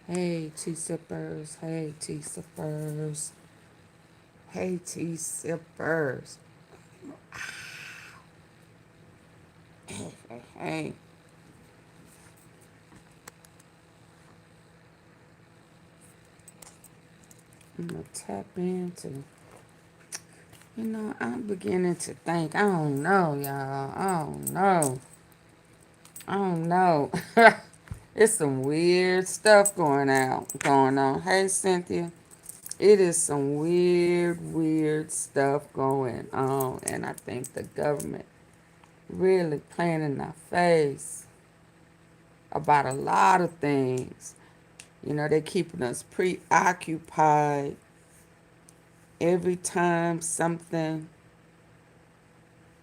Hey, T-sippers. Hey, T-sippers. Hey, T-sippers. Hey. I'm going to tap into, I'm beginning to think. I don't know, y'all. I don't know. I don't know. It's some weird stuff going on. Hey, Cynthia. It is some weird stuff going on. And I think the government really playing in our face about a lot of things. They're keeping us preoccupied every time something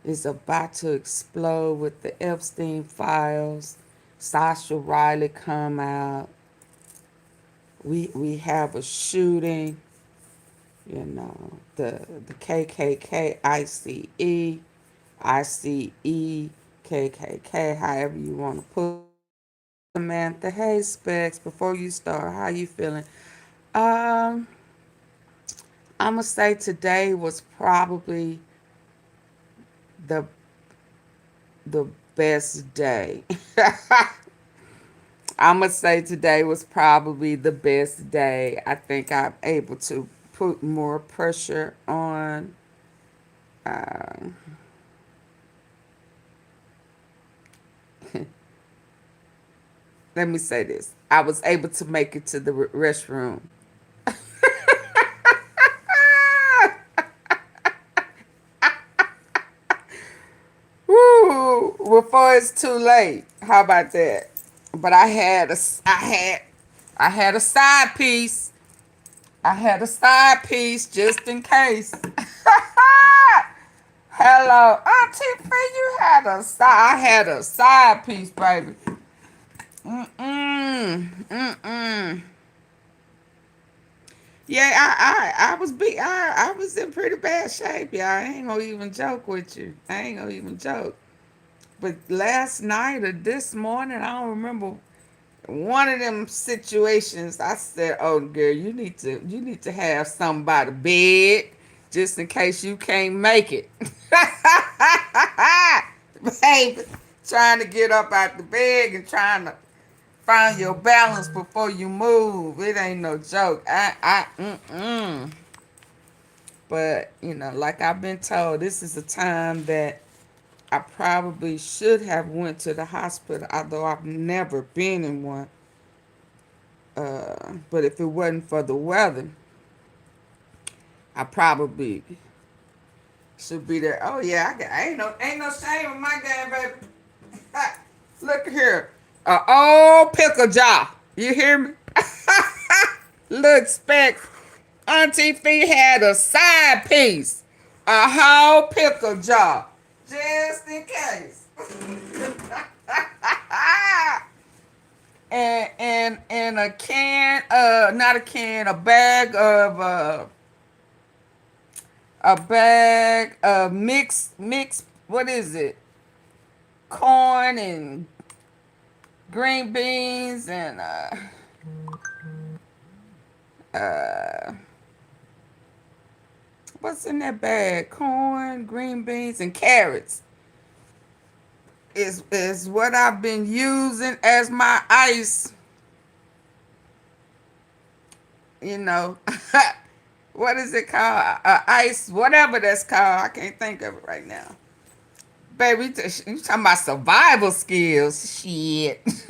is about to explode with the Epstein files. Sasha Riley come out. We have a shooting. The KKK, ICE, KKK, however you want to put it. Samantha, hey Specs, before you start, how you feeling? Um, I'm gonna say today was probably the the best day. I'm gonna say today was probably the best day. I think I'm able to put more pressure on. Uh, Let me say this: I was able to make it to the restroom. Woo! Before it's too late. How about that? But I had a side piece. I had a side piece just in case. Hello, Auntie P, you had a side. I had a side piece, baby. Mm-mm. Yeah, I was in pretty bad shape, y'all. I ain't gonna even joke with you. I ain't gonna even joke. But last night or this morning, I don't remember one of them situations. I said, "Oh, girl, you need to have something by the bed just in case you can't make it." Baby, trying to get up out the bed and trying to find your balance before you move. It ain't no joke. But like I've been told, this is a time that I probably should have went to the hospital, although I've never been in one. But if it wasn't for the weather, I probably should be there. Oh yeah, I ain't no shame in my game, baby. Look here, old pickle jaw. You hear me? Look, Speck, Auntie Fee had a side piece, a whole pickle jar, just in case. And a can, not a can, a bag of mixed. What is it? Corn and green beans and uh what's in that bag? Corn, green beans, and carrots is what I've been using as my ice. You know, what is it called? Ice, whatever that's called. I can't think of it right now. Baby, you talking about survival skills? Shit. This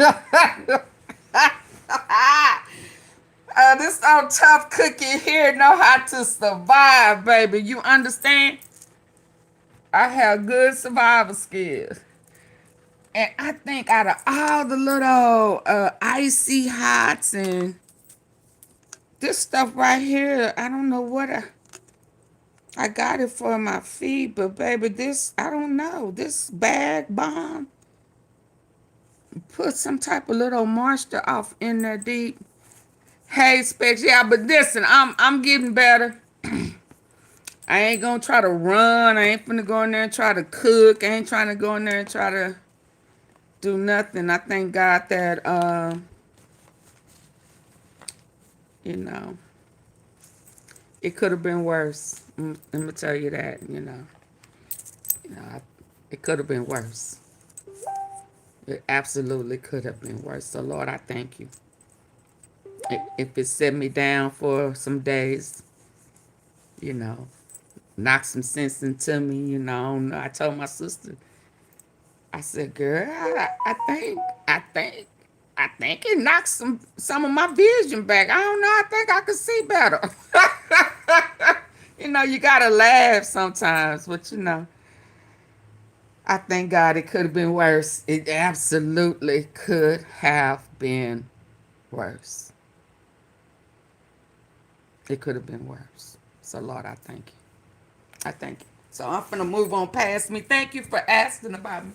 old tough cookie here know how to survive, baby. You understand? I have good survival skills. And I think out of all the little icy hots and this stuff right here, I don't know what I got it for my feet, but baby, this, I don't know. This bag bomb, Put some type of little monster off in there deep. Hey, Specs, yeah, but listen, I'm getting better. I ain't gonna try to run. I ain't finna go in there and try to cook. I ain't trying to go in there and try to do nothing. I thank God that you know, it could have been worse. Let me tell you that, it could have been worse. It absolutely could have been worse. So Lord, I thank you. If it set me down for some days, you know, knock some sense into me, I told my sister, I said, girl, I think it knocked some of my vision back. I don't know. I think I could see better. You gotta laugh sometimes, but I thank God it could have been worse. It absolutely could have been worse. It could have been worse. So Lord, I thank you. I thank you. So I'm gonna move on past me. Thank you for asking about me.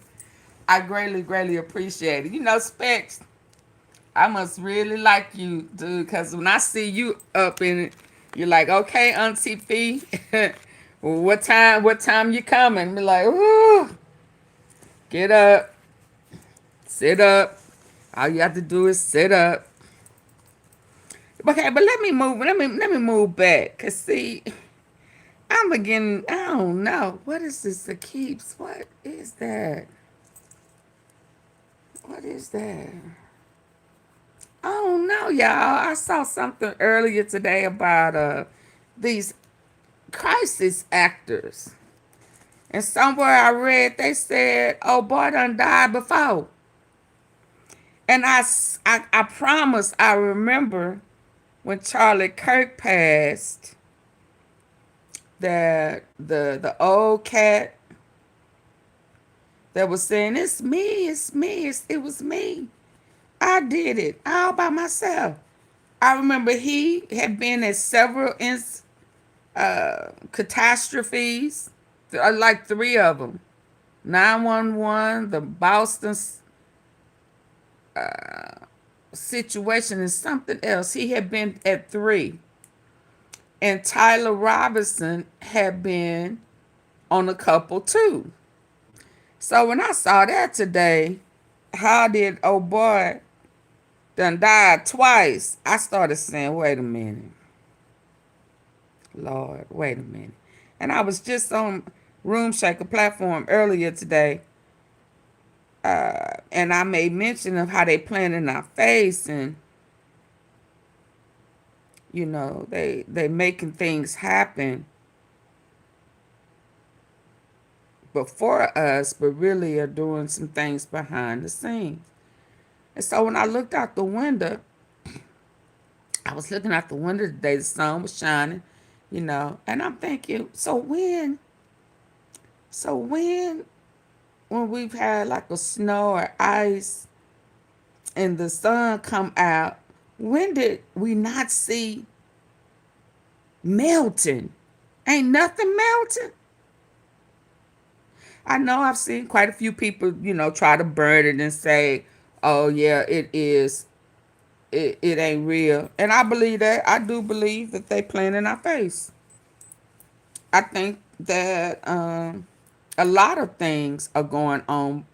I greatly, greatly appreciate it. Specs, I must really like you, dude, because when I see you up in it, you're like, okay, Auntie Fee, well, what time you coming? Be like, ooh, get up, sit up. All you have to do is sit up. Okay, but let me move back. Cause see, I'm beginning, I don't know. What is this that keeps? What is that? What is that? I don't know, y'all. I saw something earlier today about these crisis actors. And somewhere I read they said, oh boy done died before. And I promise I remember when Charlie Kirk passed that the old cat that was saying, it's me, it was me. I did it all by myself. I remember he had been at several catastrophes, like three of them. 911, the Boston situation, and something else. He had been at three. And Tyler Robinson had been on a couple too. So when I saw that today, how did old boy done died twice? I started saying, wait a minute. Lord, wait a minute. And I was just on Room Shaker platform earlier today, and I made mention of how they playing in our face, and they making things happen before us, but really are doing some things behind the scenes. And so when I looked out the window, I was looking out the window today, the sun was shining, and I'm thinking, when we've had like a snow or ice and the sun come out, when did we not see melting? Ain't nothing melting. I know I've seen quite a few people, try to burn it and say, oh yeah, it is. It ain't real. And I believe that. I do believe that they playing in our face. I think that a lot of things are going on.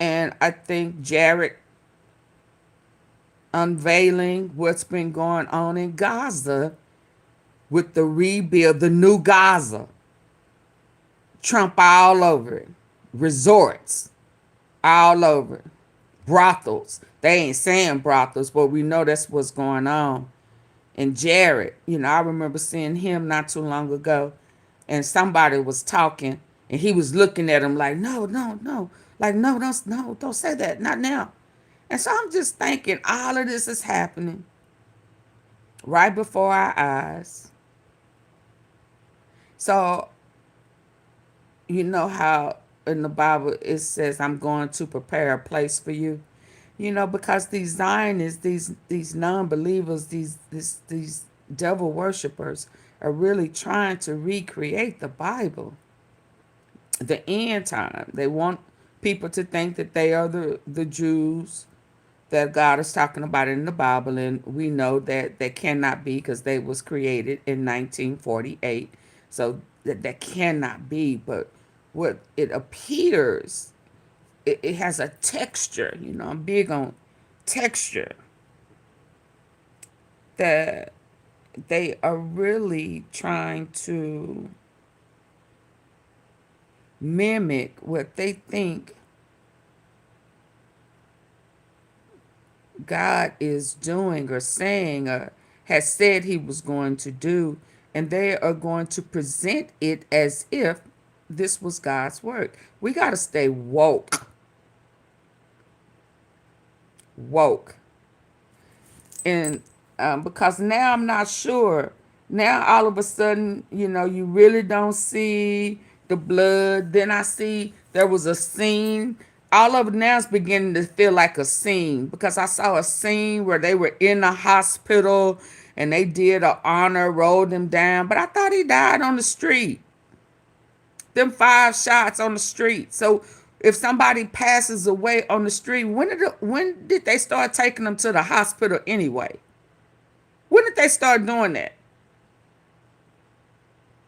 And I think Jared unveiling what's been going on in Gaza with the rebuild, the new Gaza. Trump all over it. Resorts all over it. Brothels. They ain't saying brothels, but we know that's what's going on. And Jared, I remember seeing him not too long ago, and somebody was talking, and he was looking at him like, no, no, no. Like, no, don't say that. Not now. And so I'm just thinking all of this is happening right before our eyes. So, you know how in the Bible it says, I'm going to prepare a place for you. Because these Zionists, these non-believers, these devil worshippers are really trying to recreate the Bible, the end time. They want people to think that they are the Jews that God is talking about in the Bible, and we know that that cannot be because they was created in 1948. So that cannot be. But what it appears, it has a texture. You know, I'm big on texture, that they are really trying to mimic what they think God is doing or saying or has said he was going to do, and they are going to present it as if this was God's word. We got to stay woke, woke. And because now I'm not sure. Now all of a sudden, you know, you really don't see the blood. Then I see there was a scene. All of it now is beginning to feel like a scene, because I saw a scene where they were in a hospital and they did a honor, rolled him down. But I thought he died on the street. Them 5 shots on the street. So if somebody passes away on the street, when did they start taking them to the hospital anyway? When did they start doing that?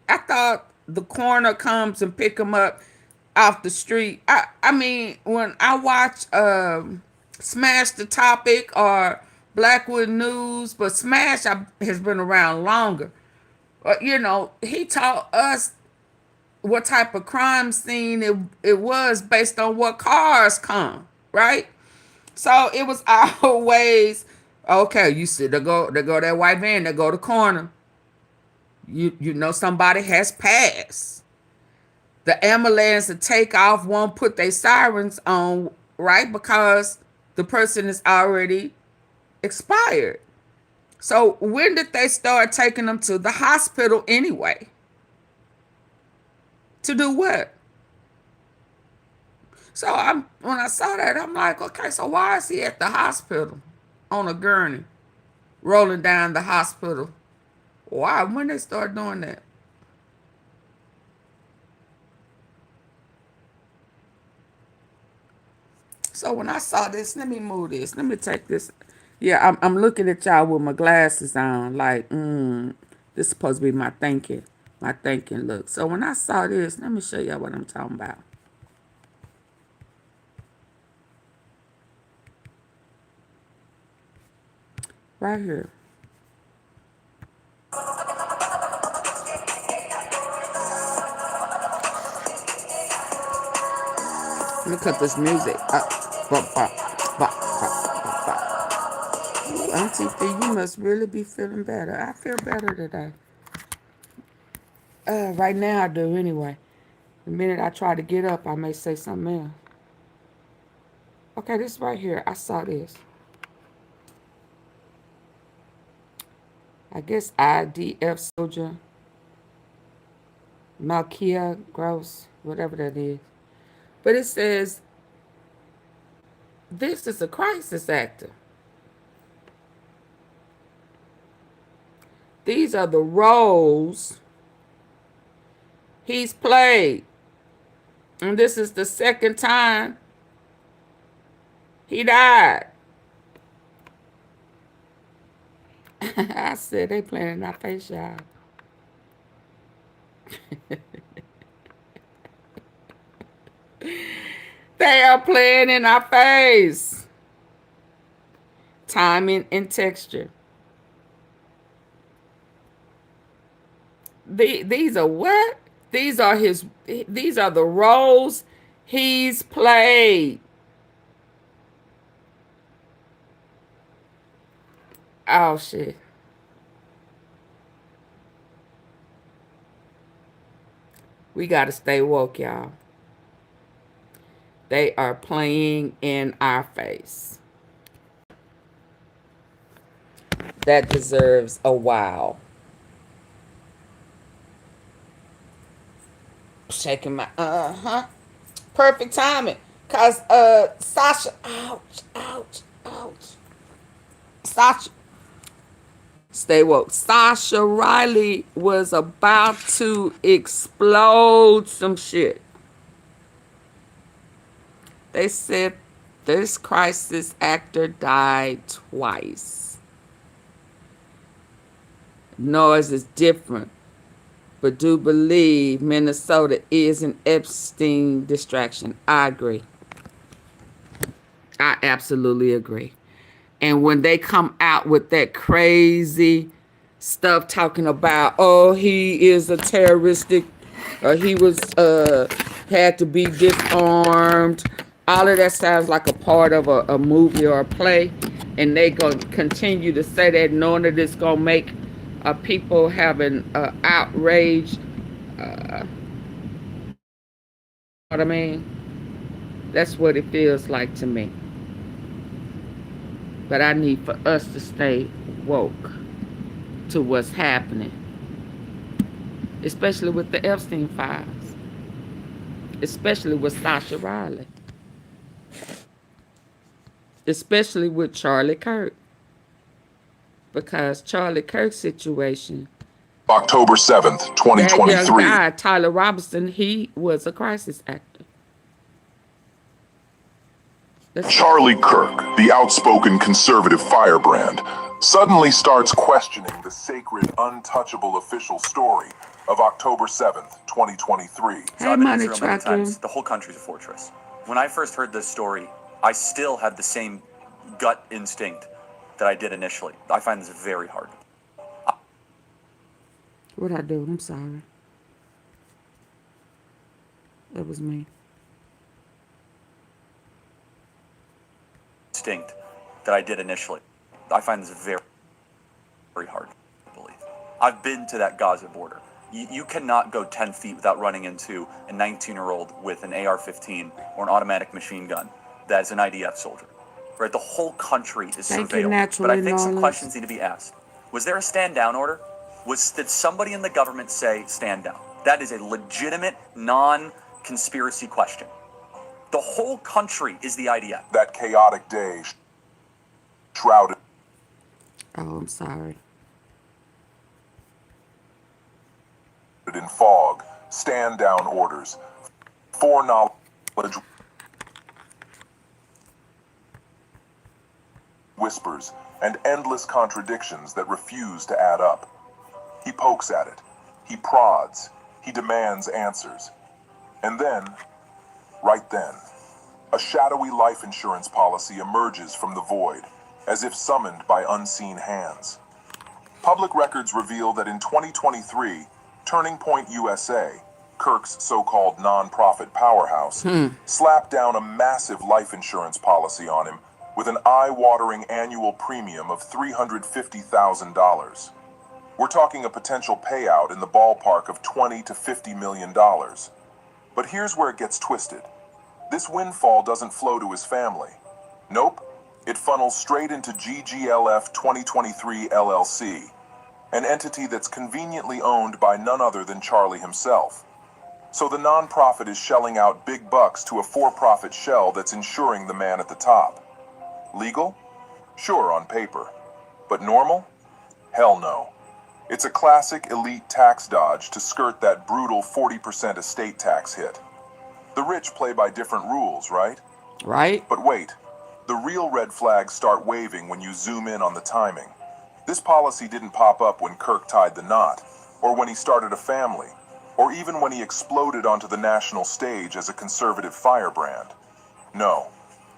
I thought the coroner comes and pick them up off the street. I mean, when I watch Smash the Topic or Blackwood News, but Smash has been around longer. You know, he taught us what type of crime scene it was based on what cars come, right? So it was always, okay, you see, they go that white van, they go to corner. You know somebody has passed. The ambulance to take off won't put their sirens on, right? Because the person is already expired. So when did they start taking them to the hospital anyway? To do what? So when I saw that, I'm like, okay, so why is he at the hospital on a gurney, rolling down the hospital? Why? When they start doing that? So when I saw this, let me move this. Let me take this. Yeah, I'm looking at y'all with my glasses on, like, this is supposed to be my thinking look. So when I saw this, let me show y'all what I'm talking about. Right here. Let me cut this music up. Bop, bop, bop, bop, bop. Ooh, Auntie Fee, you must really be feeling better. I feel better today. Right now I do anyway. The minute I try to get up, I may say something else. Okay, this right here. I saw this. I guess IDF soldier, Malkia Gross, whatever that is. But it says, this is a crisis actor. These are the roles he's played. And this is the second time he died. I said, they playing in our face, y'all. They are playing in our face. Timing and texture. These are what? These are the roles he's played. Oh shit. We gotta stay woke, y'all. They are playing in our face. That deserves a wow. Shaking my perfect timing. Cause Sasha, ouch, ouch, ouch. Sasha, stay woke. Sasha Riley was about to explode some shit. They said this crisis actor died twice. Noise is different, but do believe Minnesota is an Epstein distraction. I agree. I absolutely agree. And when they come out with that crazy stuff talking about, oh, he is a terroristic, or he was had to be disarmed, all of that sounds like a part of a movie or a play, and they gonna continue to say that, knowing that it's gonna make people having outrage. What I mean, that's what it feels like to me. But I need for us to stay woke to what's happening, especially with the Epstein files, especially with Sasha Riley, especially with Charlie Kirk, because Charlie Kirk's situation, October 7th, that 2023. young guy, Tyler Robinson, he was a crisis actor. Charlie Kirk, the outspoken conservative firebrand, suddenly starts questioning the sacred, untouchable official story of October 7th, 2023. So I've been to Israel many times. The whole country's a fortress. When I first heard this story, I still had the same gut instinct that I did initially. I find this very hard. What'd I do? I'm sorry. That was me. Instinct that I did initially. I find this very, very hard to believe. I've been to that Gaza border. You cannot go 10 feet without running into a 19-year-old with an AR-15 or an automatic machine gun that is an IDF soldier. Right? The whole country is surveilled. But I think some questions need to be asked. Was there a stand-down order? Did somebody in the government say stand down? That is a legitimate, non-conspiracy question. The whole country is the IDF. That chaotic day shrouded. Oh, I'm sorry. In fog, stand-down orders, foreknowledge, whispers, and endless contradictions that refuse to add up. He pokes at it. He prods. He demands answers. And then, right then, a shadowy life insurance policy emerges from the void, as if summoned by unseen hands. Public records reveal that in 2023, Turning Point USA, Kirk's so-called non-profit powerhouse, slapped down a massive life insurance policy on him with an eye-watering annual premium of $350,000. We're talking a potential payout in the ballpark of $20 to $50 million. But here's where it gets twisted. This windfall doesn't flow to his family. Nope, it funnels straight into GGLF 2023 LLC, an entity that's conveniently owned by none other than Charlie himself. So the nonprofit is shelling out big bucks to a for-profit shell that's insuring the man at the top. Legal? Sure, on paper. But normal? Hell no. It's a classic elite tax dodge to skirt that brutal 40% estate tax hit. The rich play by different rules, right? Right. But wait, the real red flags start waving when you zoom in on the timing. This policy didn't pop up when Kirk tied the knot, or when he started a family, or even when he exploded onto the national stage as a conservative firebrand. No,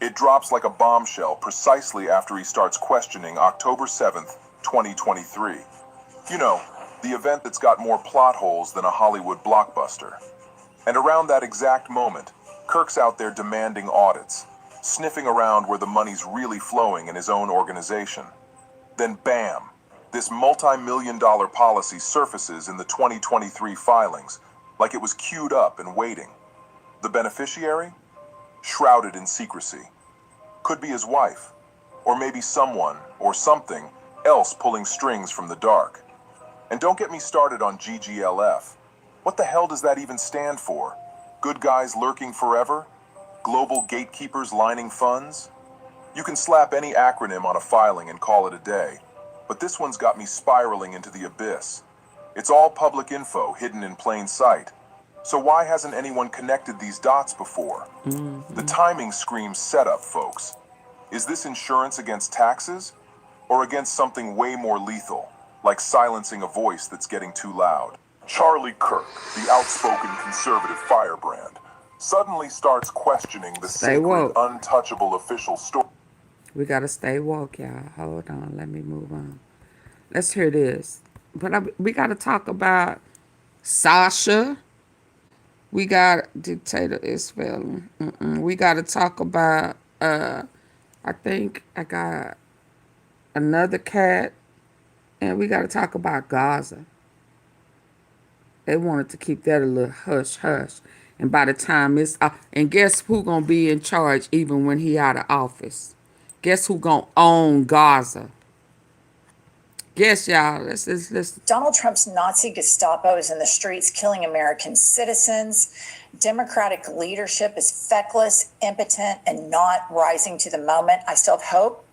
it drops like a bombshell precisely after he starts questioning October 7th, 2023. You know, the event that's got more plot holes than a Hollywood blockbuster. And around that exact moment, Kirk's out there demanding audits, sniffing around where the money's really flowing in his own organization. Then bam, this multi-million-dollar policy surfaces in the 2023 filings, like it was queued up and waiting. The beneficiary? Shrouded in secrecy. Could be his wife, or maybe someone, or something, else pulling strings from the dark. And don't get me started on GGLF. What the hell does that even stand for? Good guys lurking forever? Global gatekeepers lining funds? You can slap any acronym on a filing and call it a day, but this one's got me spiraling into the abyss. It's all public info hidden in plain sight. So why hasn't anyone connected these dots before? The timing screams setup, folks. Is this insurance against taxes? Or against something way more lethal, like silencing a voice that's getting too loud? Charlie Kirk, the outspoken conservative firebrand, suddenly starts questioning the Stay sacred, woke. untouchable official story. We gotta stay woke, y'all. Hold on, let me move on. Let's hear this. But we gotta talk about Sasha. We got dictator is failing. We gotta talk about. I think I got another cat, and we gotta talk about Garza. They wanted to keep that a little hush hush. And by the time it's and guess who gonna be in charge even when he out of office? Guess who gonna own Garza? Guess y'all. Let's. Donald Trump's Nazi Gestapo is in the streets killing American citizens. Democratic leadership is feckless, impotent, and not rising to the moment. I still have hope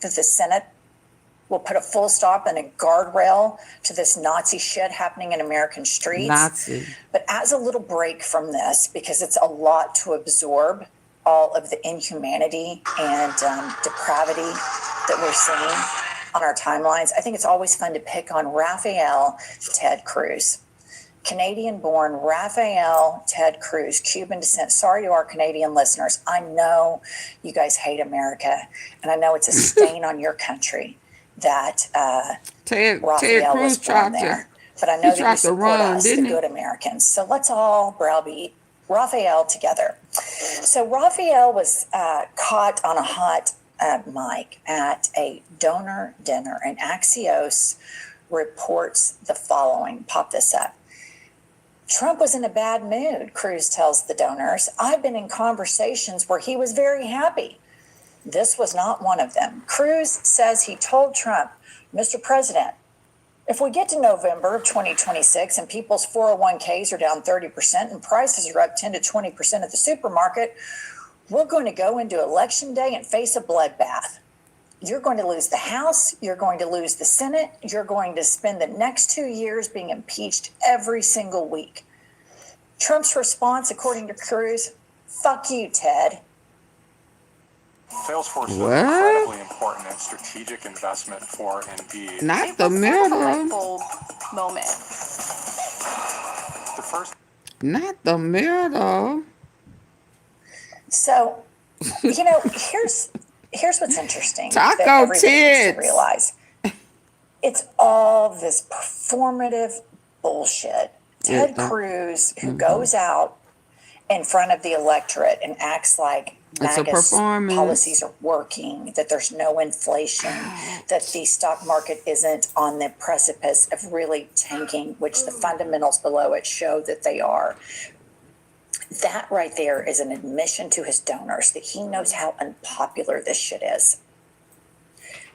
that the Senate will put a full stop and a guardrail to this Nazi shit happening in American streets. Nazi. But as a little break from this, because it's a lot to absorb, all of the inhumanity and depravity that we're seeing on our timelines, I think it's always fun to pick on Raphael Ted Cruz. Canadian-born Raphael Ted Cruz, Cuban descent. Sorry to our Canadian listeners. I know you guys hate America, and I know it's a stain on your country that Ted Raphael Cruz was born tried there. to. But I know He that tried you to support run, us, the didn't he? good Americans. So let's all browbeat Raphael together. So Raphael was caught on a hot mic at a donor dinner, and Axios reports the following. Pop this up. Trump was in a bad mood, Cruz tells the donors. I've been in conversations where he was very happy. This was not one of them. Cruz says he told Trump, Mr. President, if we get to November of 2026 and people's 401ks are down 30% and prices are up 10 to 20% at the supermarket, we're going to go into Election Day and face a bloodbath. You're going to lose the House. You're going to lose the Senate. You're going to spend the next 2 years being impeached every single week. Trump's response, according to Cruz, fuck you, Ted. Salesforce is What? an incredibly important and strategic investment for Indeed. Not It the was sort of a middle. light bulb moment. The first Not the middle. So, here's what's interesting Taco that everybody needs to tits. realize. It's all this performative bullshit. Ted Yeah. Cruz, who goes out in front of the electorate and acts like It's a MAGA's performance. policies are working, that there's no inflation, that the stock market isn't on the precipice of really tanking, which the fundamentals below it show that they are. That right there is an admission to his donors that he knows how unpopular this shit is.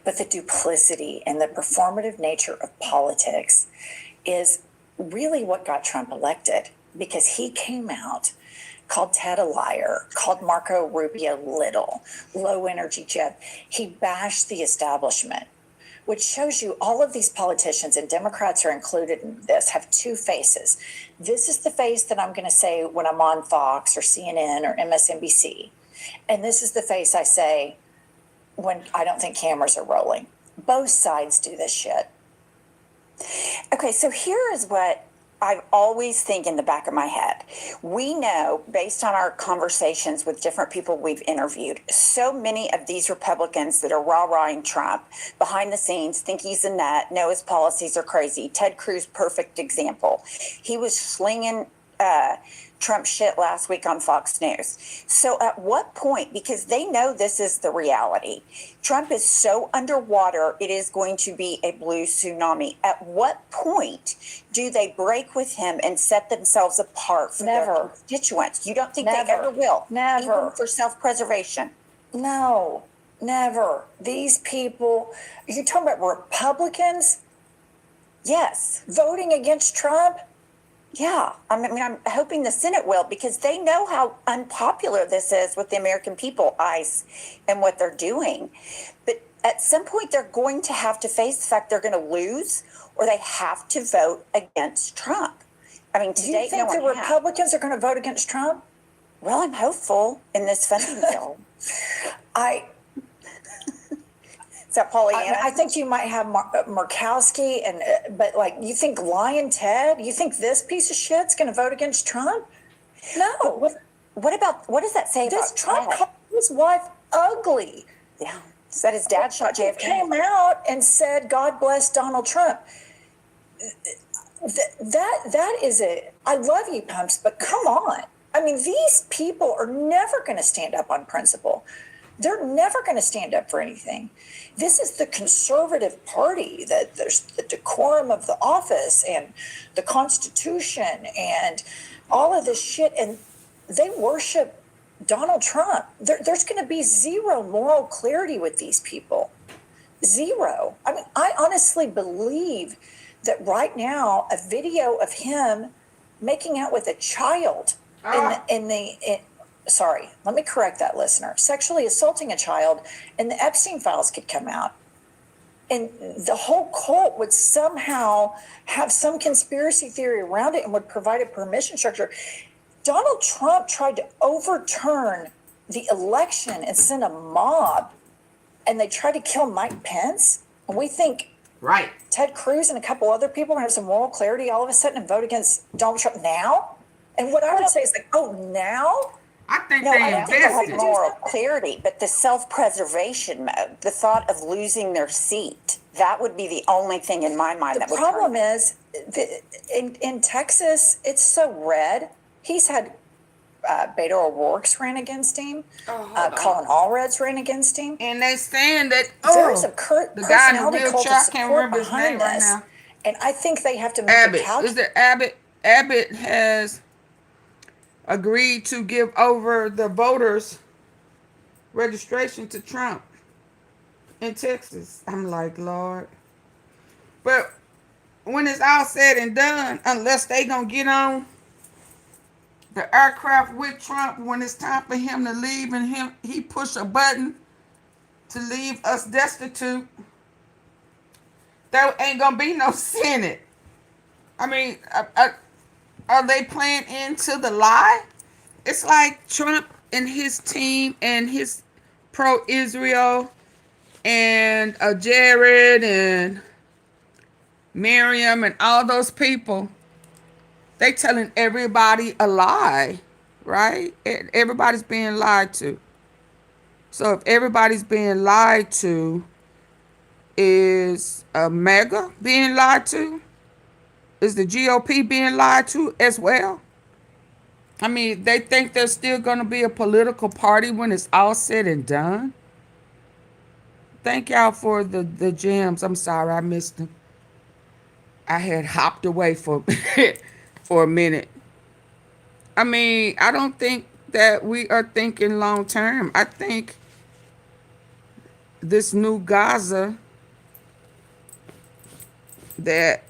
But the duplicity and the performative nature of politics is really what got Trump elected, because he came out, called Ted a liar, called Marco Rubio little, low energy Jeb. He bashed the establishment, which shows you all of these politicians, and Democrats are included in this, have two faces. This is the face that I'm going to say when I'm on Fox or CNN or MSNBC. And this is the face I say when I don't think cameras are rolling. Both sides do this shit. Okay, so here is what I always think in the back of my head. We know, based on our conversations with different people we've interviewed, so many of these Republicans that are rah-rahing Trump behind the scenes think he's a nut, know his policies are crazy. Ted Cruz, perfect example. He was slinging Trump shit last week on Fox News. So at what point, because they know this is the reality, Trump is so underwater, it is going to be a blue tsunami. At what point do they break with him and set themselves apart from their Never. constituents? You don't think Never. they ever will? Never. Even for self-preservation? No, never. These people, you're talking about Republicans Yes. voting against Trump? Yeah, I mean, I'm hoping the Senate will, because they know how unpopular this is with the American people, ICE, and what they're doing. But at some point, they're going to have to face the fact they're going to lose, or they have to vote against Trump. I mean, to Do you date, no think the one has. Republicans are going to vote against Trump? Well, I'm hopeful in this funding bill. I Is that Pollyanna? I think you might have Murkowski, and but like, you think Lion Ted? You think this piece of shit's going to vote against Trump? No. What does that say This about Trump Ted? called his wife ugly. Yeah, said his dad shot He JFK. came out and said, "God bless Donald Trump." That is a. I love you, Pumps, but come on. I mean, these people are never going to stand up on principle. They're never going to stand up for anything. This is the conservative party that there's the decorum of the office and the Constitution and all of this shit, and they worship Donald Trump. There's going to be zero moral clarity with these people. Zero. I mean, I honestly believe that right now, a video of him making out with a child sorry, let me correct that, listener, sexually assaulting a child, and the Epstein files could come out. And the whole cult would somehow have some conspiracy theory around it and would provide a permission structure. Donald Trump tried to overturn the election and send a mob, and they tried to kill Mike Pence. And we think Right. Ted Cruz and a couple other people are going to have some moral clarity all of a sudden and vote against Donald Trump now? And what I would say is like, oh, now? I think No, they I don't think they'll have invested. moral clarity, but the self-preservation mode, the thought of losing their seat, that would be the only thing in my mind The that would problem turn. is, in Texas, it's so red. He's had Beto O'Rourke's ran against him. Colin Allred's ran against him. And they saying that, There's a the guy in the personality cult wheelchair, I of can't support remember his name behind right this. now. And I think they have to make a Abbott. calculation. Is it Abbott? Abbott has agreed to give over the voters' registration to Trump in Texas. I'm like, Lord. But when it's all said and done, unless they gonna get on the aircraft with Trump when it's time for him to leave and he push a button to leave us destitute, there ain't gonna be no Senate. I mean, are they playing into the lie? It's like Trump and his team and his pro-Israel and Jared and Miriam and all those people. They telling everybody a lie, right? Everybody's being lied to. So if everybody's being lied to, is MAGA being lied to? Is the GOP being lied to as well? I mean, they think there's still going to be a political party when it's all said and done. Thank y'all for the gems. I'm sorry I missed them. I had hopped away for for a minute. I mean, I don't think that we are thinking long term. I think this new Garza that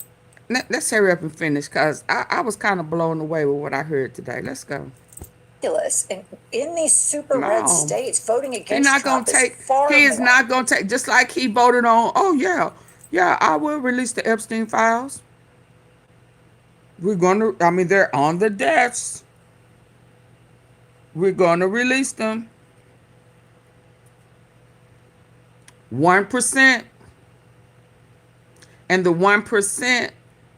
let's hurry up and finish because I was kind of blown away with what I heard today. Let's go. Ridiculous. And in these super red No. states, voting He's against not gonna Trump take. is far He is more. not gonna take. Just like he voted on. Oh yeah. I will release the Epstein files. We're gonna. I mean, they're on the desk. We're gonna release them. 1%, and the 1%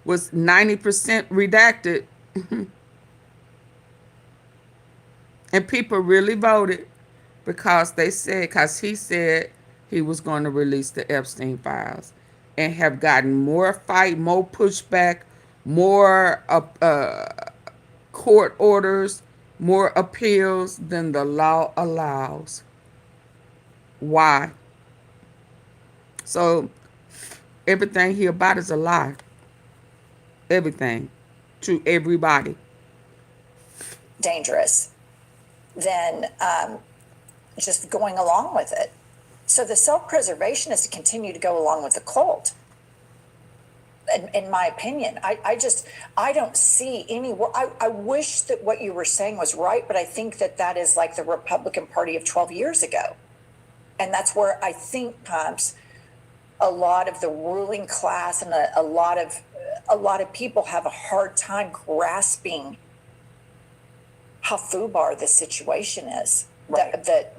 was 90% redacted, and people really voted because he said he was going to release the Epstein files, and have gotten more fight, more pushback, more court orders, more appeals than the law allows. Why? So everything he about is a lie. Everything. To everybody. Dangerous than just going along with it. So the self-preservation is to continue to go along with the cult. In my opinion, I don't see any. I wish that what you were saying was right, but I think that is like the Republican Party of 12 years ago. And that's where I think, Pumps, a lot of the ruling class and a lot of a lot of people have a hard time grasping how foobar this situation is. Right.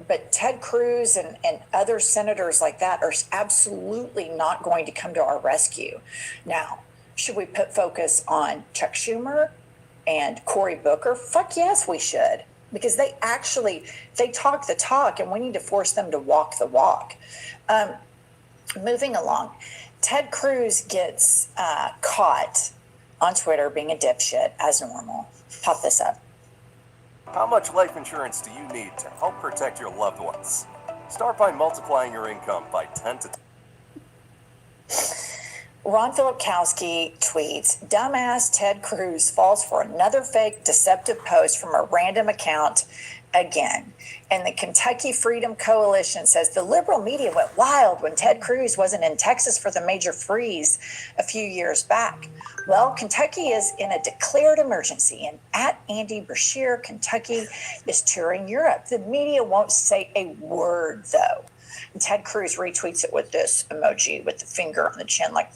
But Ted Cruz and other senators like that are absolutely not going to come to our rescue. Now, should we put focus on Chuck Schumer and Cory Booker? Fuck yes, we should. Because they talk the talk, and we need to force them to walk the walk. Moving along, Ted Cruz gets caught on Twitter being a dipshit as normal. Pop this up. How much life insurance do you need to help protect your loved ones? Start by multiplying your income by 10 to... Ron Filipkowski tweets, dumbass Ted Cruz falls for another fake deceptive post from a random account again. And the Kentucky Freedom Coalition says the liberal media went wild when Ted Cruz wasn't in Texas for the major freeze a few years back. Well, Kentucky is in a declared emergency, and at Andy Brashear, Kentucky is touring Europe. The media won't say a word, though. And Ted Cruz retweets it with this emoji with the finger on the chin, like,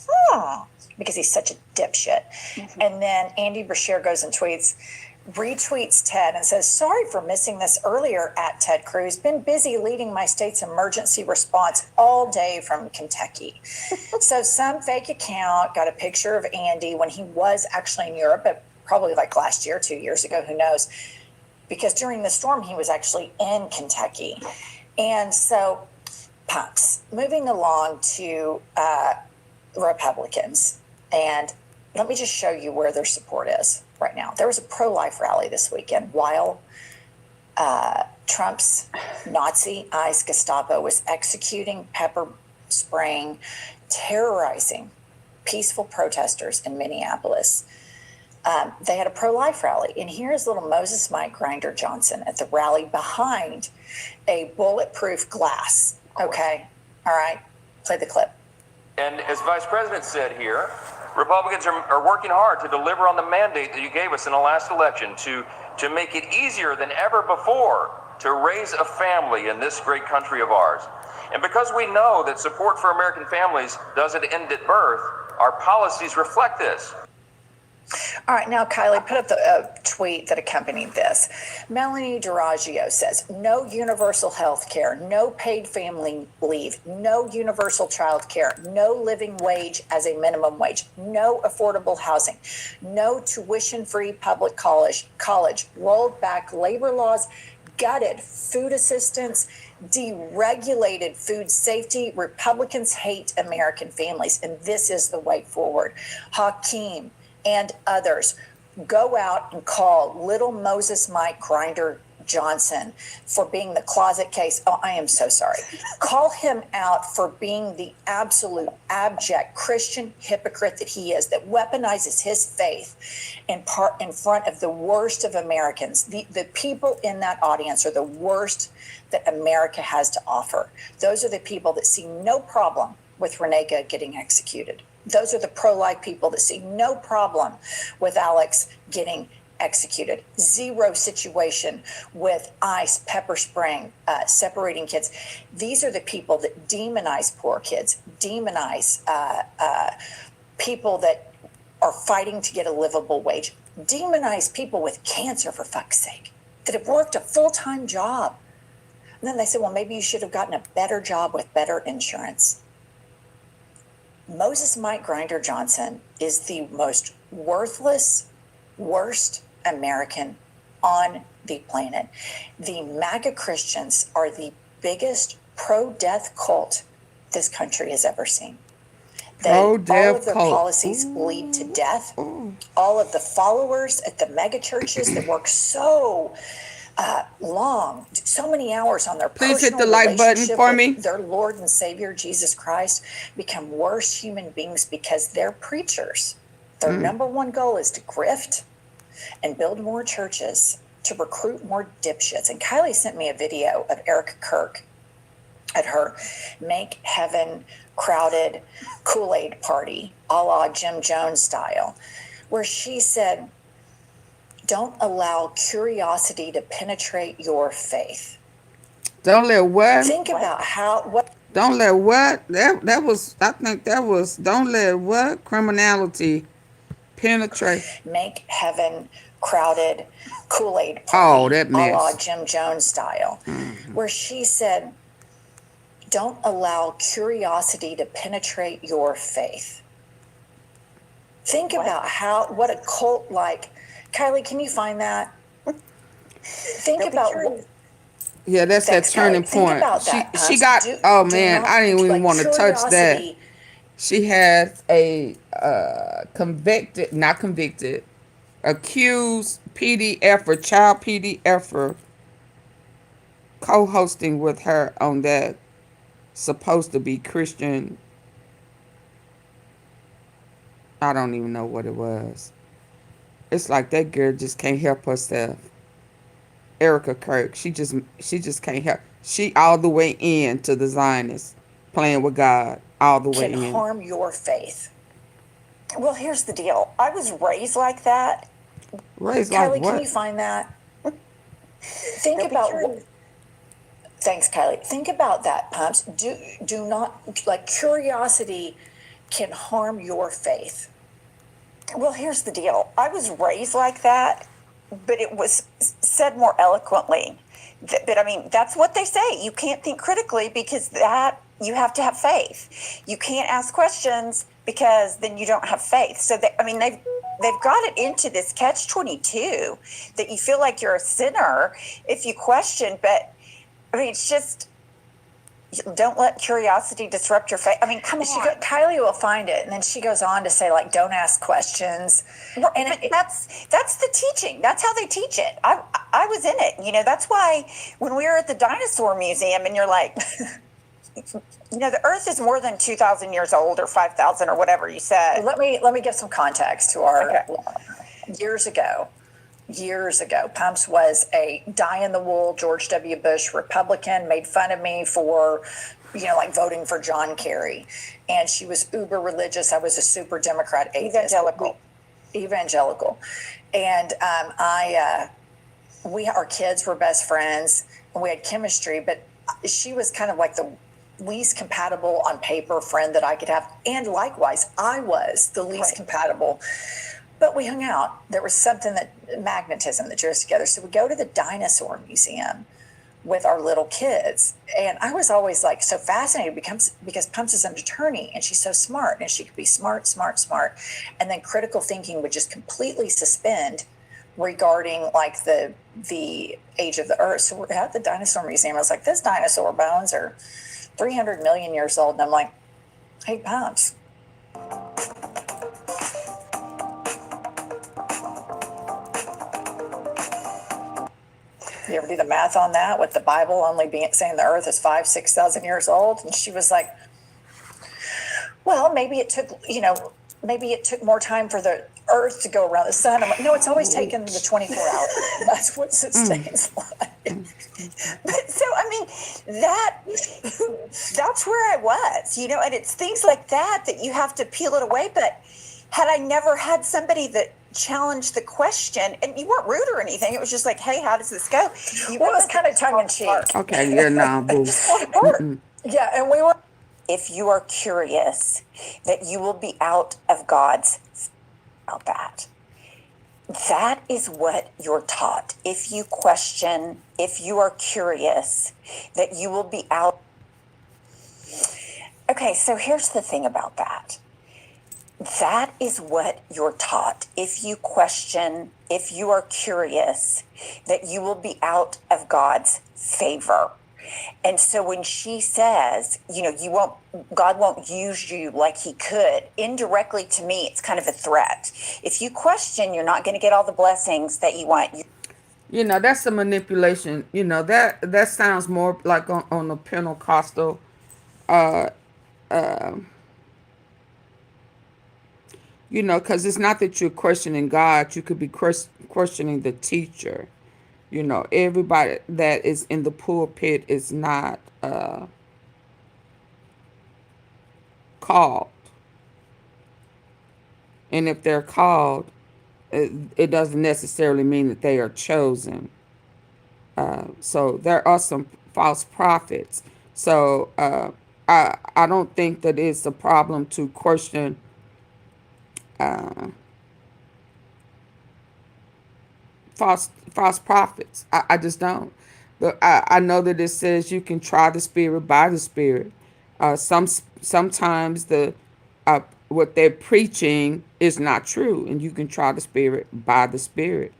because he's such a dipshit. Mm-hmm. And then Andy Brashear goes and retweets Ted and says, sorry for missing this earlier at Ted Cruz. Been busy leading my state's emergency response all day from Kentucky. So some fake account got a picture of Andy when he was actually in Europe, but probably like last year, 2 years ago, who knows? Because during the storm, he was actually in Kentucky. And so, punks. Moving along to Republicans. And let me just show you where their support is right now. There was a pro-life rally this weekend while Trump's Nazi ICE Gestapo was executing, pepper spraying, terrorizing peaceful protesters in Minneapolis. They had a pro-life rally, and here's little Moses Mike Grinder Johnson at the rally behind a bulletproof glass. Okay, all right, play the clip. And as Vice President said here, Republicans are working hard to deliver on the mandate that you gave us in the last election to make it easier than ever before to raise a family in this great country of ours. And because we know that support for American families doesn't end at birth, our policies reflect this. All right, now, Kylie, put up the tweet that accompanied this. Melanie Duraggio says, no universal health care, no paid family leave, no universal child care, no living wage as a minimum wage, no affordable housing, no tuition-free public college, rolled back labor laws, gutted food assistance, deregulated food safety. Republicans hate American families, and this is the way forward. Hakeem and others, go out and call little Moses Mike Grinder Johnson for being the closet case. Oh, I am so sorry. Call him out for being the absolute abject Christian hypocrite that he is, that weaponizes his faith in front of the worst of Americans. The people in that audience are the worst that America has to offer. Those are the people that see no problem with Renega getting executed. Those are the pro-life people that see no problem with Alex getting executed. Zero situation with ICE, pepper spraying, separating kids. These are the people that demonize poor kids, demonize people that are fighting to get a livable wage, demonize people with cancer, for fuck's sake, that have worked a full-time job. And then they say, well, maybe you should have gotten a better job with better insurance. Moses Mike Grinder Johnson is the most worthless, worst American on the planet. The MAGA Christians are the biggest pro-death cult this country has ever seen. All of their policies lead to death. All of the followers at the mega churches that work so long, so many hours on their please hit the like button for me. Their Lord and Savior Jesus Christ become worse human beings because they're preachers. Their number one goal is to grift and build more churches, to recruit more dipshits. And Kylie sent me a video of Erica Kirk at her Make Heaven Crowded Kool-Aid party, a la Jim Jones style, where she said, don't allow curiosity to penetrate your faith. Don't let what? Think about what? Don't let what? That was, I think that was, don't let what? Criminality Penetrate. make heaven crowded Kool-Aid Oh, party, that a la mess. Jim Jones style, where she said, don't allow curiosity to penetrate your faith. Think about what a cult like. Kylie, can you find that? Think about what. Yeah, that's that Thanks, turning Kylie. Think point. about She that. she got. Oh man, I didn't even Like want to touch that. curiosity. She has a convicted, not convicted, accused PDFer, child PDFer, co-hosting with her on that supposed to be Christian. I don't even know what it was. It's like that girl just can't help herself. Erica Kirk, she just can't help. She all the way into the Zionists, playing with God all the way Can in. harm your faith. Well, here's the deal. I was raised like that. Raised like Kylie, what? can you find that? Think about what. Thanks, Kylie. Think about that, Pumps. Do not, like, curiosity can harm your faith. Well, here's the deal. I was raised like that, but it was said more eloquently. But I mean, that's what they say. You can't think critically because that you have to have faith. You can't ask questions because then you don't have faith. So I mean, they've got it into this catch-22 that you feel like you're a sinner if you question. But I mean, it's just, don't let curiosity disrupt your faith. I mean, come on. Kylie will find it, and then she goes on to say, like, don't ask questions. Well, and that's the teaching. That's how they teach it. I was in it. You know, that's why when we were at the dinosaur museum, and you're like, you know, the Earth is more than 2,000 years old or 5,000 or whatever you said. Let me give some context to our years ago. Pumps was a die-in-the-wool George W. Bush Republican, made fun of me for, like voting for John Kerry. And she was uber religious. I was a super Democrat atheist. Evangelical. And our kids were best friends, and we had chemistry, but she was kind of like the least compatible on paper friend that I could have. And likewise, I was the least compatible. But we hung out. There was something magnetism that drew us together. So we go to the dinosaur museum with our little kids. And I was always like so fascinated because Pumps is an attorney and she's so smart, and she could be smart. And then critical thinking would just completely suspend regarding like the age of the earth. So we're at the dinosaur museum. I was like, this dinosaur bones are 300 million years old. And I'm like, hey, Pumps. You ever do the math on that with the Bible only saying the earth is 5,000-6,000 years old? And she was like, well, maybe it took more time for the earth to go around the sun. I'm like, no, it's always taken the 24 hours. That's what sustains life. But so, I mean, that's where I was, and it's things like that you have to peel it away. But had I never had somebody that challenged the question, and you weren't rude or anything, it was just like, hey, how does this go? It was kind of tongue in cheek. Okay, yeah, nah, boo. Yeah, and we were. If you are curious, that you will be out of God's about that. That is what you're taught. If you question, if you are curious, that you will be out. Okay, so here's the thing about that. That is what you're taught. If you question, if you are curious, that you will be out of God's favor. And so when she says, God won't use you like he could, indirectly to me, it's kind of a threat. If you question, you're not going to get all the blessings that you want. That's a manipulation. That sounds more like on the Pentecostal, because it's not that you're questioning God. You could be questioning the teacher. Everybody that is in the pulpit is not called. And if they're called, it doesn't necessarily mean that they are chosen. So there are some false prophets. So I don't think that it's a problem to question false prophets. I just don't. But I know that it says you can try the spirit by the spirit. Sometimes what they're preaching is not true, and you can try the spirit by the spirit.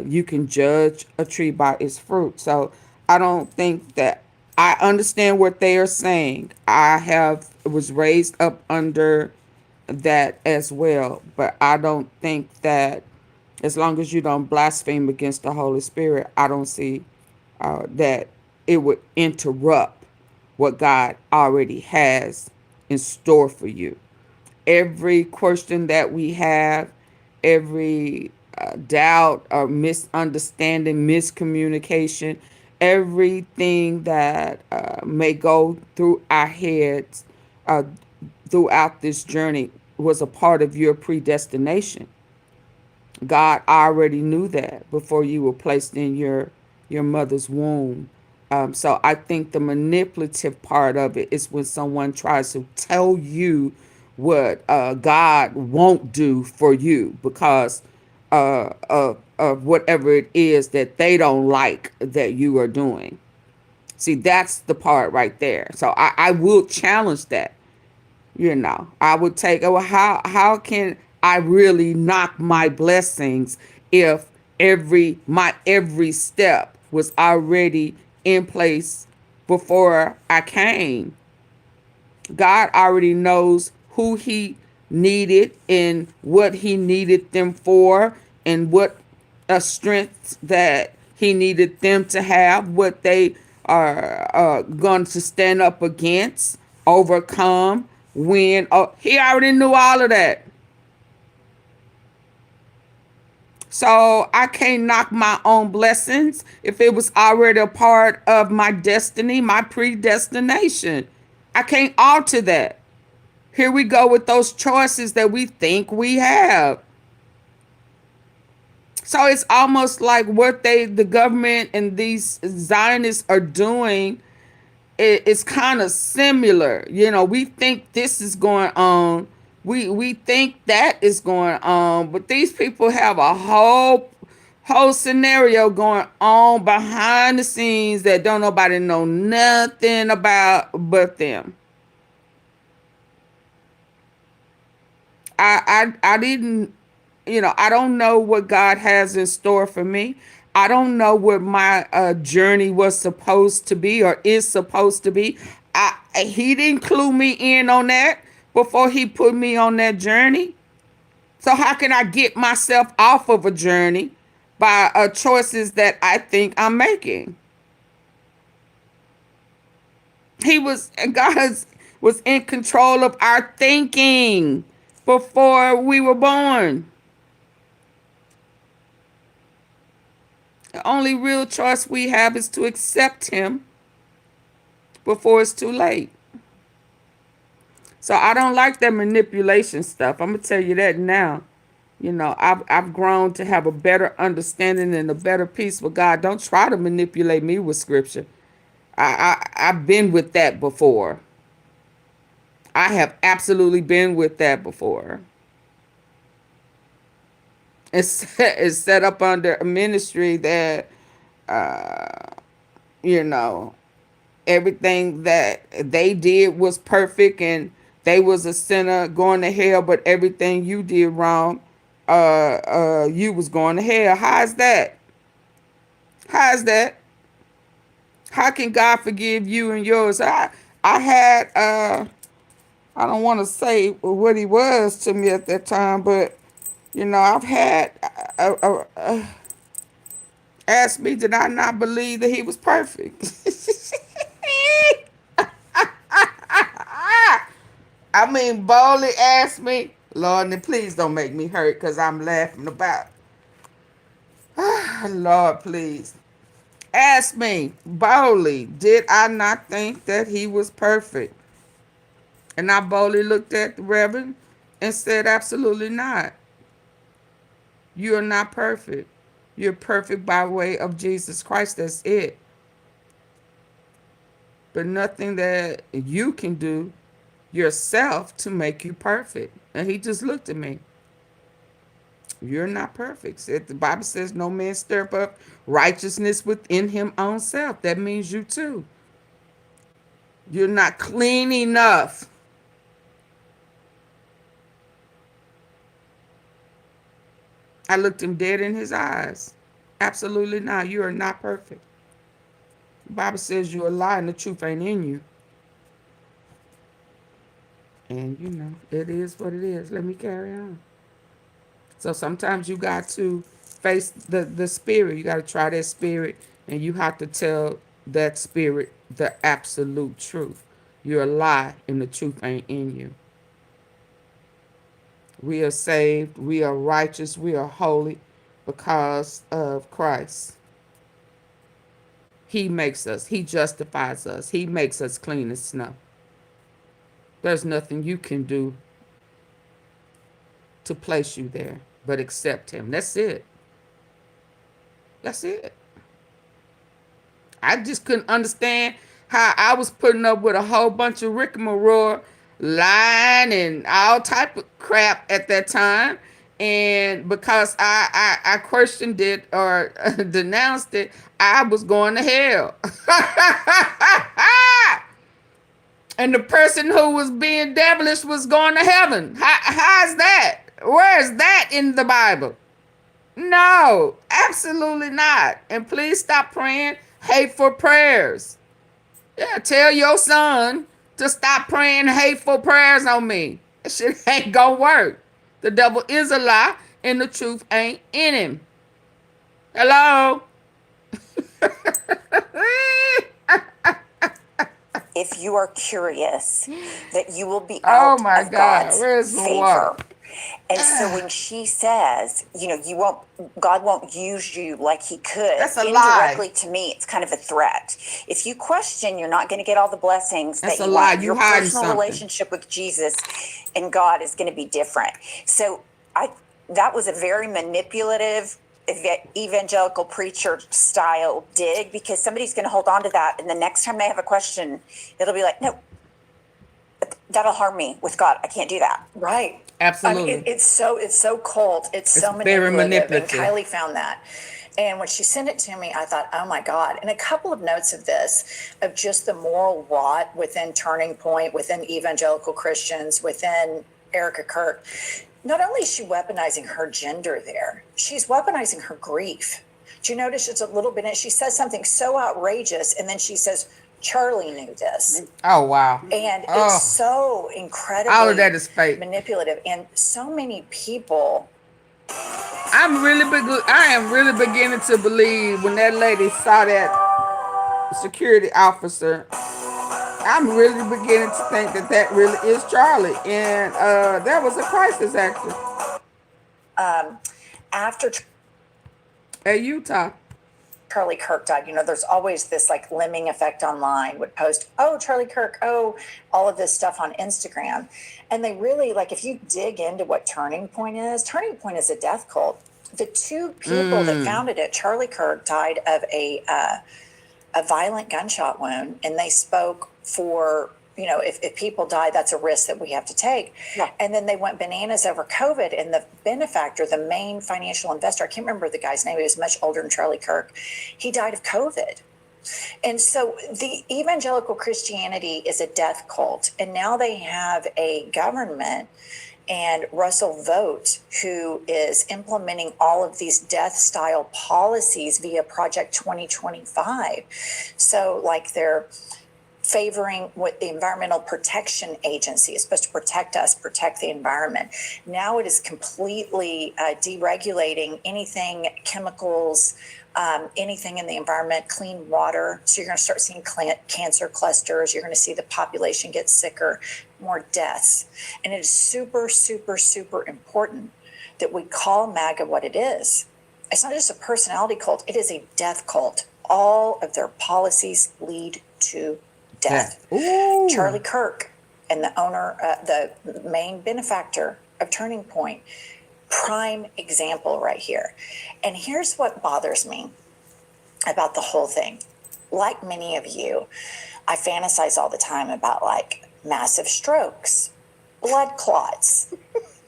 You can judge a tree by its fruit. So I don't think that I understand what they are saying. Was raised up under that as well, but I don't think that as long as you don't blaspheme against the Holy Spirit, I don't see that it would interrupt what God already has in store for you. Every question that we have, every doubt or misunderstanding, miscommunication, everything that may go through our heads uh, throughout this journey was a part of your predestination. God already knew that before you were placed in your mother's womb. So I think the manipulative part of it is when someone tries to tell you what God won't do for you because of whatever it is that they don't like that you are doing. See, that's the part right there. So I will challenge that. I would take, well, how can I really knock my blessings if every step was already in place before I came? God already knows who he needed and what he needed them for and what strength that he needed them to have, what they are going to stand up against, overcome, win. Oh, he already knew all of that. So I can't knock my own blessings if it was already a part of my destiny, my predestination. I can't alter that. Here we go with those choices that we think we have. So it's almost like what the government and these Zionists are doing is kind of similar. We think this is going on. We think that is going on, but these people have a whole scenario going on behind the scenes that don't nobody know nothing about but them. I didn't, I don't know what God has in store for me. I don't know what my journey was supposed to be or is supposed to be. He didn't clue me in on that before he put me on that journey. So how can I get myself off of a journey by choices that I think I'm making? God was in control of our thinking before we were born. The only real choice we have is to accept him before it's too late. So I don't like that manipulation stuff. I'm gonna tell you that now. I've grown to have a better understanding and a better peace with God. Don't try to manipulate me with scripture. I've been with that before. I have absolutely been with that before. It's set up under a ministry that, everything that they did was perfect and they was a sinner going to hell, but everything you did wrong, you was going to hell. How is that? How is that? How can God forgive you and yours? I had, I don't want to say what he was to me at that time, but I've had asked me, did I not believe that he was perfect? I mean, boldly asked me, Lord, and please don't make me hurt because I'm laughing about. Lord, please. Ask me boldly, did I not think that he was perfect? And I boldly looked at the Reverend and said, absolutely not. You are not perfect. You're perfect by way of Jesus Christ. That's it. But nothing that you can do yourself to make you perfect. And he just looked at me. You're not perfect. The Bible says no man stir up righteousness within him own self. That means you too. You're not clean enough. I looked him dead in his eyes. Absolutely not. You are not perfect. The Bible says you're a lie and the truth ain't in you. And it is what it is. Let me carry on. So sometimes you got to face the spirit. You got to try that spirit, and you have to tell that spirit the absolute truth. You're a lie, and the truth ain't in you. We are saved. We are righteous. We are holy because of Christ. He makes us. He justifies us. He makes us clean as snow. There's nothing you can do to place you there but accept him. That's it. That's it. I just couldn't understand how I was putting up with a whole bunch of rigmarole, lying and all type of crap at that time. And because I questioned it or denounced it, I was going to hell. And the person who was being devilish was going to heaven. How is that? Where is that in the Bible? No, absolutely not. And please stop praying hateful prayers. Yeah, tell your son to stop praying hateful prayers on me. That shit ain't gonna work. The devil is a lie and the truth ain't in him. Hello? If you are curious, that you will be Oh out my of God, God's where's the favor. water? And so when she says, God won't use you like he could, That's a indirectly lie. to me, it's kind of a threat. If you question, you're not going to get all the blessings That's that a you lie. want. You Your hiding personal something. relationship with Jesus and God is going to be different. So that was a very manipulative evangelical preacher style dig, because somebody's going to hold on to that, and the next time they have a question, it'll be like, no, that'll harm me with God. I can't do that. Right. Absolutely. I mean, it's so cold. It's so very manipulative. manipulative. And Kylie found that. And when she sent it to me, I thought, oh my God. And a couple of notes of this, of just the moral rot within Turning Point, within evangelical Christians, within Erica Kirk. Not only is she weaponizing her gender there, she's weaponizing her grief. Do you notice it's a little bit, she says something so outrageous, and then she says, Charlie knew this. Oh, wow. And Oh, it's so incredibly all of that is fake. manipulative. And so many people. I am really beginning to believe when that lady saw that security officer, I'm really beginning to think that really is Charlie. And that was a crisis actor After at Utah. Charlie Kirk died, there's always this like lemming effect online, would post, oh, Charlie Kirk, oh, all of this stuff on Instagram. And they really, like, if you dig into what Turning Point is a death cult. The two people that founded it, Charlie Kirk died of a violent gunshot wound, and they spoke for, if people die, that's a risk that we have to take. Yeah. And then they went bananas over COVID, and the benefactor, the main financial investor, I can't remember the guy's name, he was much older than Charlie Kirk, he died of COVID. And so the evangelical Christianity is a death cult, and now they have a government and Russell Vogt, who is implementing all of these death style policies via Project 2025. So like they're favoring what the Environmental Protection Agency is supposed to protect us, protect the environment. Now it is completely deregulating anything, chemicals, anything in the environment, clean water. So you're going to start seeing cancer clusters. You're going to see the population get sicker, more deaths. And it is super, super, super important that we call MAGA what it is. It's not just a personality cult. It is a death cult. All of their policies lead to death. Ooh. Charlie Kirk and the owner, the main benefactor of Turning Point, prime example right here. And here's what bothers me about the whole thing. Like many of you, I fantasize all the time about like massive strokes, blood clots,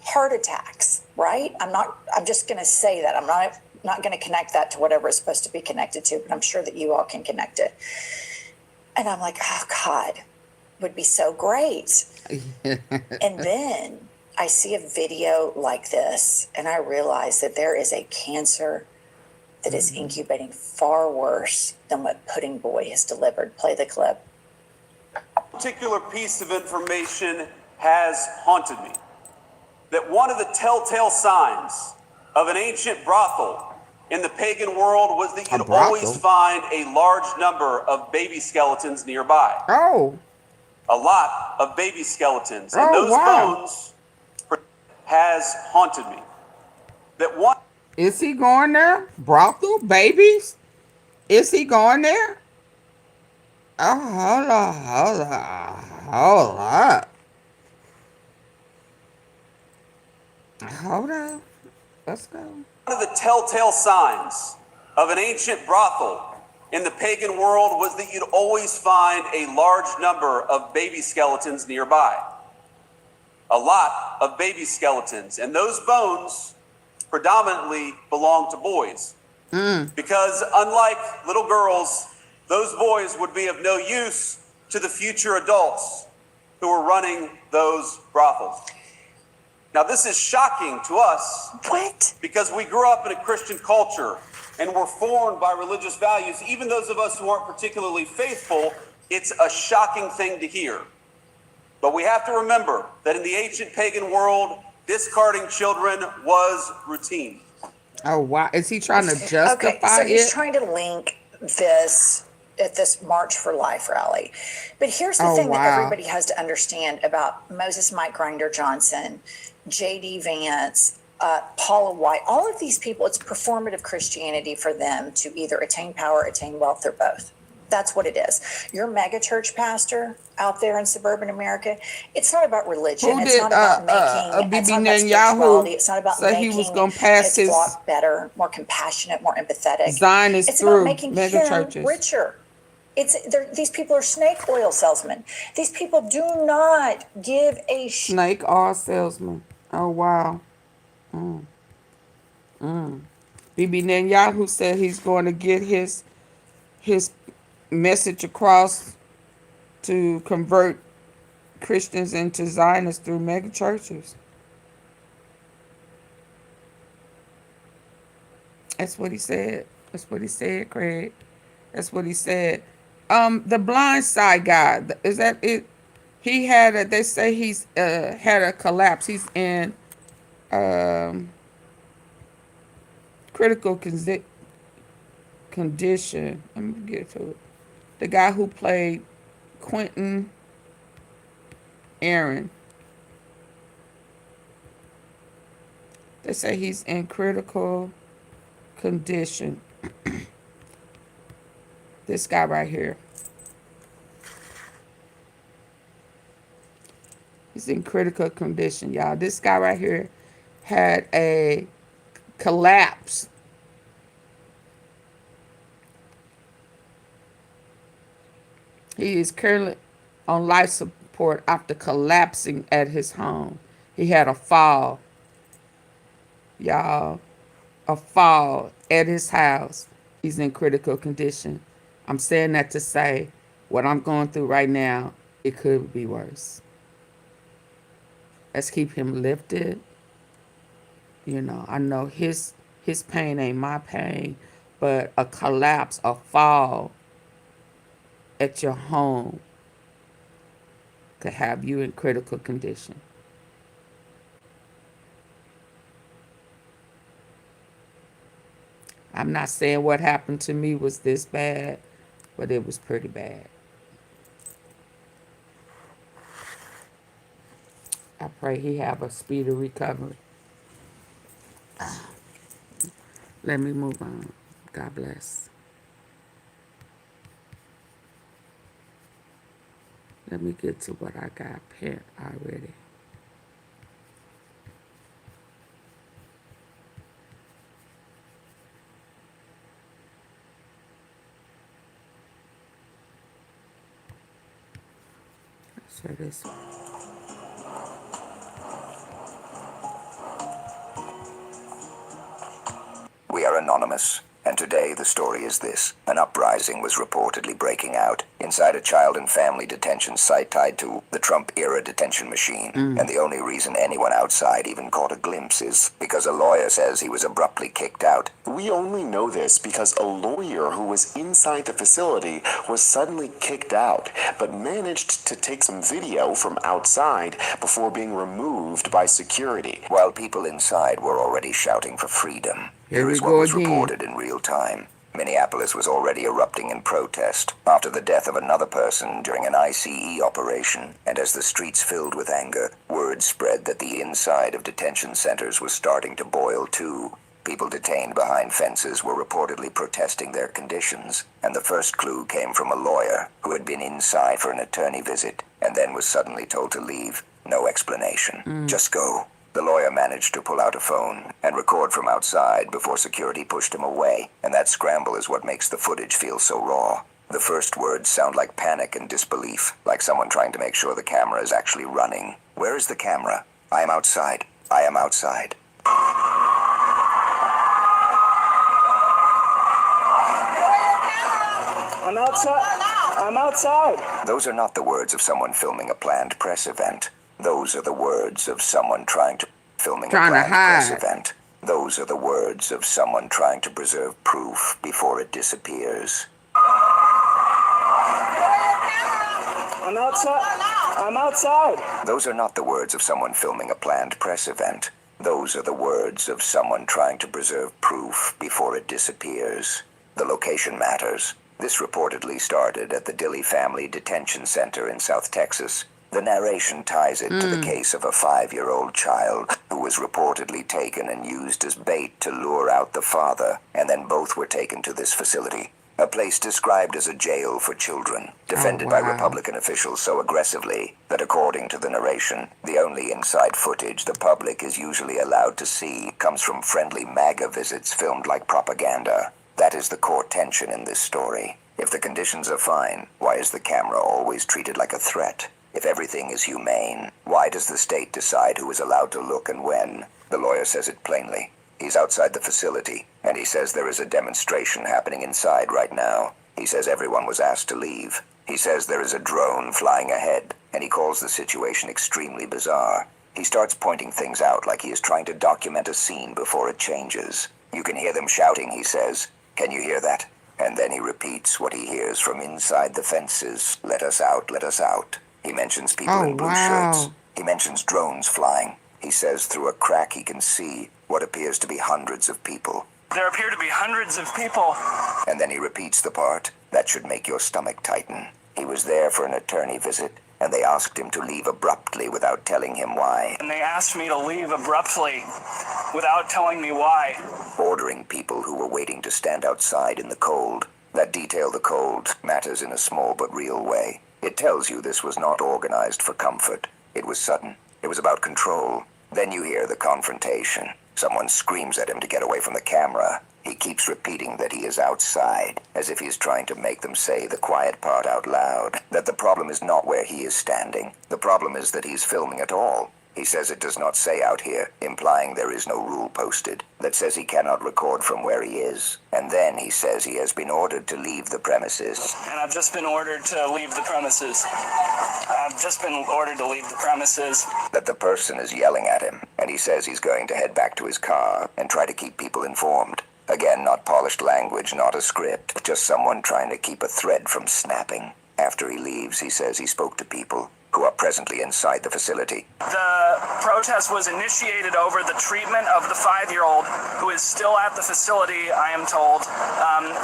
heart attacks. right? I'm just going to say that. I'm not going to connect that to whatever it's supposed to be connected to, but I'm sure that you all can connect it. And I'm like, oh God, would be so great. And then I see a video like this and I realize that there is a cancer that is incubating far worse than what Pudding Boy has delivered. Play the clip. Particular piece of information has haunted me. That one of the telltale signs of an ancient brothel in the pagan world was that you'd always find a large number of baby skeletons nearby. Oh. A lot of baby skeletons. And Oh, those wow. bones has haunted me. That one. Is he going there? Brothel? Babies? Is he going there? Oh, hold up. Hold up. Let's go. One of the telltale signs of an ancient brothel in the pagan world was that you'd always find a large number of baby skeletons nearby. A lot of baby skeletons. And those bones predominantly belong to boys. Because unlike little girls, those boys would be of no use to the future adults who are running those brothels. Now, this is shocking to us. What? Because we grew up in a Christian culture and were formed by religious values. Even those of us who aren't particularly faithful, it's a shocking thing to hear. But we have to remember that in the ancient pagan world, discarding children was routine. Oh, wow. Is he trying to justify Okay, so he's it? trying to link this at this March for Life rally. But here's the thing that everybody has to understand about Moses Mike Grinder Johnson, J.D. Vance, Paula White, all of these people, it's performative Christianity for them to either attain power, attain wealth, or both. That's what it is. Your mega church pastor out there in suburban America, it's not about religion. Who It's did not about making Bibi it's not about spirituality. It's not about say making he was going to pass his his flock better, more compassionate, more empathetic. Zionists It's about through making mega him churches? richer. These people are snake oil salesmen. These people do not give a shit. Snake oil salesman. Oh, wow. Bibi Netanyahu said he's going to get his message across to convert Christians into Zionists through mega churches. That's what he said. That's what he said, Craig. That's what he said. The Blind Side guy, is that it? He had they say he's had a collapse. He's in critical condition. Let me get to it. The guy who played Quentin Aaron. They say he's in critical condition. This guy right here. He's in critical condition, y'all. This guy right here had a collapse. He is currently on life support after collapsing at his home. He had a fall, y'all. A fall at his house. He's in critical condition. I'm saying that to say what I'm going through right now, it could be worse. Let's keep him lifted. You know, I know his pain ain't my pain, but a collapse, a fall at your home could have you in critical condition. I'm not saying what happened to me was this bad, but it was pretty bad. I pray he have a speedy recovery. Let me move on. God bless. Let me get to what I got pinned already. So this one. We are anonymous. And today the story is this. An uprising was reportedly breaking out inside a child and family detention site tied to the Trump-era detention machine. And the only reason anyone outside even caught a glimpse is because a lawyer says he was abruptly kicked out. We only know this because a lawyer who was inside the facility was suddenly kicked out, but managed to take some video from outside before being removed by security. While people inside were already shouting for freedom. Here we what go was again. reported in real time. Minneapolis was already erupting in protest after the death of another person during an ICE operation, and as the streets filled with anger, word spread that the inside of detention centers was starting to boil too. People detained behind fences were reportedly protesting their conditions, and the first clue came from a lawyer who had been inside for an attorney visit and then was suddenly told to leave. No explanation. Just go. The lawyer managed to pull out a phone and record from outside before security pushed him away, and that scramble is what makes the footage feel so raw. The first words sound like panic and disbelief, like someone trying to make sure the camera is actually running. Where is the camera? I am outside. I am outside. I'm outside. I'm outside. Those are not the words of someone filming a planned press event. Those are the words of someone trying to filming a planned press event. Those are the words of someone trying to preserve proof before it disappears. I'm outside. I'm outside. Those are not the words of someone filming a planned press event. Those are the words of someone trying to preserve proof before it disappears. The location matters. This reportedly started at the Dilley Family Detention Center in South Texas. The narration ties it to the case of a 5-year-old child who was reportedly taken and used as bait to lure out the father, and then both were taken to this facility, a place described as a jail for children, defended by Republican officials so aggressively that according to the narration, the only inside footage the public is usually allowed to see comes from friendly MAGA visits filmed like propaganda. That is the core tension in this story. If the conditions are fine, why is the camera always treated like a threat? If everything is humane, why does the state decide who is allowed to look and when? The lawyer says it plainly. He's outside the facility, and he says there is a demonstration happening inside right now. He says everyone was asked to leave. He says there is a drone flying ahead, and he calls the situation extremely bizarre. He starts pointing things out like he is trying to document a scene before it changes. You can hear them shouting, he says. Can you hear that? And then he repeats what he hears from inside the fences. Let us out, let us out. He mentions people in blue shirts. He mentions drones flying. He says through a crack he can see what appears to be hundreds of people. There appear to be hundreds of people. And then he repeats the part that should make your stomach tighten. He was there for an attorney visit, and they asked him to leave abruptly without telling him why. And they asked me to leave abruptly without telling me why. Ordering people who were waiting to stand outside in the cold. That detail, the cold, matters in a small but real way. It tells you this was not organized for comfort. It was sudden. It was about control. Then you hear the confrontation. Someone screams at him to get away from the camera. He keeps repeating that he is outside, as if he is trying to make them say the quiet part out loud, that the problem is not where he is standing. The problem is that he's filming at all. He says it does not say out here, implying there is no rule posted that says he cannot record from where he is. And then he says he has been ordered to leave the premises. And I've just been ordered to leave the premises. I've just been ordered to leave the premises. That the person is yelling at him, and he says he's going to head back to his car and try to keep people informed. Again, not polished language, not a script, just someone trying to keep a thread from snapping. After he leaves, he says he spoke to people who are presently inside the facility. The protest was initiated over the treatment of the 5-year-old who is still at the facility, I am told,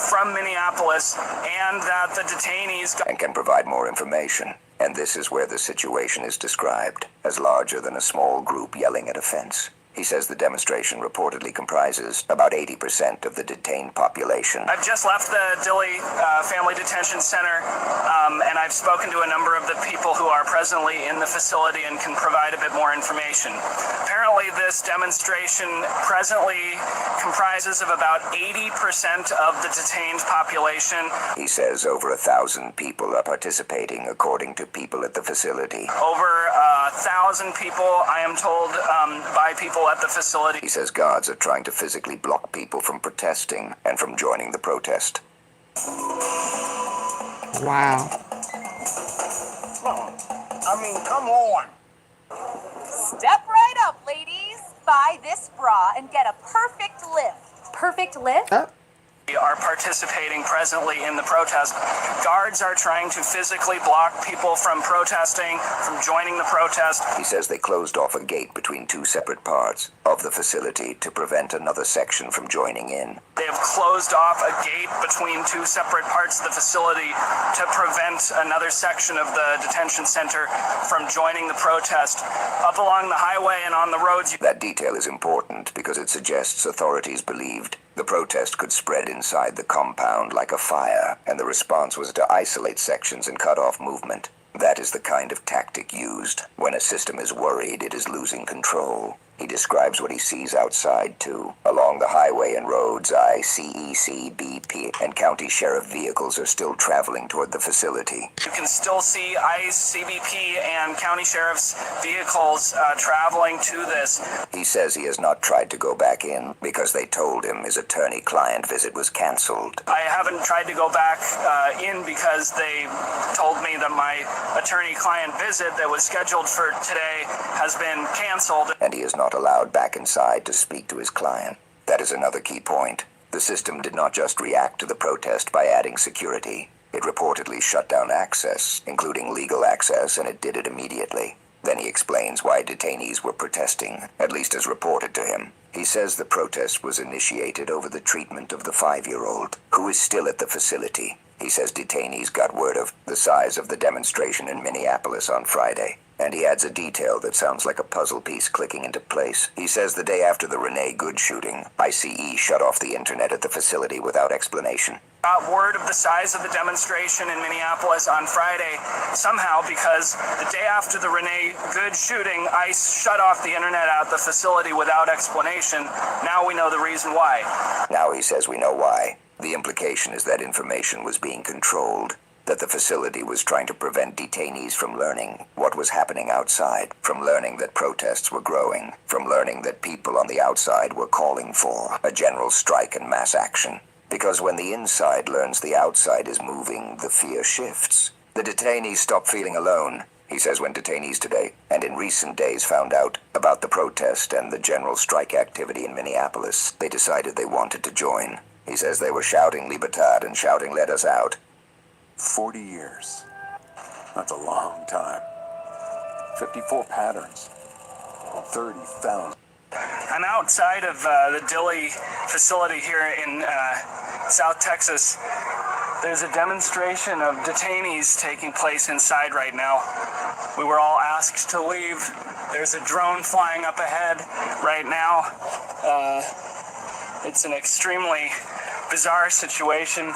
from Minneapolis, and that the detainees... And can provide more information. And this is where the situation is described as larger than a small group yelling at a fence. He says the demonstration reportedly comprises about 80% of the detained population. I've just left the Dilley Family Detention Center, and I've spoken to a number of the people who are presently in the facility and can provide a bit more information. Apparently, this demonstration presently comprises of about 80% of the detained population. He says over 1,000 people are participating, according to people at the facility. Over 1,000 people, I am told, by people at the facility. He says guards are trying to physically block people from protesting and from joining the protest. Wow. I mean, come on. Step right up, ladies. Buy this bra and get a perfect lift. Perfect lift? We are participating presently in the protest. Guards are trying to physically block people from protesting, from joining the protest. He says they closed off a gate between two separate parts of the facility to prevent another section from joining in. They have closed off a gate between two separate parts of the facility to prevent another section of the detention center from joining the protest. Up along the highway and on the roads. That detail is important because it suggests authorities believed the protest could spread inside the compound like a fire, and the response was to isolate sections and cut off movement. That is the kind of tactic used when a system is worried it is losing control. He describes what he sees outside, too. Along the highway and roads, ICEC, BP, and county sheriff vehicles are still traveling toward the facility. You can still see ICE, CBP, and county sheriff's vehicles traveling to this. He says he has not tried to go back in because they told him his attorney-client visit was canceled. I haven't tried to go back in because they told me that my attorney-client visit that was scheduled for today has been canceled. And he is not allowed back inside to speak to his client. That is another key point. The system did not just react to the protest by adding security. It reportedly shut down access, including legal access, and it did it immediately. Then he explains why detainees were protesting, at least as reported to him. He says the protest was initiated over the treatment of the 5-year-old, who is still at the facility. He says detainees got word of the size of the demonstration in Minneapolis on Friday. And he adds a detail that sounds like a puzzle piece clicking into place. He says the day after the Renee Good shooting, ICE shut off the internet at the facility without explanation. Got word of the size of the demonstration in Minneapolis on Friday somehow because the day after the Renee Good shooting, ICE shut off the internet at the facility without explanation. Now we know the reason why. Now he says we know why. The implication is that information was being controlled, that the facility was trying to prevent detainees from learning what was happening outside, from learning that protests were growing, from learning that people on the outside were calling for a general strike and mass action. Because when the inside learns the outside is moving, the fear shifts. The detainees stop feeling alone. He says when detainees today, and in recent days, found out about the protest and the general strike activity in Minneapolis, they decided they wanted to join. He says they were shouting Libertad and shouting Let us out. 40 years. That's a long time. 54 patterns. 30,000. I'm outside of the Dilley facility here in South Texas. There's a demonstration of detainees taking place inside right now. We were all asked to leave. There's a drone flying up ahead right now. It's an extremely bizarre situation.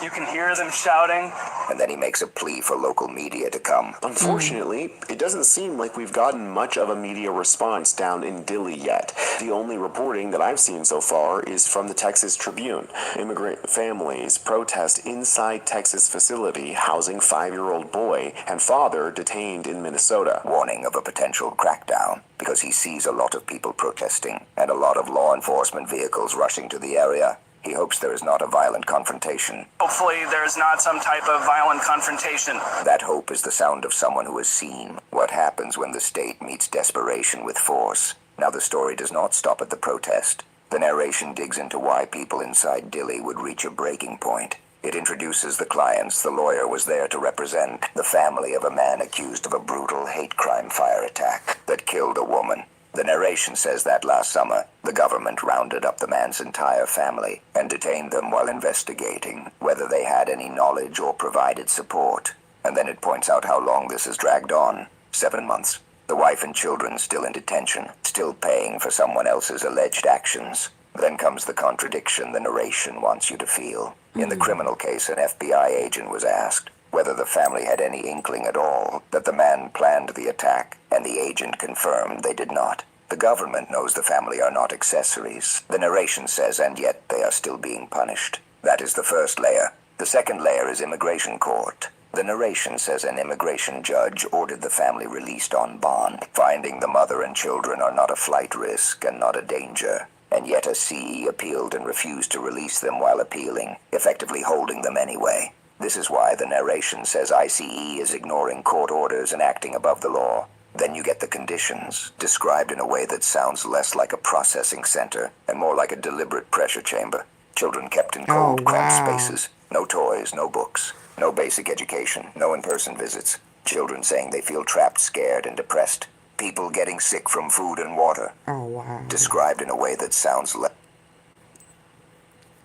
You can hear them shouting. And then he makes a plea for local media to come. Unfortunately, it doesn't seem like we've gotten much of a media response down in Dilley yet. The only reporting that I've seen so far is from the Texas Tribune. Immigrant families protest inside Texas facility housing 5-year-old boy and father detained in Minnesota. Warning of a potential crackdown because he sees a lot of people protesting and a lot of law enforcement vehicles rushing to the area. He hopes there is not a violent confrontation. Hopefully there's not some type of violent confrontation. That hope is the sound of someone who has seen what happens when the state meets desperation with force. Now the story does not stop at the protest. The narration digs into why people inside Dilley would reach a breaking point. It introduces the clients the lawyer was there to represent, the family of a man accused of a brutal hate crime fire attack that killed a woman. The narration says that last summer, the government rounded up the man's entire family and detained them while investigating whether they had any knowledge or provided support. And then it points out how long this has dragged on. 7 months. The wife and children still in detention, still paying for someone else's alleged actions. Then comes the contradiction the narration wants you to feel. In the criminal case, an FBI agent was asked whether the family had any inkling at all that the man planned the attack, and the agent confirmed they did not. The government knows the family are not accessories. The narration says, and yet they are still being punished. That is the first layer. The second layer is immigration court. The narration says an immigration judge ordered the family released on bond, finding the mother and children are not a flight risk and not a danger. And yet a CE appealed and refused to release them while appealing, effectively holding them anyway. This is why the narration says ICE is ignoring court orders and acting above the law. Then you get the conditions, described in a way that sounds less like a processing center and more like a deliberate pressure chamber. Children kept in Oh, cold, cramped wow. spaces. No toys, no books, no basic education, no in-person visits. Children saying they feel trapped, scared, and depressed. People getting sick from food and water. Oh, wow. Described in a way that sounds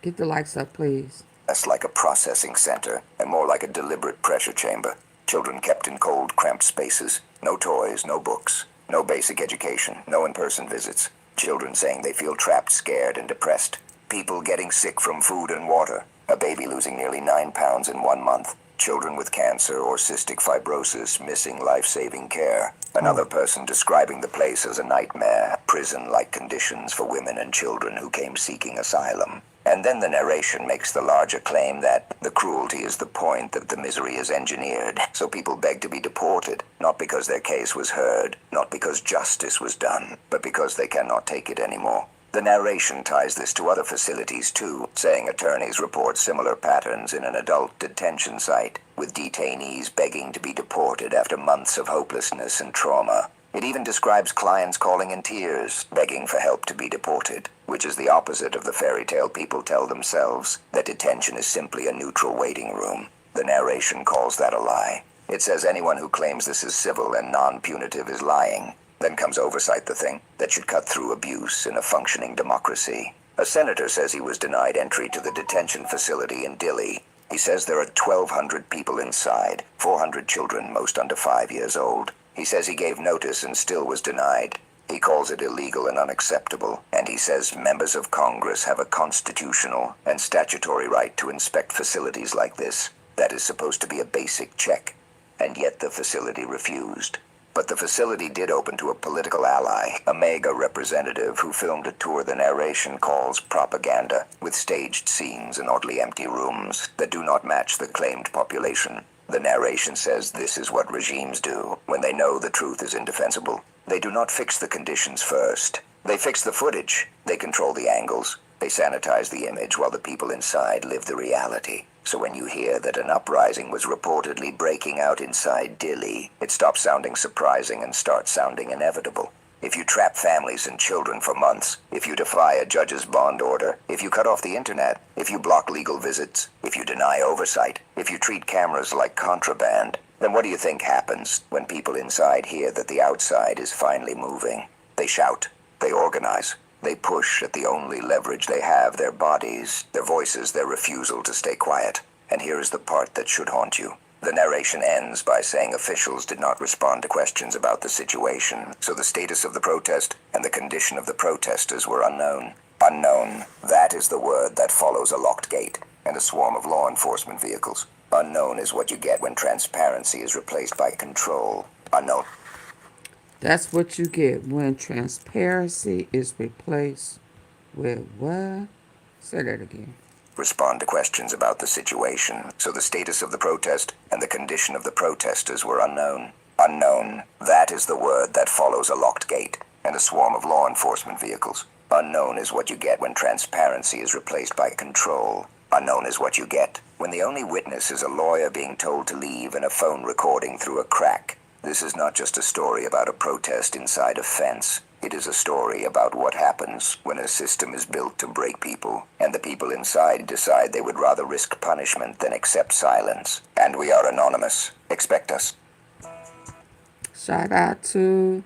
Get the lights up, please. less like a processing center and more like a deliberate pressure chamber. Children kept in cold, cramped spaces. No toys, no books, no basic education, no in-person visits. Children saying they feel trapped, scared, and depressed. People getting sick from food and water. A baby losing nearly 9 pounds in 1 month. Children with cancer or cystic fibrosis missing life-saving care. Another person describing the place as a nightmare, prison-like conditions for women and children who came seeking asylum. And then the narration makes the larger claim that the cruelty is the point, that the misery is engineered, so people beg to be deported, not because their case was heard, not because justice was done, but because they cannot take it anymore. The narration ties this to other facilities too, saying attorneys report similar patterns in an adult detention site, with detainees begging to be deported after months of hopelessness and trauma. It even describes clients calling in tears, begging for help to be deported, which is the opposite of the fairy tale people tell themselves, that detention is simply a neutral waiting room. The narration calls that a lie. It says anyone who claims this is civil and non-punitive is lying. Then comes oversight, the thing that should cut through abuse in a functioning democracy. A senator says he was denied entry to the detention facility in Dili. He says there are 1,200 people inside, 400 children, most under 5 years old. He says he gave notice and still was denied. He calls it illegal and unacceptable, and he says members of Congress have a constitutional and statutory right to inspect facilities like this. That is supposed to be a basic check, and yet the facility refused. But the facility did open to a political ally, a MAGA representative who filmed a tour the narration calls propaganda, with staged scenes and oddly empty rooms that do not match the claimed population. The narration says this is what regimes do when they know the truth is indefensible. They do not fix the conditions first. They fix the footage. They control the angles. They sanitize the image while the people inside live the reality. So when you hear that an uprising was reportedly breaking out inside Dili, it stops sounding surprising and starts sounding inevitable. If you trap families and children for months, if you defy a judge's bond order, if you cut off the internet, if you block legal visits, if you deny oversight, if you treat cameras like contraband, then what do you think happens when people inside hear that the outside is finally moving? They shout, they organize, they push at the only leverage they have, their bodies, their voices, their refusal to stay quiet. And here is the part that should haunt you. The narration ends by saying officials did not respond to questions about the situation, so the status of the protest and the condition of the protesters were unknown. Unknown, that is the word that follows a locked gate and a swarm of law enforcement vehicles. Unknown is what you get when transparency is replaced by control. Unknown. That's what you get when transparency is replaced with what? Say that again. Respond to questions about the situation, so the status of the protest and the condition of the protesters were unknown. Unknown, that is the word that follows a locked gate and a swarm of law enforcement vehicles. Unknown is what you get when transparency is replaced by control. Unknown is what you get when the only witness is a lawyer being told to leave and a phone recording through a crack. This is not just a story about a protest inside a fence. It is a story about what happens when a system is built to break people, and the people inside decide they would rather risk punishment than accept silence. And we are anonymous. Expect us. Shout out to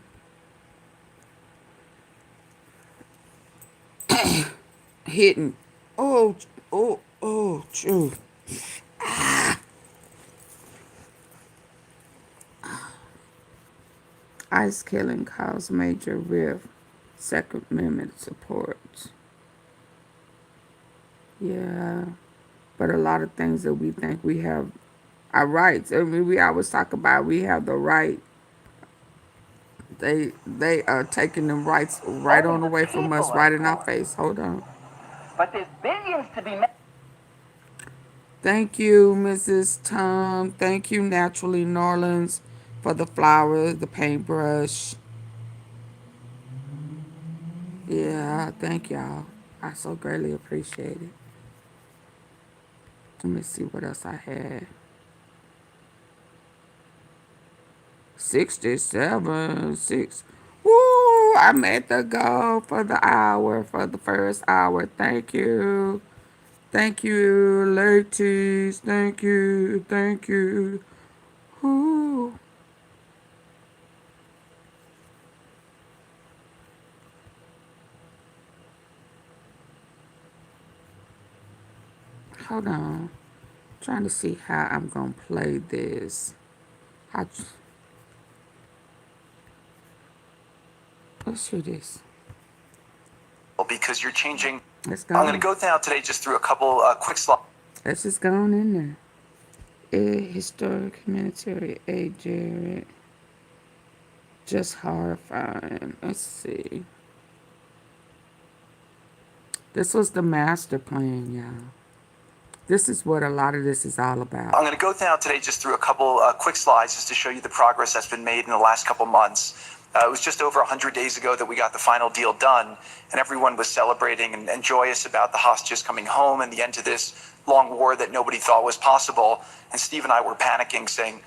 hitting. True. ICE killing cause major rift. Second Amendment support. Yeah. But a lot of things that we think we have our rights. I mean, we always talk about we have the right. They are taking them rights right on away from us, right in our face. Hold on. But there's billions to be made. Thank you, Mrs. Tom. Thank you, Naturally Norlands, for the flowers, the paintbrush. Yeah, thank y'all. I so greatly appreciate it. Let me see what else I had. 67, 6. Woo! I made the goal for the hour, for the first hour. Thank you. Thank you, ladies. Thank you. Thank you. Woo. Hold on. Trying to see how I'm going to play this. How, let's hear this. Because you're changing. Let's go. I'm going to go now today just through a couple quick slides. Let's just go on in there. Historic humanitarian aid, Jared. Just horrifying. Let's see. This was the master plan, y'all. This is what a lot of this is all about. I'm going to go now today just through a couple quick slides just to show you the progress that's been made in the last couple months. It was just over 100 days ago that we got the final deal done, and everyone was celebrating and joyous about the hostages coming home and the end to this long war that nobody thought was possible. And Steve and I were panicking, saying,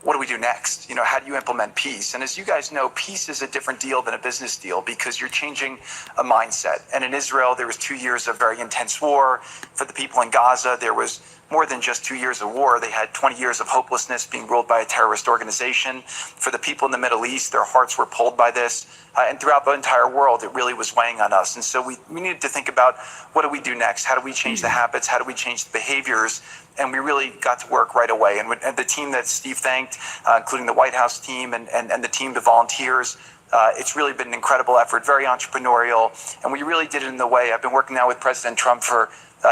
what do we do next? You know, how do you implement peace? And as you guys know, peace is a different deal than a business deal because you're changing a mindset. And in Israel, there was 2 years of very intense war. For the people in Gaza, there was more than just 2 years of war. They had 20 years of hopelessness being ruled by a terrorist organization. For the people in the Middle East, their hearts were pulled by this. And throughout the entire world, it really was weighing on us. And so we needed to think about what do we do next? How do we change the habits? How do we change the behaviors? And we really got to work right away. And the team that Steve thanked, including the White House team and the team, the volunteers, it's really been an incredible effort, very entrepreneurial. And we really did it in the way. I've been working now with President Trump for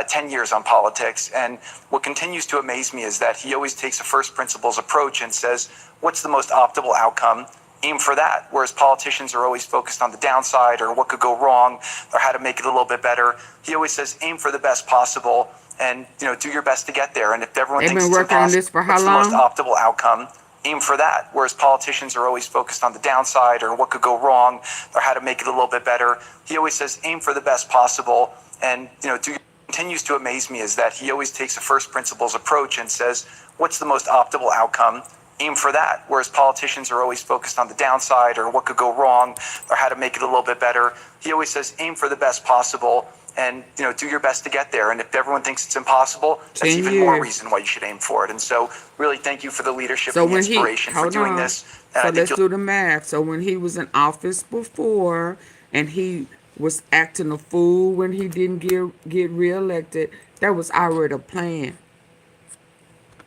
10 years on politics. And what continues to amaze me is that he always takes a first principles approach and says, what's the most optimal outcome? Aim for that. Whereas politicians are always focused on the downside or what could go wrong or how to make it a little bit better. He always says, aim for the best possible and, you know, do your best to get there. And if everyone thinks it's impossible, on this for how what's long? the most optimal outcome? Aim for that. Whereas politicians are always focused on the downside or what could go wrong or how to make it a little bit better. He always says, aim for the best possible and, you know, continues to amaze me is that he always takes a first principles approach and says, what's the most optimal outcome? Aim for that. Whereas politicians are always focused on the downside or what could go wrong or how to make it a little bit better. He always says, aim for the best possible and, you know, do your best to get there. And if everyone thinks it's impossible, that's even more reason why you should aim for it. And so really thank you for the leadership and the inspiration for doing this. So let's do the math. So when he was in office before and he was acting a fool when he didn't get reelected, that was already a plan.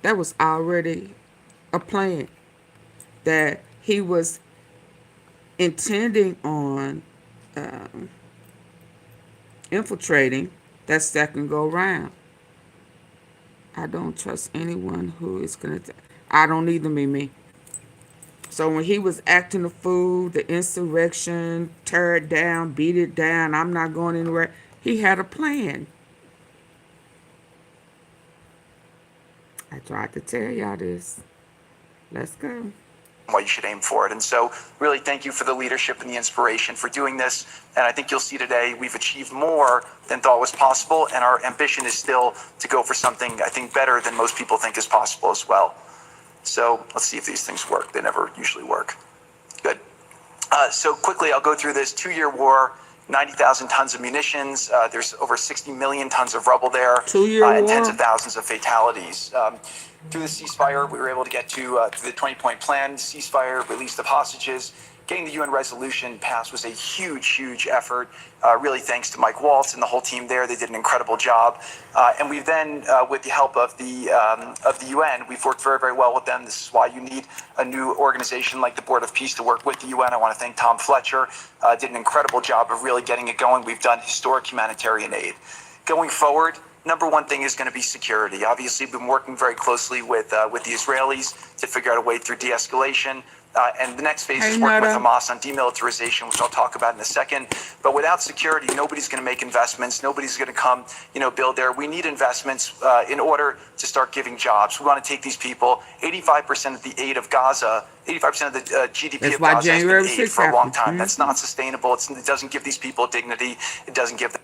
That was already a plan that he was intending on infiltrating that second go round. I don't trust anyone who is going to... I don't either, Mimi. So when he was acting a fool, the insurrection, tear it down, beat it down, I'm not going anywhere, he had a plan. I tried to tell y'all this. Let's go. Why you should aim for it. And so really thank you for the leadership and the inspiration for doing this. And I think you'll see today we've achieved more than thought was possible. And our ambition is still to go for something, I think, better than most people think is possible as well. So let's see if these things work. They never usually work. Good. So quickly, I'll go through this 2-year war, 90,000 tons of munitions. There's over 60 million tons of rubble there. 2-year war. And tens of thousands of fatalities. Through the ceasefire, we were able to get to the 20-point plan, ceasefire, release of hostages. Getting the UN resolution passed was a huge, huge effort. Really thanks to Mike Waltz and the whole team there. They did an incredible job. And we've then, with the help of the UN, we've worked very, very well with them. This is why you need a new organization like the Board of Peace to work with the UN. I want to thank Tom Fletcher. Did an incredible job of really getting it going. We've done historic humanitarian aid. Going forward, number one thing is going to be security. Obviously, we've been working very closely with the Israelis to figure out a way through de-escalation. And the next phase Hey, is working with Nada. Hamas on demilitarization, which I'll talk about in a second. But without security, nobody's going to make investments. Nobody's going to come, build there. We need investments in order to start giving jobs. We want to take these people. 85% of the aid of Gaza, 85% of the GDP That's of why Gaza has been January aid 6th for a long happened. time. That's not sustainable. It doesn't give these people dignity. It doesn't give them.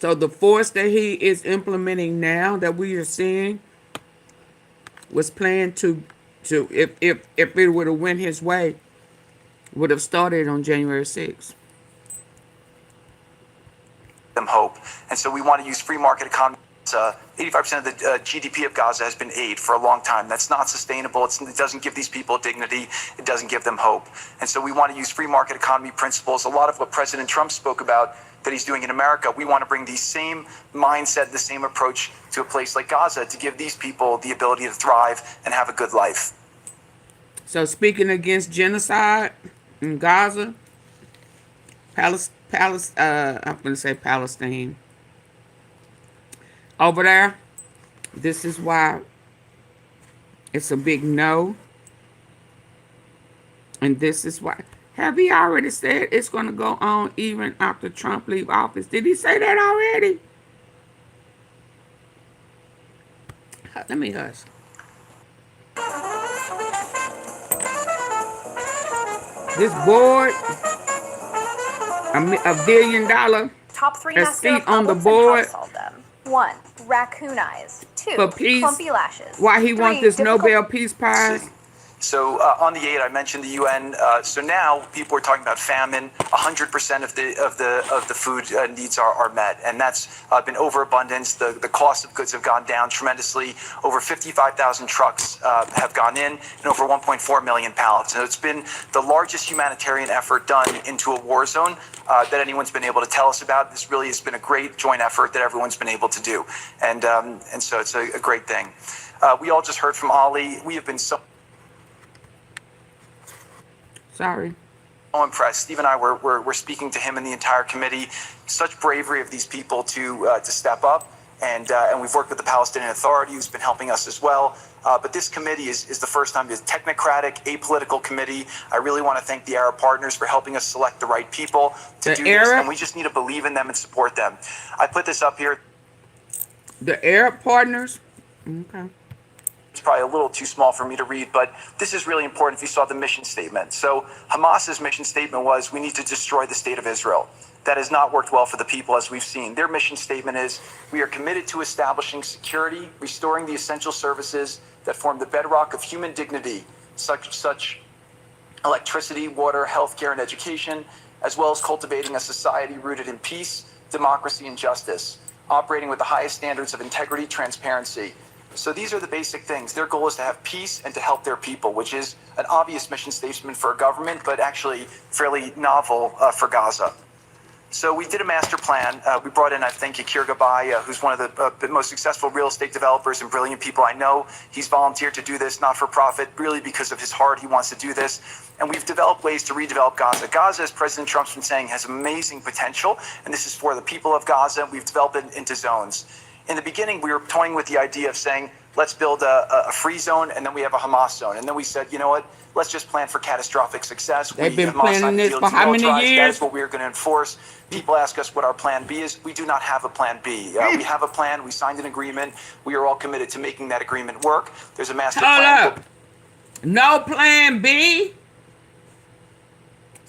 So the force that he is implementing now that we are seeing was planned to if it would have went his way, would have started on January 6th. Them hope. And so we want to use free market economy. 85% of the GDP of Gaza has been aid for a long time. That's not sustainable. It doesn't give these people dignity. It doesn't give them hope. And so we want to use free market economy principles. A lot of what President Trump spoke about that he's doing in America, we want to bring the same mindset, the same approach to a place like Gaza to give these people the ability to thrive and have a good life. So speaking against genocide in Gaza, I'm going to say Palestine. Over there, this is why it's a big no. And this is why. Have he already said it's going to go on even after Trump leave office? Did he say that already? Let me hush. This board, $1 billion. Top 3 A masculine seat on the problems board. and how to solve them. 1. Raccoon eyes. 2. For peace. Clumpy lashes. Why he 3. wants this difficult- Nobel Peace Prize? So on the aid, I mentioned the UN. So now people are talking about famine. 100% of the food needs are met, and that's been overabundance. The cost of goods have gone down tremendously. Over 55,000 trucks have gone in, and over 1.4 million pallets. So it's been the largest humanitarian effort done into a war zone that anyone's been able to tell us about. This really has been a great joint effort that everyone's been able to do, and so it's a great thing. We all just heard from Ali. We have been so impressed. Steve and I were speaking to him and the entire committee. Such bravery of these people to step up, and we've worked with the Palestinian Authority, who's been helping us as well. But this committee is the first time it's a technocratic, apolitical committee. I really want to thank the Arab partners for helping us select the right people to do this, and we just need to believe in them and support them. I put this up here. The Arab partners? Okay. It's probably a little too small for me to read, but this is really important if you saw the mission statement. So Hamas's mission statement was, we need to destroy the state of Israel. That has not worked well for the people, as we've seen. Their mission statement is, we are committed to establishing security, restoring the essential services that form the bedrock of human dignity, such electricity, water, healthcare, and education, as well as cultivating a society rooted in peace, democracy, and justice, operating with the highest standards of integrity, transparency. So these are the basic things. Their goal is to have peace and to help their people, which is an obvious mission statement for a government, but actually fairly novel for Gaza. So we did a master plan. We brought in, I think, Yakir Gabay, who's one of the most successful real estate developers and brilliant people I know. He's volunteered to do this, not for profit, really because of his heart. He wants to do this. And we've developed ways to redevelop Gaza. Gaza, as President Trump's been saying, has amazing potential. And this is for the people of Gaza. We've developed it into zones. In the beginning, we were toying with the idea of saying, let's build a free zone, and then we have a Hamas zone. And then we said, you know what? Let's just plan for catastrophic success. They've been planning this for how many years? That is what we're going to enforce. People ask us what our plan B is. We do not have a plan B. We have a plan. We signed an agreement. We are all committed to making that agreement work. There's a master plan. Hold up. No plan B?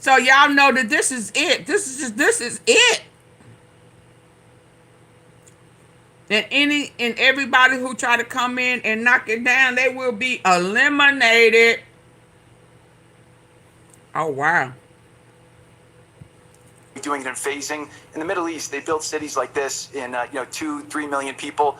So y'all know that this is it. This is it. And everybody who try to come in and knock it down, they will be eliminated. Oh, wow. Doing it in phasing. In the Middle East, they built cities like this in 2-3 million people.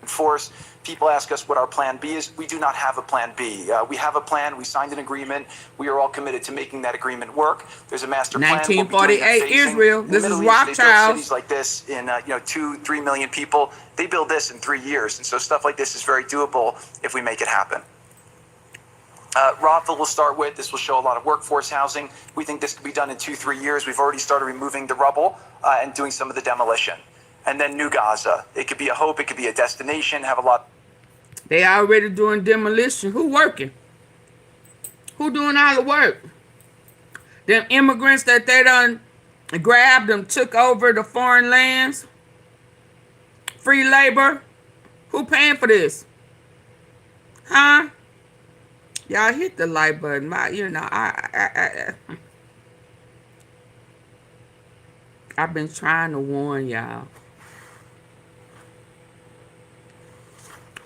Force. People ask us what our plan B is. We do not have a plan B. We have a plan. We signed an agreement. We are all committed to making that agreement work. There's a master plan. 1948 Israel. This is Rothschild. They built cities like this in 2-3 million people. They build this in 3 years, and so stuff like this is very doable if we make it happen. Rothville will start with. This will show a lot of workforce housing. We think this could be done in 2-3 years. We've already started removing the rubble and doing some of the demolition. And then New Gaza. It could be a hope. It could be a destination. Have a lot. They already doing demolition. Who working? Who doing all the work? Them immigrants that they done grabbed them, took over the foreign lands, free labor. Who paying for this? Huh? Y'all hit the like button. I've been trying to warn y'all.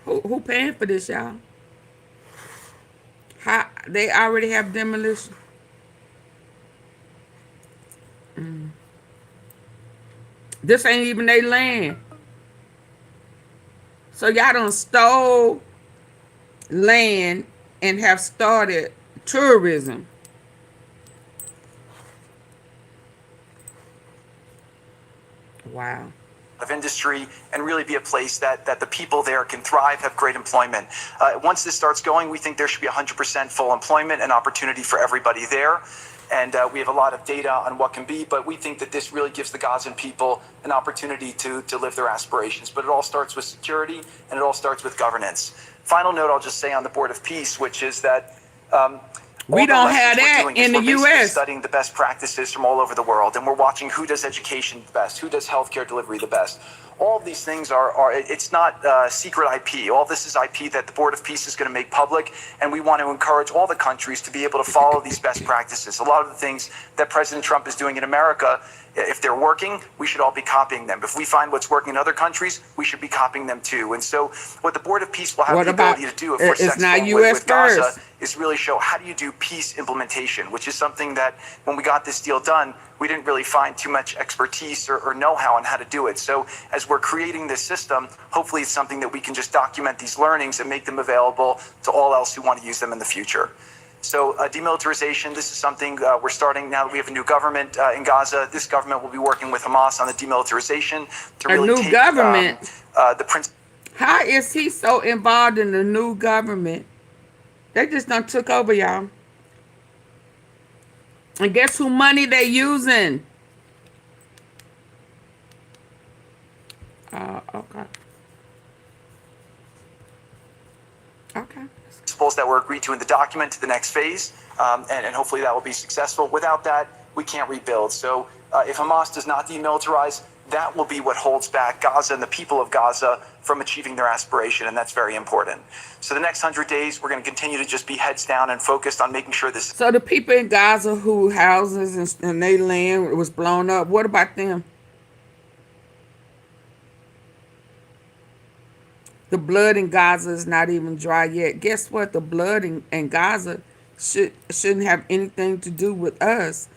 Who paying for this, y'all? How they already have demolition? This ain't even their land. So y'all done stole land and have started tourism. Wow. Of industry and really be a place that the people there can thrive, have great employment. Once this starts going, we think there should be 100% full employment and opportunity for everybody there. And we have a lot of data on what can be, but we think that this really gives the Gazan people an opportunity to live their aspirations. But it all starts with security and it all starts with governance. Final note I'll just say on the Board of Peace, which is that we don't have that in the U.S. We're studying the best practices from all over the world, and we're watching who does education the best, who does healthcare delivery the best. All of these things it's not secret IP. All this is IP that the Board of Peace is going to make public, and we want to encourage all the countries to be able to follow these best practices. A lot of the things that President Trump is doing in America, if they're working, we should all be copying them. If we find what's working in other countries, we should be copying them too. And so what the Board of Peace will have the ability to do if we're successful with Gaza is really show how do you do peace implementation, which is something that when we got this deal done, we didn't really find too much expertise or know-how on how to do it. So as we're creating this system, hopefully it's something that we can just document these learnings and make them available to all else who want to use them in the future. So demilitarization, this is something we're starting now that we have a new government in Gaza. This government will be working with Hamas on the demilitarization to really take the principle. How is he so involved in the new government? They just done took over, y'all. And guess who money they using? Okay. Okay. Principles that were agreed to in the document to the next phase, and hopefully that will be successful. Without that, we can't rebuild. So if Hamas does not demilitarize, that will be what holds back Gaza and the people of Gaza from achieving their aspiration, and that's very important. So the next 100 days, we're going to continue to just be heads down and focused on making sure this. So the people in Gaza who houses and their land was blown up, what about them? The blood in Gaza is not even dry yet. Guess what? The blood in Gaza shouldn't have anything to do with us.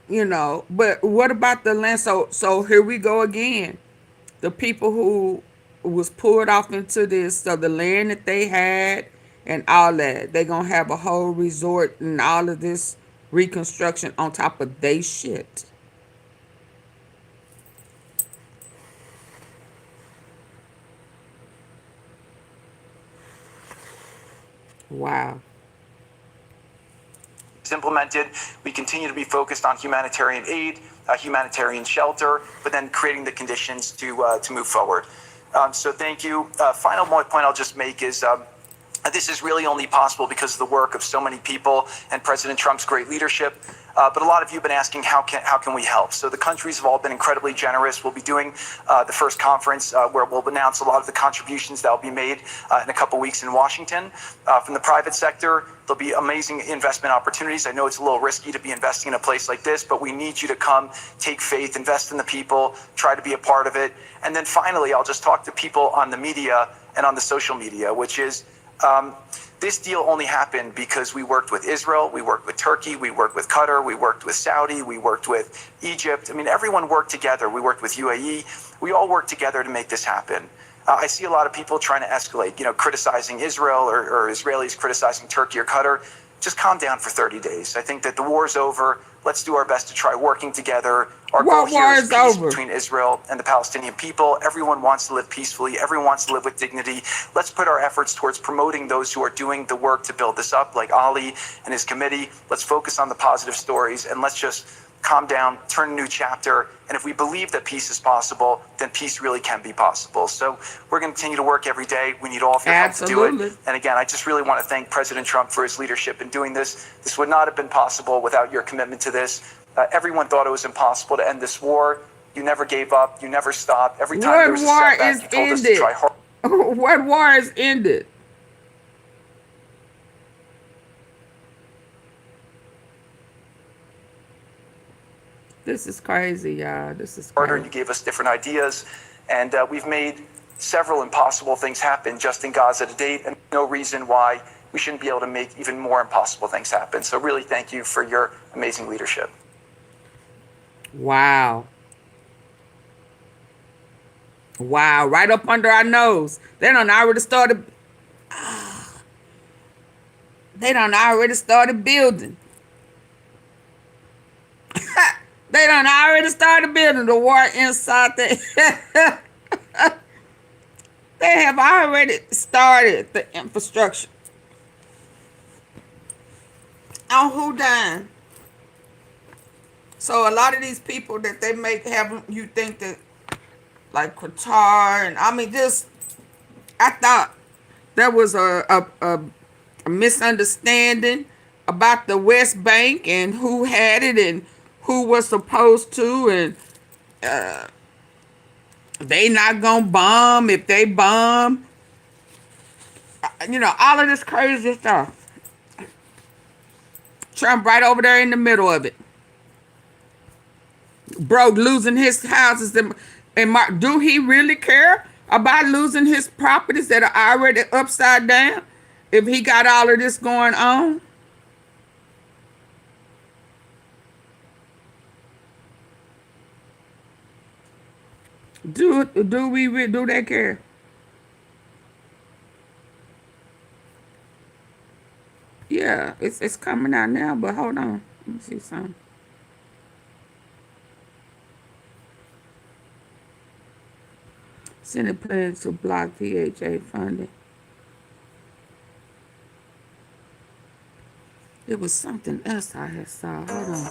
You know, but what about the land? So here we go again. The people who was pulled off into this, so the land that they had and all that, they're going to have a whole resort and all of this reconstruction on top of they shit. Wow. Implemented, we continue to be focused on humanitarian aid, humanitarian shelter, but then creating the conditions to move forward. So thank you. Final point I'll just make is this is really only possible because of the work of so many people and President Trump's great leadership. But a lot of you have been asking, how can we help? So the countries have all been incredibly generous. We'll be doing the first conference where we'll announce a lot of the contributions that will be made in a couple weeks in Washington. From the private sector, there'll be amazing investment opportunities. I know it's a little risky to be investing in a place like this, but we need you to come, take faith, invest in the people, try to be a part of it. And then finally, I'll just talk to people on the media and on the social media, which is, this deal only happened because we worked with Israel, we worked with Turkey, we worked with Qatar, we worked with Saudi, we worked with Egypt. I mean, everyone worked together. We worked with UAE. We all worked together to make this happen. I see a lot of people trying to escalate, criticizing Israel or Israelis criticizing Turkey or Qatar. Just calm down for 30 days. I think that the war's over. Let's do our best to try working together. Our goal here is peace between Israel and the Palestinian people. Everyone wants to live peacefully. Everyone wants to live with dignity. Let's put our efforts towards promoting those who are doing the work to build this up, like Ali and his committee. Let's focus on the positive stories, and let's just calm down, turn a new chapter. And if we believe that peace is possible, then peace really can be possible. So we're going to continue to work every day. We need all of your help to do it. And again, I just really want to thank President Trump for his leadership in doing this. This would not have been possible without your commitment to this. Everyone thought it was impossible to end this war. You never gave up. You never stopped. Every time there was a setback, you told us to try hard. What war is ended? This is crazy, y'all. This is crazy. You gave us different ideas, and we've made several impossible things happen just in Gaza to date, and no reason why we shouldn't be able to make even more impossible things happen. So really thank you for your amazing leadership. Wow. Wow, right up under our nose. They done already started. They done already started building. They done already started building the war inside the. They have already started the infrastructure. On who dying? So a lot of these people that they make have you think that, like Qatar, and I mean, just I thought there was a misunderstanding about the West Bank and who had it and who was supposed to, and they not gonna bomb. If they bomb, you know, all of this crazy stuff. Trump right over there in the middle of it. Bro, losing his houses and Mark, do he really care about losing his properties that are already upside down if he got all of this going on? Do they care? Yeah, it's coming out now, but hold on. Let me see something. Senate plans to block DHA funding. It was something else I had saw. Hold on.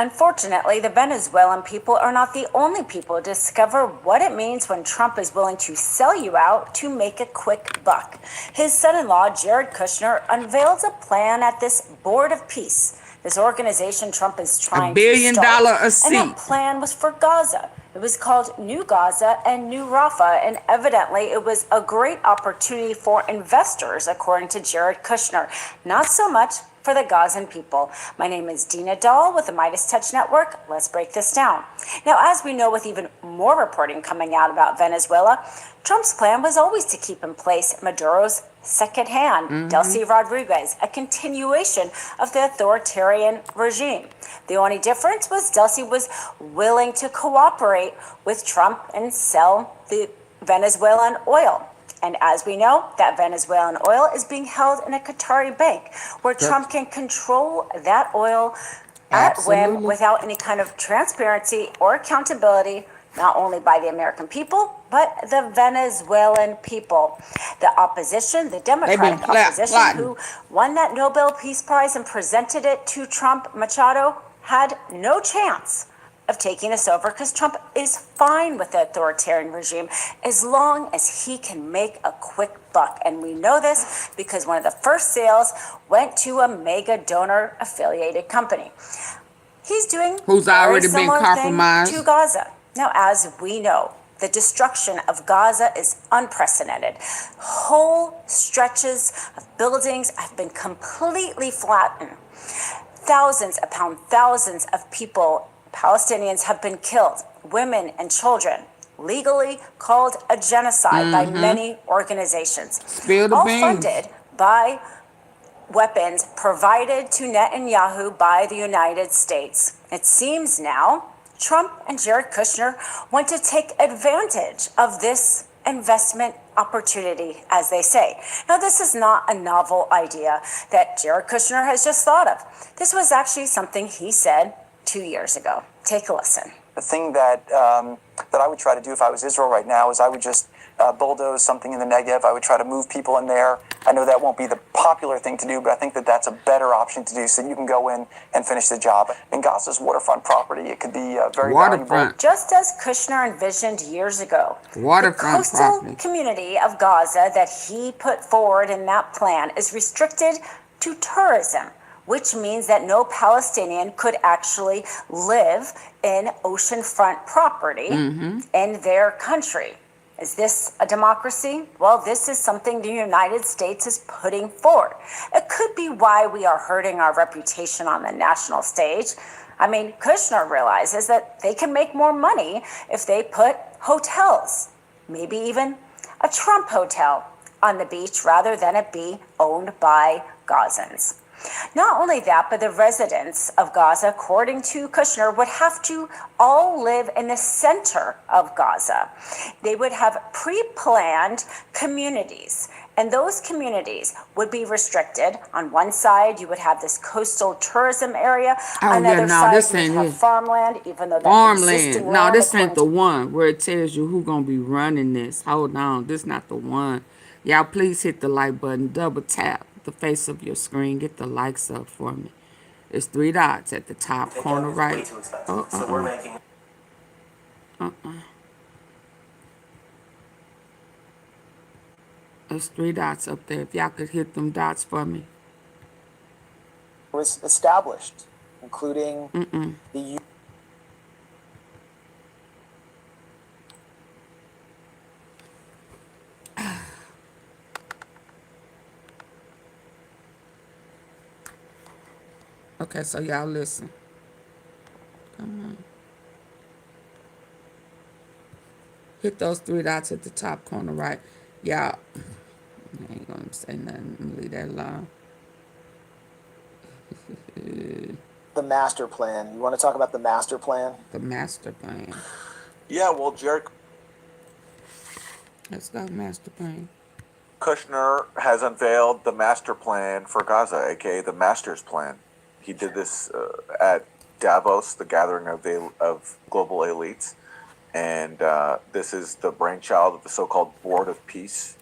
Unfortunately, the Venezuelan people are not the only people to discover what it means when Trump is willing to sell you out to make a quick buck. His son-in-law, Jared Kushner, unveils a plan at this Board of Peace. This organization Trump is trying to $1 billion a seat. And that plan was for Gaza. It was called New Gaza and New Rafah, and evidently it was a great opportunity for investors, according to Jared Kushner. Not so much for the Gazan people. My name is Dina Dahl with the Midas Touch Network. Let's break this down. Now, as we know, with even more reporting coming out about Venezuela, Trump's plan was always to keep in place Maduro's second hand, Delcy Rodriguez, a continuation of the authoritarian regime. The only difference was Delcy was willing to cooperate with Trump and sell the Venezuelan oil. And as we know, that Venezuelan oil is being held in a Qatari bank where Trump can control that oil at whim without any kind of transparency or accountability, not only by the American people, but the Venezuelan people. The opposition, the Democratic opposition, who won that Nobel Peace Prize and presented it to Trump, Machado, had no chance of taking us over because Trump is fine with the authoritarian regime as long as he can make a quick buck. And we know this because one of the first sales went to a mega donor affiliated company. He's doing who's already been compromised to Gaza. Now, as we know, the destruction of Gaza is unprecedented. Whole stretches of buildings have been completely flattened. Thousands upon thousands of people, Palestinians, have been killed, women and children, legally called a genocide by many organizations, all funded by weapons provided to Netanyahu by the United States. It seems now Trump and Jared Kushner want to take advantage of this investment opportunity, as they say. Now, this is not a novel idea that Jared Kushner has just thought of. This was actually something he said 2 years ago. Take a listen. The thing that I would try to do if I was Israel right now is I would just bulldoze something in the Negev. I would try to move people in there. I know that won't be the popular thing to do, but I think that that's a better option to do, so you can go in and finish the job. In Gaza's waterfront property, it could be very valuable. Waterfront. Just as Kushner envisioned years ago, the Waterfront coastal property. community of Gaza that he put forward in that plan is restricted to tourism, which means that no Palestinian could actually live in oceanfront property in their country. Is this a democracy? Well, this is something the United States is putting forward. It could be why we are hurting our reputation on the national stage. I mean, Kushner realizes that they can make more money if they put hotels, maybe even a Trump hotel on the beach rather than it be owned by Gazans. Not only that, but the residents of Gaza, according to Kushner, would have to all live in the center of Gaza. They would have pre-planned communities, and those communities would be restricted. On one side, you would have this coastal tourism area. On the other side, this you would ain't have it. farmland, even though that Farmland. existing No, land, this ain't the according one where it tells you who gonna be running this. Hold on, this not the one. Y'all please hit the like button, double tap the face of your screen, get the likes up for me. There's 3 dots at the top corner right. So we're making There's 3 dots up there. If y'all could hit them dots for me. Was established, including the Okay, so y'all listen. Come on. Hit those 3 dots at the top corner right. Y'all, I ain't gonna say nothing. I'm gonna leave that alone. the master plan. You want to talk about the master plan? The master plan. Yeah, well, Jared Let's go, master plan. Kushner has unveiled the master plan for Gaza, aka the Master's Plan. He did this at Davos, the gathering of global elites, and this is the brainchild of the so-called Board of Peace,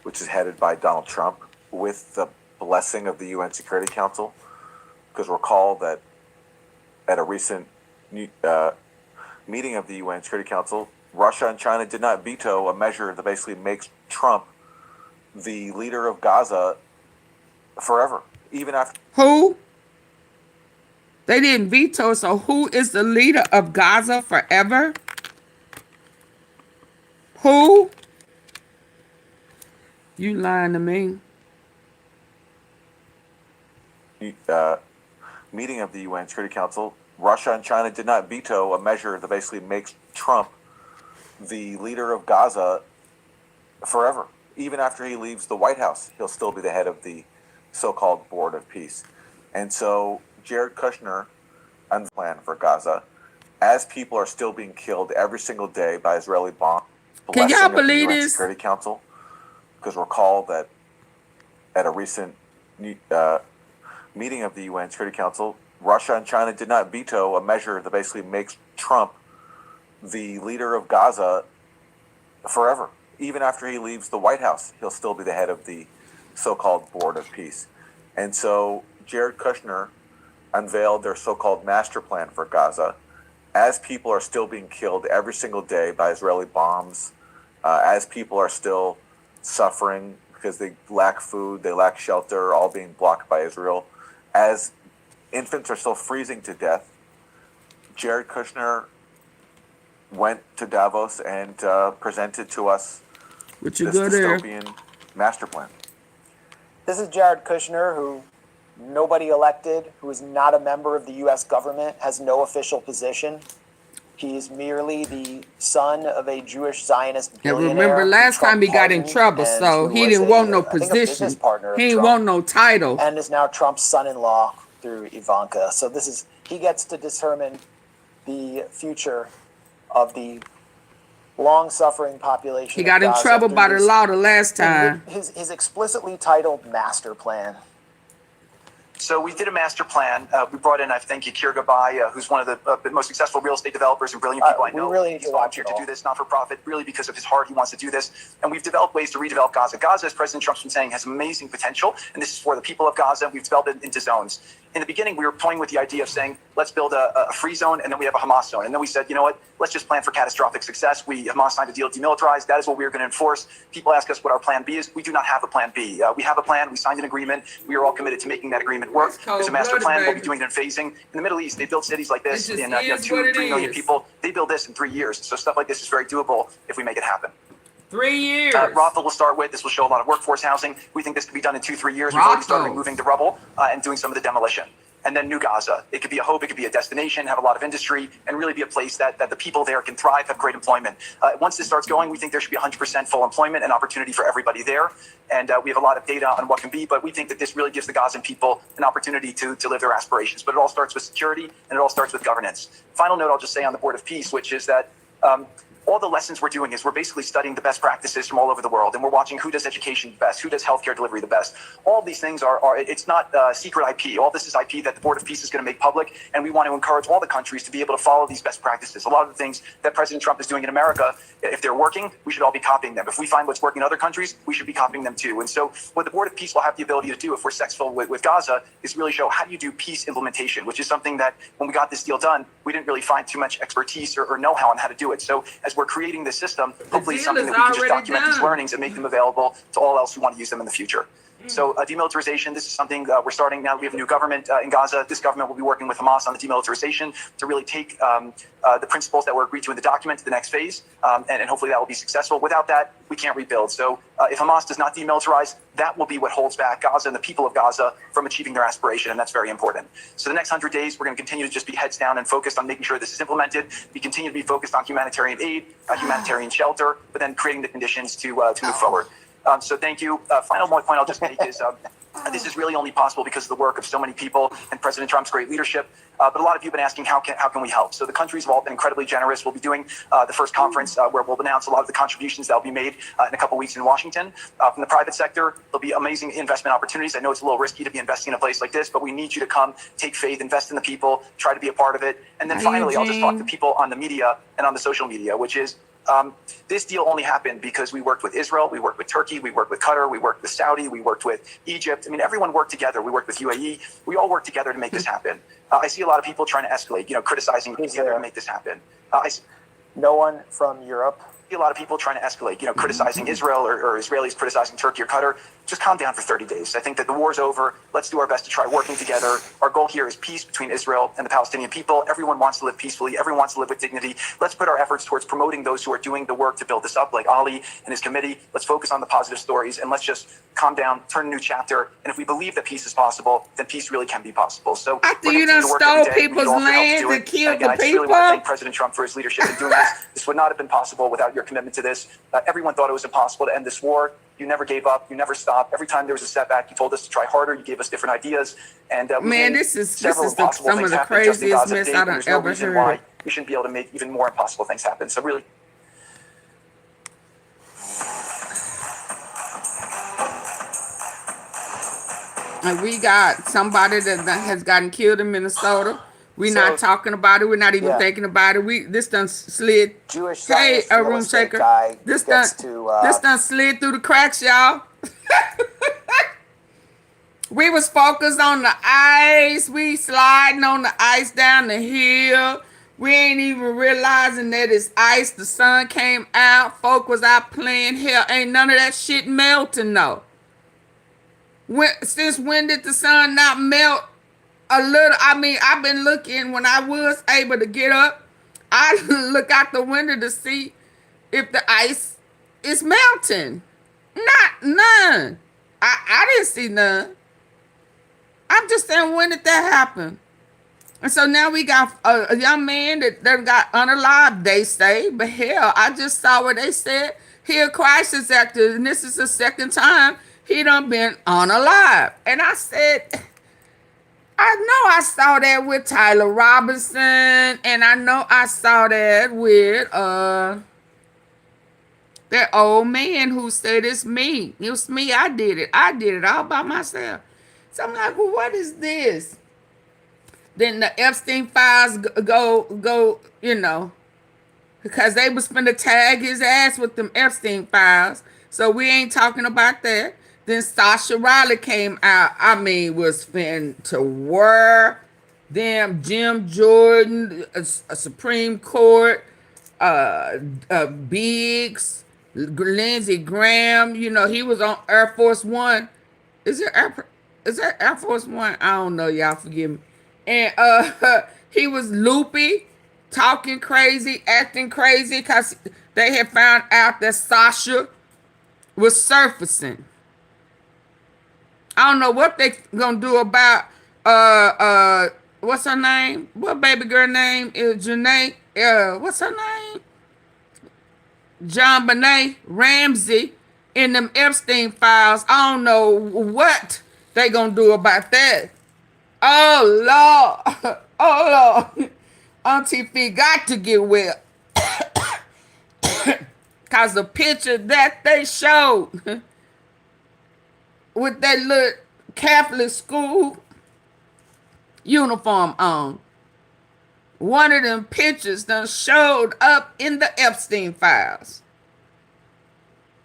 which is headed by Donald Trump with the blessing of the UN Security Council. Because recall that at a recent meeting of the UN Security Council, Russia and China did not veto a measure that basically makes Trump the leader of Gaza forever, even after. Who? They didn't veto, so who is the leader of Gaza forever? Who? You lying to me? Meeting of the UN Security Council, Russia and China did not veto a measure that basically makes Trump the leader of Gaza forever. Even after he leaves the White House, he'll still be the head of the so-called Board of Peace. And so Jared Kushner on the plan for Gaza, as people are still being killed every single day by Israeli bombs. Can y'all believe the UN this? Security Council, because recall that at a recent meeting of the UN Security Council, Russia and China did not veto a measure that basically makes Trump the leader of Gaza forever. Even after he leaves the White House, he'll still be the head of the so-called Board of Peace. And so Jared Kushner unveiled their so-called master plan for Gaza, as people are still being killed every single day by Israeli bombs, as people are still suffering because they lack food, they lack shelter, all being blocked by Israel, as infants are still freezing to death. Jared Kushner went to Davos and presented to us What you this go there? dystopian master plan. This is Jared Kushner, who nobody elected, who is not a member of the U.S. government, has no official position. He is merely the son of a Jewish Zionist And billionaire. remember, last who Trump time he got in pardoned trouble, and so who he was didn't want no I think a business position. partner of He didn't Trump, want no title. and is now Trump's son-in-law through Ivanka. So this is, he gets to determine the future of the long-suffering population. He got of in Gaza trouble through by the his- law the last time. his explicitly titled master plan. So we did a master plan. We brought in, I think, Yakir Gabai, who's one of the most successful real estate developers and brilliant people I know. We really need He's to watch volunteered it to all. do this, not for profit, really because of his heart. He wants to do this. And we've developed ways to redevelop Gaza. Gaza, as President Trump's been saying, has amazing potential. And this is for the people of Gaza. We've developed it into zones. In the beginning, we were toying with the idea of saying, let's build a free zone, and then we have a Hamas zone. And then we said, you know what, let's just plan for catastrophic success. Hamas signed a deal to demilitarize. That is what we're going to enforce. People ask us what our plan B is. We do not have a plan B. We have a plan. We signed an agreement. We are all committed to making that agreement work. There's a master plan. We'll be doing it in phasing. In the Middle East, they build cities like this in 2-3 million people. They build this in 3 years. So stuff like this is very doable if we make it happen. 3 years. Rafah will start with. This will show a lot of workforce housing. We think this could be done in 2-3 years. We've already started removing the rubble and doing some of the demolition. And then New Gaza. It could be a hope, it could be a destination, have a lot of industry, and really be a place that the people there can thrive, have great employment. Once this starts going, we think there should be 100% full employment and opportunity for everybody there. And we have a lot of data on what can be, but we think that this really gives the Gazan people an opportunity to live their aspirations. But it all starts with security, and it all starts with governance. Final note I'll just say on the Board of Peace, which is that all the lessons we're doing is we're basically studying the best practices from all over the world, and we're watching who does education best, who does healthcare delivery the best. All of these things are it's not secret IP. All this is IP that the Board of Peace is going to make public, and we want to encourage all the countries to be able to follow these best practices. A lot of the things that President Trump is doing in America, if they're working, we should all be copying them. If we find what's working in other countries, we should be copying them too. And so what the Board of Peace will have the ability to do if we're successful with Gaza is really show how do you do peace implementation, which is something that when we got this deal done, we didn't really find too much expertise or know-how on how to do it. So as we're creating this system, hopefully something that we can just document these learnings and make them available to all else who want to use them in the future. So demilitarization, this is something we're starting now. We have a new government in Gaza. This government will be working with Hamas on the demilitarization to really take the principles that were agreed to in the document to the next phase. And hopefully that will be successful. Without that, we can't rebuild. So if Hamas does not demilitarize, that will be what holds back Gaza and the people of Gaza from achieving their aspiration. And that's very important. So the next 100 days, we're going to continue to just be heads down and focused on making sure this is implemented. We continue to be focused on humanitarian aid, humanitarian shelter, but then creating the conditions to move forward. So thank you. Final point I'll just make is this is really only possible because of the work of so many people and President Trump's great leadership. But a lot of you have been asking, how can we help? So the countries have all been incredibly generous. We'll be doing the first conference where we'll announce a lot of the contributions that will be made in a couple weeks in Washington. From the private sector, there'll be amazing investment opportunities. I know it's a little risky to be investing in a place like this, but we need you to come, take faith, invest in the people, try to be a part of it. And then finally, I'll just talk to people on the media and on the social media, which is, this deal only happened because we worked with Israel, we worked with Turkey, we worked with Qatar, we worked with Saudi, we worked with Egypt. I mean, everyone worked together. We worked with UAE. We all worked together to make this happen. I see a lot of people trying to escalate, criticizing together to make this happen. No one from Europe. A lot of people trying to escalate, criticizing Israel or Israelis criticizing Turkey or Qatar. Just calm down for 30 days. I think that the war's over. Let's do our best to try working together. Our goal here is peace between Israel and the Palestinian people. Everyone wants to live peacefully. Everyone wants to live with dignity. Let's put our efforts towards promoting those who are doing the work to build this up, like Ali and his committee. Let's focus on the positive stories, and let's just calm down, turn a new chapter. And if we believe that peace is possible, then peace really can be possible. So after you done stole people's land and killed the people. I just really want to thank President Trump for his leadership in doing this. This would not have been possible without your commitment to this. Everyone thought it was impossible to end this war. You never gave up. You never stopped. Every time there was a setback, you told us to try harder. You gave us different ideas. And man, this is some of the craziest mess I done ever heard. We shouldn't be able to make even more impossible things happen. So really. And we got somebody that has gotten killed in Minnesota. We're not talking about it. We're not even thinking about it. This done slid. Jewish hey, a room shaker. This done slid through the cracks, y'all. We was focused on the ice. We sliding on the ice down the hill. We ain't even realizing that it's ice. The sun came out. Folk was out playing. Hell, ain't none of that shit melting, though. Since when did the sun not melt? A little. I mean, I've been looking when I was able to get up. I look out the window to see if the ice is melting. None. I didn't see none. I'm just saying, when did that happen? And so now we got a young man that got unalived, they say. But hell, I just saw what they said. He a crisis actor, and this is the second time he done been unalive. And I said, I know I saw that with Tyler Robinson, and I know I saw that with that old man who said it's me. It was me. I did it all by myself. So I'm like, well, what is this? Then the Epstein files go, because they was finna tag his ass with them Epstein files. So we ain't talking about that. Then Sasha Riley came out. I mean, was fin to wear them Jim Jordan, a Supreme Court, Biggs, Lindsey Graham. He was on Air Force One. Is that Air Force One? I don't know. Y'all forgive me. And he was loopy, talking crazy, acting crazy, because they had found out that Sasha was surfacing. I don't know what they gonna do about what's her name? What baby girl name is Janae? What's her name? John Benet Ramsey in them Epstein files. I don't know what they gonna do about that. Oh Lord, oh Lord, Auntie Fee got to get well, cause the picture that they showed with that little Catholic school uniform on, one of them pictures done showed up in the Epstein files.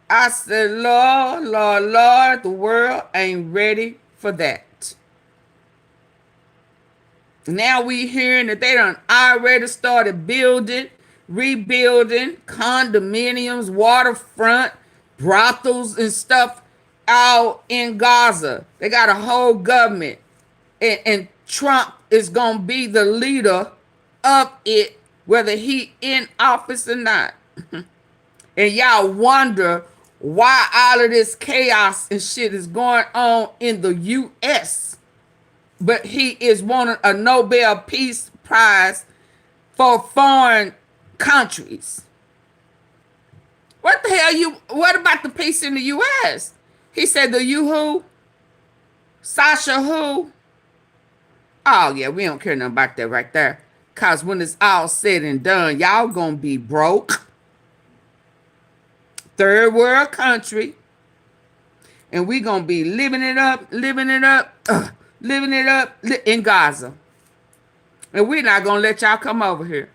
I said, Lord, Lord, Lord, the world ain't ready for that. Now we hearing that they done already started rebuilding condominiums, waterfront, brothels and stuff out in Gaza. They got a whole government. And Trump is going to be the leader of it, whether he in office or not. And y'all wonder why all of this chaos and shit is going on in the U.S., but he is wanting a Nobel Peace Prize for foreign countries. What the hell what about the peace in the U.S.? He said the you who? Sasha who? Oh yeah, we don't care nothing about that right there. Cause when it's all said and done, y'all gonna be broke. Third world country. And we gonna be living it up in Gaza. And we're not gonna let y'all come over here.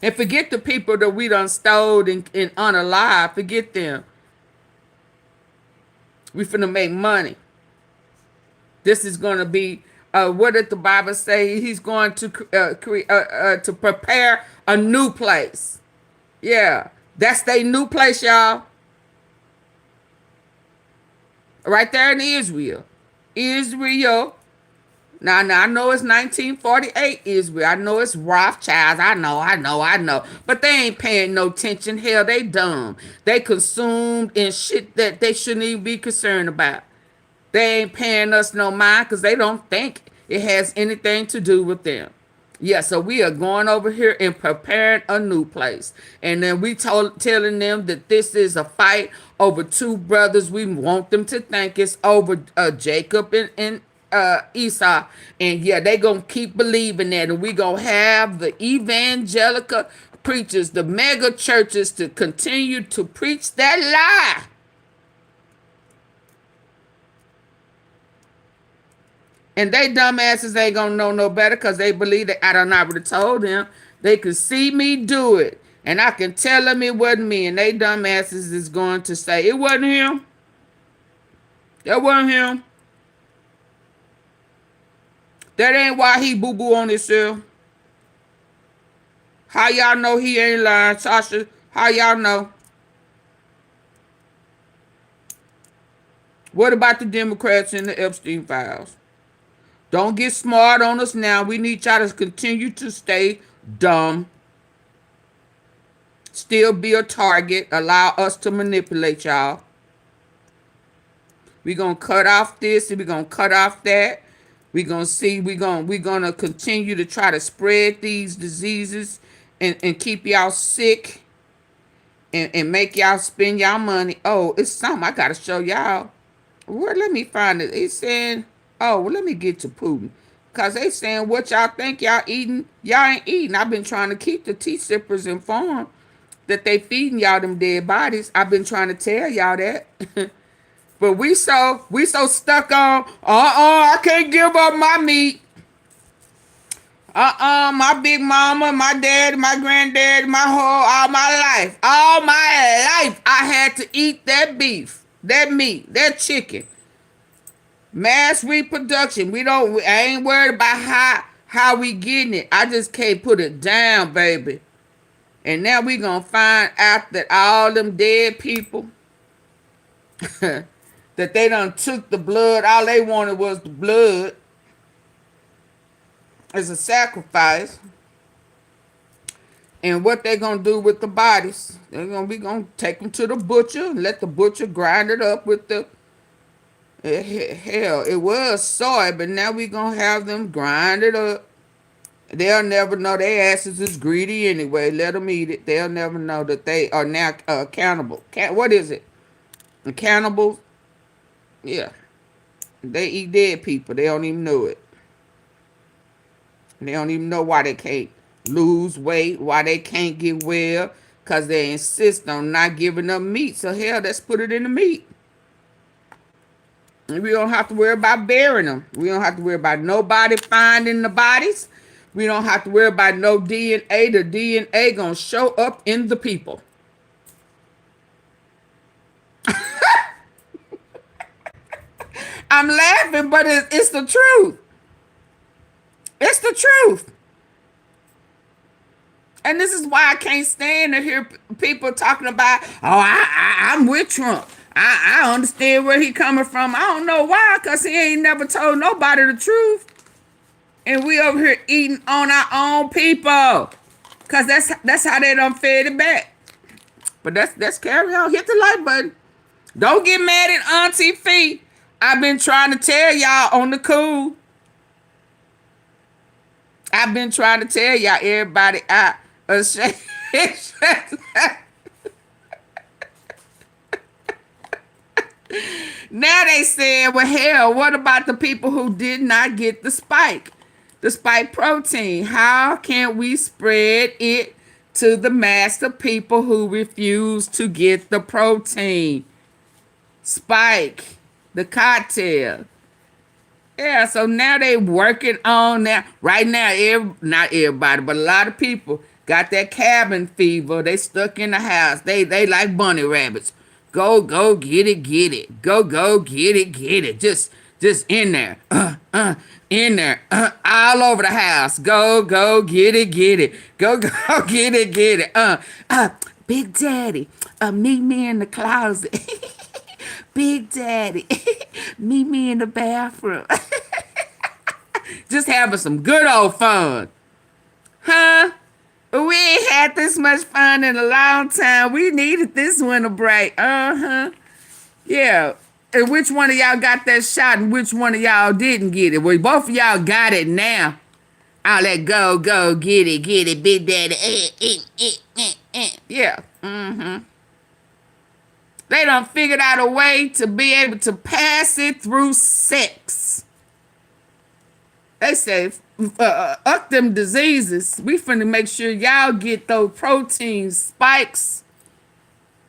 And forget the people that we done stole and unalive. Forget them. We finna make money. This is gonna be, what did the Bible say? He's going to prepare a new place. Yeah, that's their new place, y'all. Right there in Israel. Now, I know it's 1948 Israel. I know it's Rothschilds. I know. But they ain't paying no attention. Hell, they dumb. They consumed in shit that they shouldn't even be concerned about. They ain't paying us no mind because they don't think it has anything to do with them. Yeah, so we are going over here and preparing a new place. And then we telling them that this is a fight over two brothers. We want them to think it's over Jacob and Esau. And yeah, they going to keep believing that. And we going to have the evangelical preachers, the mega churches to continue to preach that lie. And they dumbasses ain't gonna know no better because they believe that I done already told them they could see me do it. And I can tell them it wasn't me. And they dumbasses is going to say, it wasn't him. That wasn't him. That ain't why he boo-boo on himself. How y'all know he ain't lying, Sasha? How y'all know? What about the Democrats in the Epstein files? Don't get smart on us now. We need y'all to continue to stay dumb. Still be a target. Allow us to manipulate y'all. We're going to cut off this and we're going to cut off that. We're going to see. We're going to continue to try to spread these diseases and keep y'all sick and make y'all spend y'all money. Oh, it's something I got to show y'all. Let me find it. It's saying... Oh, well, let me get to Putin. Because they saying what y'all think y'all eating, y'all ain't eating. I've been trying to keep the tea sippers informed. that they feeding y'all them dead bodies. I've been trying to tell y'all that. But we so stuck on, I can't give up my meat. My big mama, my dad, my granddad, all my life, I had to eat that beef, that meat, that chicken. Mass reproduction. I ain't worried about how we getting it. I just can't put it down, baby. And now we gonna find out that all them dead people, that they done took the blood, all they wanted was the blood as a sacrifice. And what they gonna do with the bodies? They're gonna take them to the butcher and let the butcher grind it up with the, hell, it was soy, but now we gonna have them grind it up. They'll never know their asses is greedy anyway. Let them eat it. They'll never know that they are now cannibal. What is it? Cannibals? Yeah. They eat dead people. They don't even know it. They don't even know why they can't lose weight, why they can't get well, because they insist on not giving up meat. So hell, let's put it in the meat. And we don't have to worry about burying them. We don't have to worry about nobody finding the bodies. We don't have to worry about no DNA. The DNA gonna show up in the people. I'm laughing, but it's the truth. It's the truth. And this is why I can't stand to hear people talking about, I'm with Trump. I understand where he coming from. I don't know why, because he ain't never told nobody the truth. And we over here eating on our own people. Because that's how they done fed it back. But let's carry on. Hit the like button. Don't get mad at Auntie Fee. I've been trying to tell y'all on the cool. I've been trying to tell y'all, everybody out. Now they said, well, hell, what about the people who did not get the spike protein? How can we spread it to the mass of people who refuse to get the protein? Spike, the cocktail. Yeah, so now they working on that. Right now, not everybody, but a lot of people got that cabin fever. They stuck in the house. They like bunny rabbits. Go get it. Go get it. Just in there. In there. All over the house. Go get it. Go get it. Big Daddy, meet me in the closet. Big Daddy, meet me in the bathroom. Just having some good old fun. Huh? We ain't had this much fun in a long time. We needed this winter break. Uh-huh. Yeah. And which one of y'all got that shot and which one of y'all didn't get it? Well, both of y'all got it now. I'll let go get it, Big Daddy. Yeah. Mm-hmm. They done figured out a way to be able to pass it through sex. They say, up them diseases. We finna make sure y'all get those protein spikes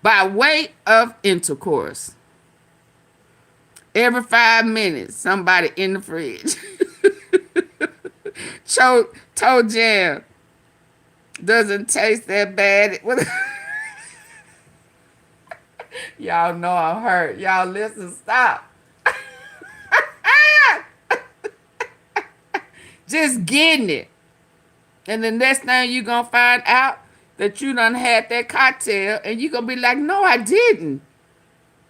by way of intercourse. Every 5 minutes, somebody in the fridge. Toe jam doesn't taste that bad. Y'all know I'm hurt. Y'all listen, stop. Just getting it. And the next thing you gonna find out that you done had that cocktail and you gonna be like, no, I didn't.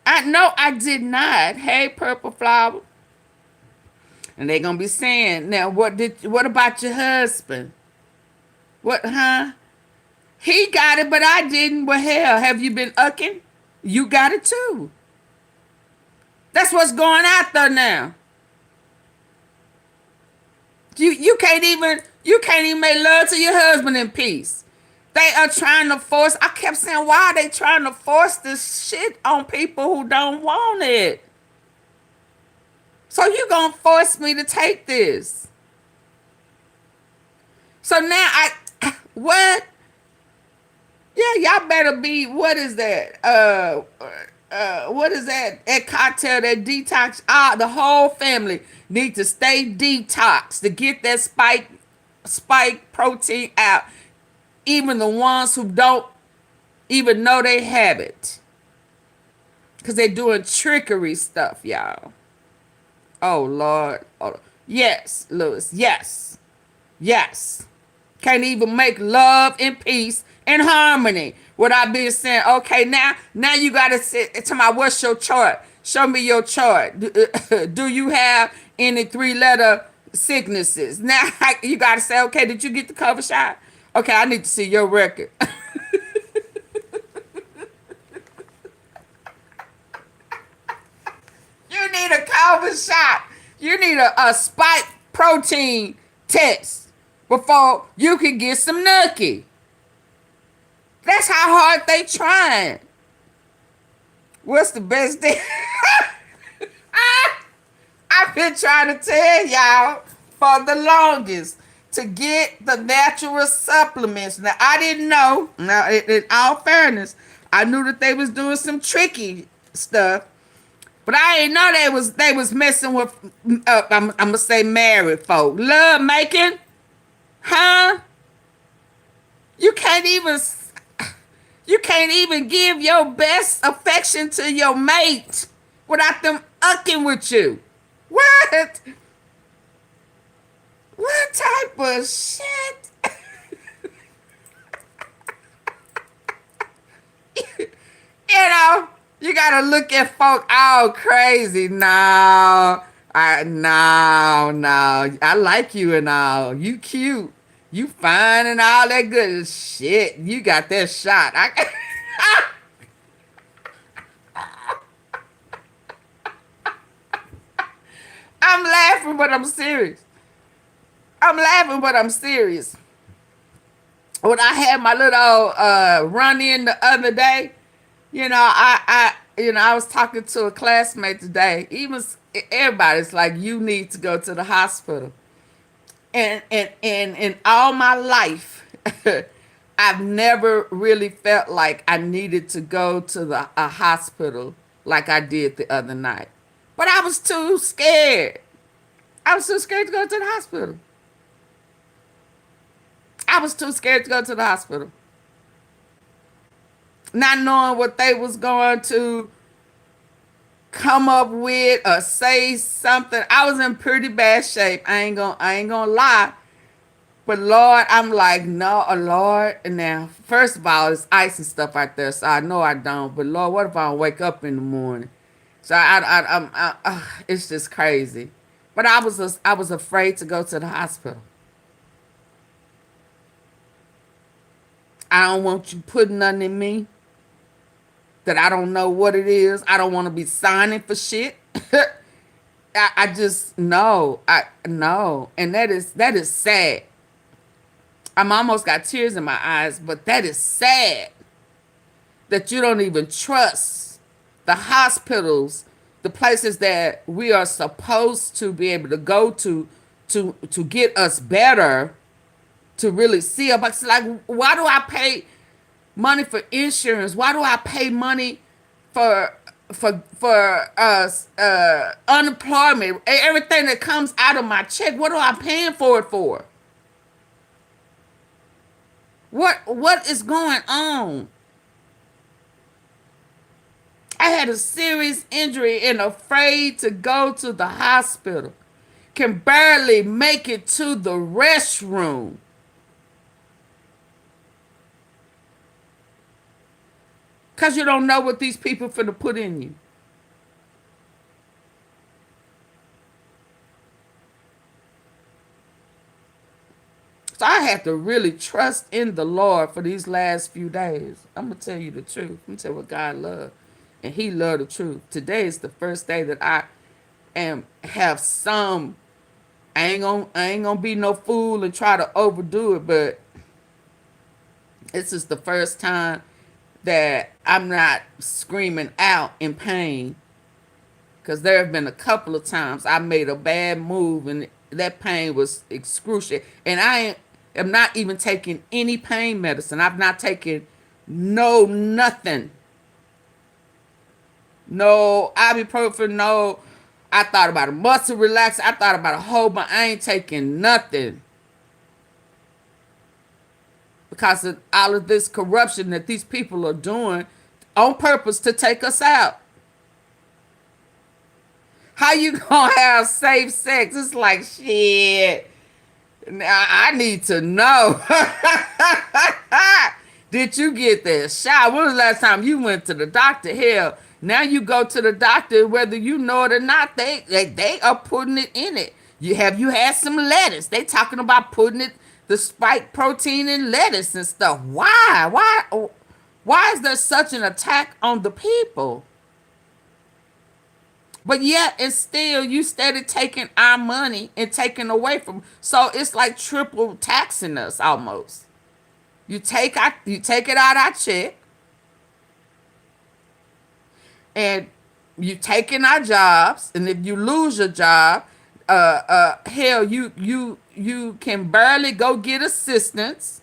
I did not. Hey, Purple Flower. And they gonna be saying, now what about your husband? What, huh? He got it, but I didn't. Well, hell, have you been ucking? You got it too. That's what's going out there now. You can't even make love to your husband in peace. They are trying to force. I kept saying, why are they trying to force this shit on people who don't want it? So you gonna force me to take this? So now what? Yeah, y'all better be. What is that? What is that? That cocktail, that detox. The whole family need to stay detox to get that spike protein out. Even the ones who don't even know they have it, because they're doing trickery stuff, y'all. Oh Lord. Oh, yes, Lewis. Yes. Yes. Can't even make love and peace and harmony without being saying, okay, now you gotta sit to my, what's your chart? Show me your chart. Do you have any 3-letter sicknesses? Now you gotta say, okay, did you get the cover shot? Okay, I need to see your record. You need a cover shot. You need a spike protein test before you can get some nookie. That's how hard they trying. What's the best thing? I've been trying to tell y'all for the longest to get the natural supplements. Now, I didn't know. Now, in all fairness, I knew that they was doing some tricky stuff, but I didn't know they was messing with, I'm going to say married folk. Love making? Huh? You can't even give your best affection to your mate without them ucking with you. What? What type of shit? You know, you gotta look at folk all crazy. No, I like you and all. You cute. You fine and all that good shit. You got that shot. I'm laughing, but I'm serious. When I had my little run in the other day, I was talking to a classmate today. Even everybody's like, you need to go to the hospital. And in all my life, I've never really felt like I needed to go to a hospital like I did the other night. But I was too scared. I was too scared to go to the hospital. Not knowing what they was going to come up with or say something. I was in pretty bad shape. I ain't gonna lie. But Lord, I'm like, no, Lord. And now, first of all, it's ice and stuff out there, so I know I don't. But Lord, what if I don't wake up in the morning? So it's just crazy. But I was afraid to go to the hospital. I don't want you putting nothing in me that I don't know what it is. I don't want to be signing for shit. I just no. And that is sad. I'm almost got tears in my eyes, but that is sad that you don't even trust the hospitals, the places that we are supposed to be able to go to get us better, to really see about. Like, why do I pay money for insurance? Why do I pay money for unemployment? Everything that comes out of my check, what am I paying for it for? What is going on? I had a serious injury and afraid to go to the hospital. Can barely make it to the restroom. Because you don't know what these people finna put in you. So I had to really trust in the Lord for these last few days. I'm going to tell you the truth. I'm going to tell you what God loved. And he loved the truth. Today is the first day that I have some. I ain't gonna be no fool and try to overdo it, but this is the first time that I'm not screaming out in pain. Because there have been a couple of times I made a bad move and that pain was excruciating. And I am not even taking any pain medicine. I've not taken No nothing. No ibuprofen, no. I thought about a muscle relaxer. I thought about a whole bunch. I ain't taking nothing. Because of all of this corruption that these people are doing on purpose to take us out. How you gonna have safe sex? It's like, shit. Now I need to know. Did you get that shot? When was the last time you went to the doctor? Hell, now you go to the doctor, whether you know it or not, they are putting it in it. You had some lettuce. They talking about putting it, the spike protein in lettuce and stuff. Why? Why is there such an attack on the people? But yet, and still, you steady taking our money and taking away from. So it's like triple taxing us almost. You take it out our check, and you taking our jobs. And if you lose your job, hell, you can barely go get assistance.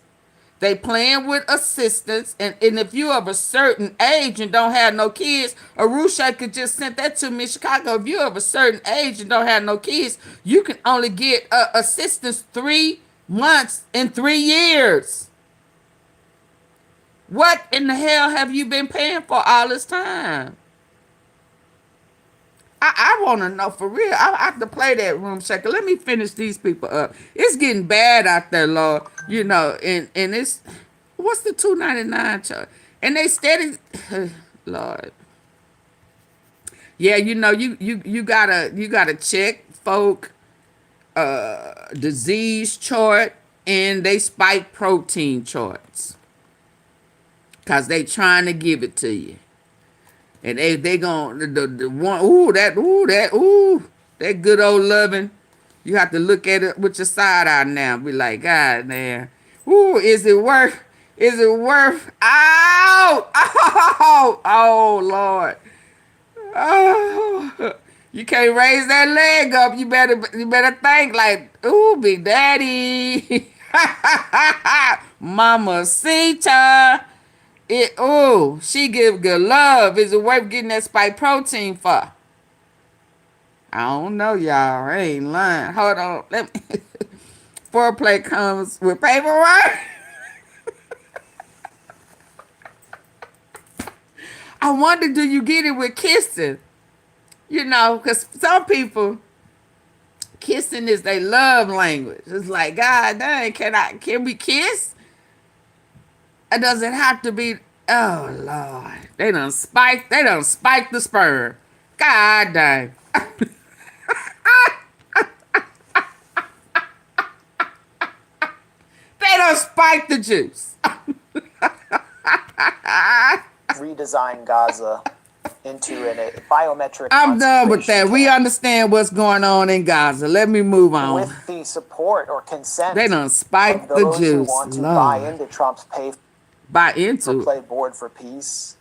They playing with assistance, and if you of a certain age and don't have no kids, Arusha could just send that to me in Chicago. If you of a certain age and don't have no kids, you can only get assistance 3 months in 3 years. What in the hell have you been paying for all this time? I want to know for real. I have to play that room shaker. Let me finish these people up. It's getting bad out there, Lord. You know, and it's, what's the $2.99 charge? And they steady, Lord. Yeah, you know, you gotta check folk disease chart, and they spike protein charts. Cause they trying to give it to you. And they gon' the one, that good old loving. You have to look at it with your side eye now. Be like, God damn. Is it worth? Ow! Oh, Lord. Oh, you can't raise that leg up. You better think like, Big Daddy. Mamacita. She give good love. Is it worth getting that spike protein for? I don't know, y'all. I ain't lying. Hold on. Let me. Foreplay comes with paperwork. I wonder, do you get it with kissing? You know, because some people, kissing is their love language. It's like, God dang, can we kiss? It doesn't have to be. Oh Lord, they done spike the sperm. God dang. They done spike the juice. Redesign Gaza into a biometric. I'm done with that. We understand what's going on in Gaza. Let me move on. With the support or consent, they done spike the juice. Who want to buy into Trump's play board for peace,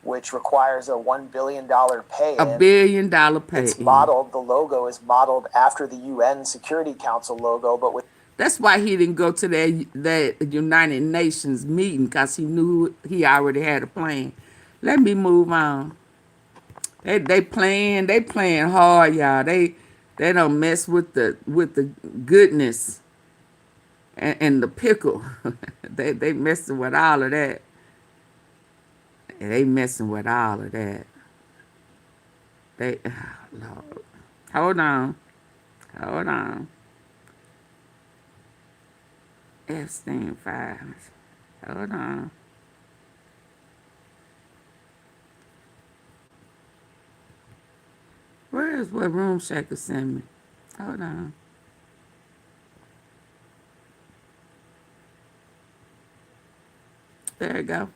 which requires a $1 billion pay. $1 billion pay. It's modeled. The logo is modeled after the UN Security Council logo, but with. That's why he didn't go to that United Nations meeting, because he knew he already had a plan. Let me move on. They playing hard, y'all. They don't mess with the goodness and the pickle. they messing with all of that. They messing with all of that. Lord. Hold on. Epstein files. Hold on. Where is what Room Shaker sent me? Hold on. There you go.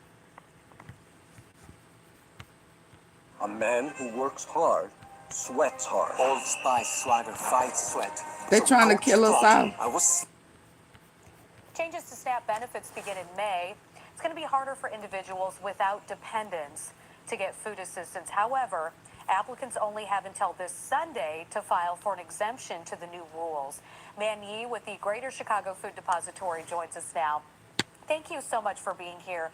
A man who works hard, sweats hard. Old Spice, swagger, fight, sweat. They trying to kill us off. Changes to SNAP benefits begin in May. It's going to be harder for individuals without dependents to get food assistance. However, applicants only have until this Sunday to file for an exemption to the new rules. Man Yi with the Greater Chicago Food Depository joins us now. Thank you so much for being here.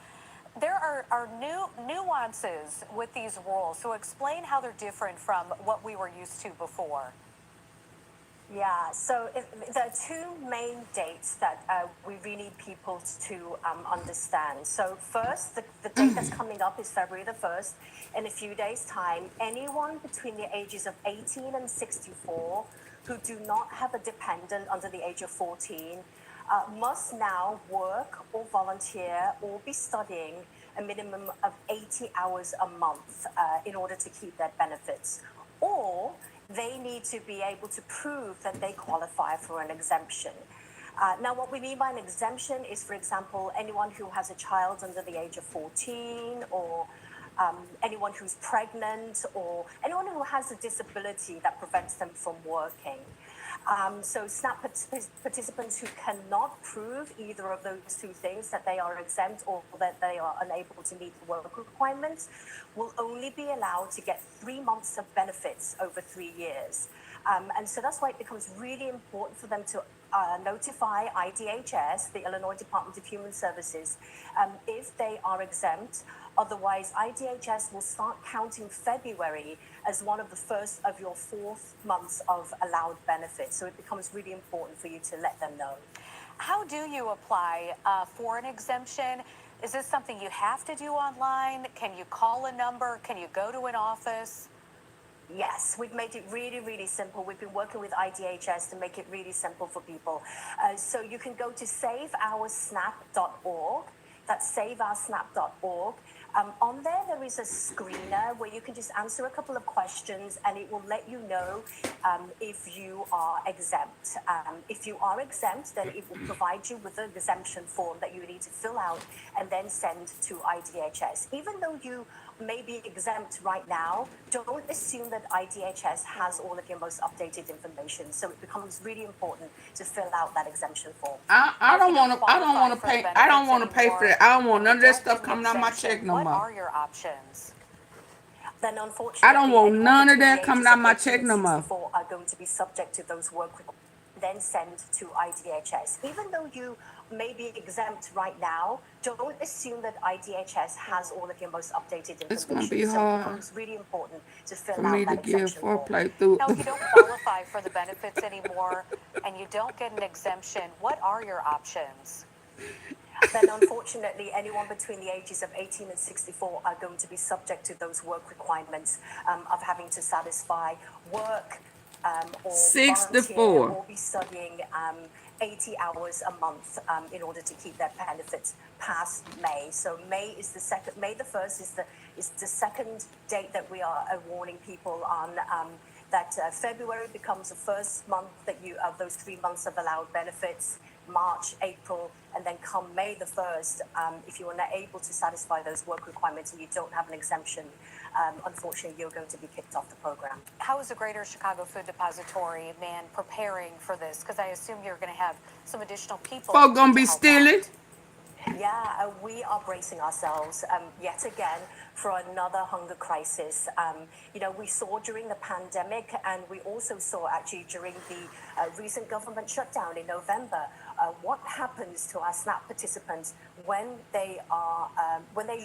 There are new nuances with these rules. So explain how they're different from what we were used to before. Yeah, so there are two main dates that we really need people to understand. So first, the date that's coming up is February the 1st. In a few days' time, anyone between the ages of 18 and 64 who do not have a dependent under the age of 14 must now work or volunteer or be studying a minimum of 80 hours a month in order to keep their benefits. Or they need to be able to prove that they qualify for an exemption. Now, what we mean by an exemption is, for example, anyone who has a child under the age of 14, or anyone who's pregnant, or anyone who has a disability that prevents them from working. So SNAP participants who cannot prove either of those two things, that they are exempt or that they are unable to meet the work requirements, will only be allowed to get 3 months of benefits over 3 years. And so that's why it becomes really important for them to notify IDHS, the Illinois Department of Human Services, if they are exempt. Otherwise, IDHS will start counting February as one of the first of your 4 months of allowed benefits. So it becomes really important for you to let them know. How do you apply for an exemption? Is this something you have to do online? Can you call a number? Can you go to an office? Yes, we've made it really, really simple. We've been working with IDHS to make it really simple for people. So you can go to saveoursnap.org. That's saveoursnap.org. On there is a screener where you can just answer a couple of questions and it will let you know if you are exempt. If you are exempt, then it will provide you with an exemption form that you need to fill out and then send to IDHS. Even though you may be exempt right now, don't assume that IDHS has all of your most updated information. So it becomes really important to fill out that exemption form. I don't want to pay. I don't want to pay for that. I don't want none of that stuff coming out my check no What more. are your options? Then unfortunately, I don't want anyone none of between that the coming ages out of my 18 check and no more. 64 are going to be subject to those work requirements, then send to IDHS. Even though you may be exempt right now, don't assume that IDHS has all of your most updated information. It's gonna be So it hard becomes really important to fill for out me to that give exemption form. foreplay through. Now, if you don't qualify for the benefits anymore and you don't get an exemption, what are your options? Then unfortunately, anyone between the ages of 18 and 64 are going to be subject to those work requirements of having to satisfy work or 64. volunteer or be studying 80 hours a month in order to keep their benefits past May. So May is the second. May the 1st is the second date that we are warning people on. That February becomes the first month that you of those 3 months of allowed benefits. March, April, and then come May the 1st, if you are not able to satisfy those work requirements and you don't have an exemption, unfortunately, you're going to be kicked off the program. How is the Greater Chicago Food Depository, man, preparing for this? Because I assume you're going to have some additional people. Folk gonna be stealing. Yeah, we are bracing ourselves yet again for another hunger crisis. We saw during the pandemic, and we also saw actually during the recent government shutdown in November, what happens to our SNAP participants when they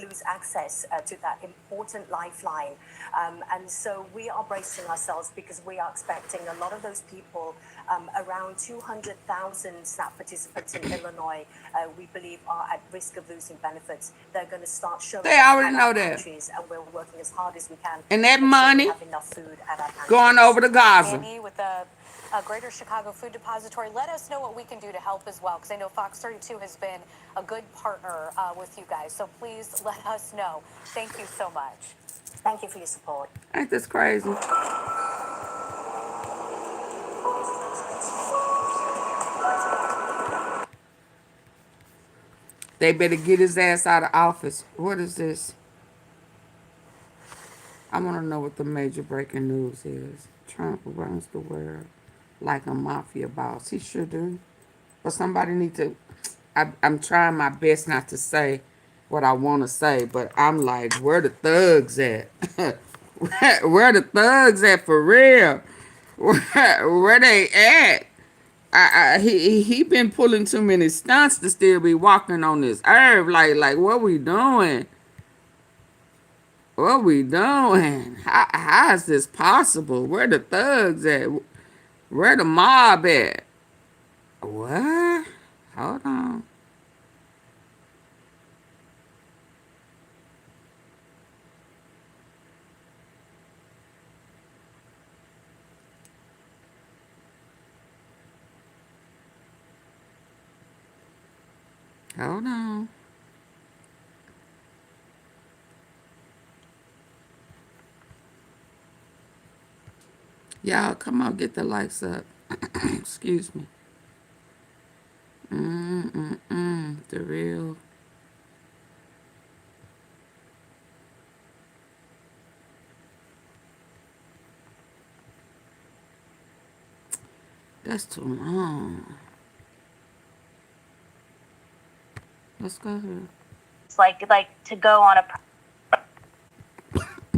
lose access to that important lifeline. And so we are bracing ourselves because we are expecting a lot of those people, around 200,000 SNAP participants in Illinois, we believe are at risk of losing benefits. They're going to start showing They already know that. And we're working as hard as we can. And that to make sure we money have enough food at our pantries. going over to Garza. Annie, with the Greater Chicago Food Depository, let us know what we can do to help as well, because I know Fox 32 has been a good partner with you guys. So please let us know. Thank you so much. Thank you for your support. Ain't this crazy? They better get his ass out of office. What is this? I want to know what the major breaking news is. Trump runs the world like a mafia boss. He sure do. But somebody need to... I'm trying my best not to say what I want to say, but I'm like, where the thugs at? Where the thugs at for real? Where they at? He been pulling too many stunts to still be walking on this earth. Like what we doing? What we doing? How is this possible? Where the thugs at? Where the mob at? What? Hold on. Hold on. Y'all, come on, get the lights up. Excuse me. The real. That's too long. Let's go here. It's like to go on a.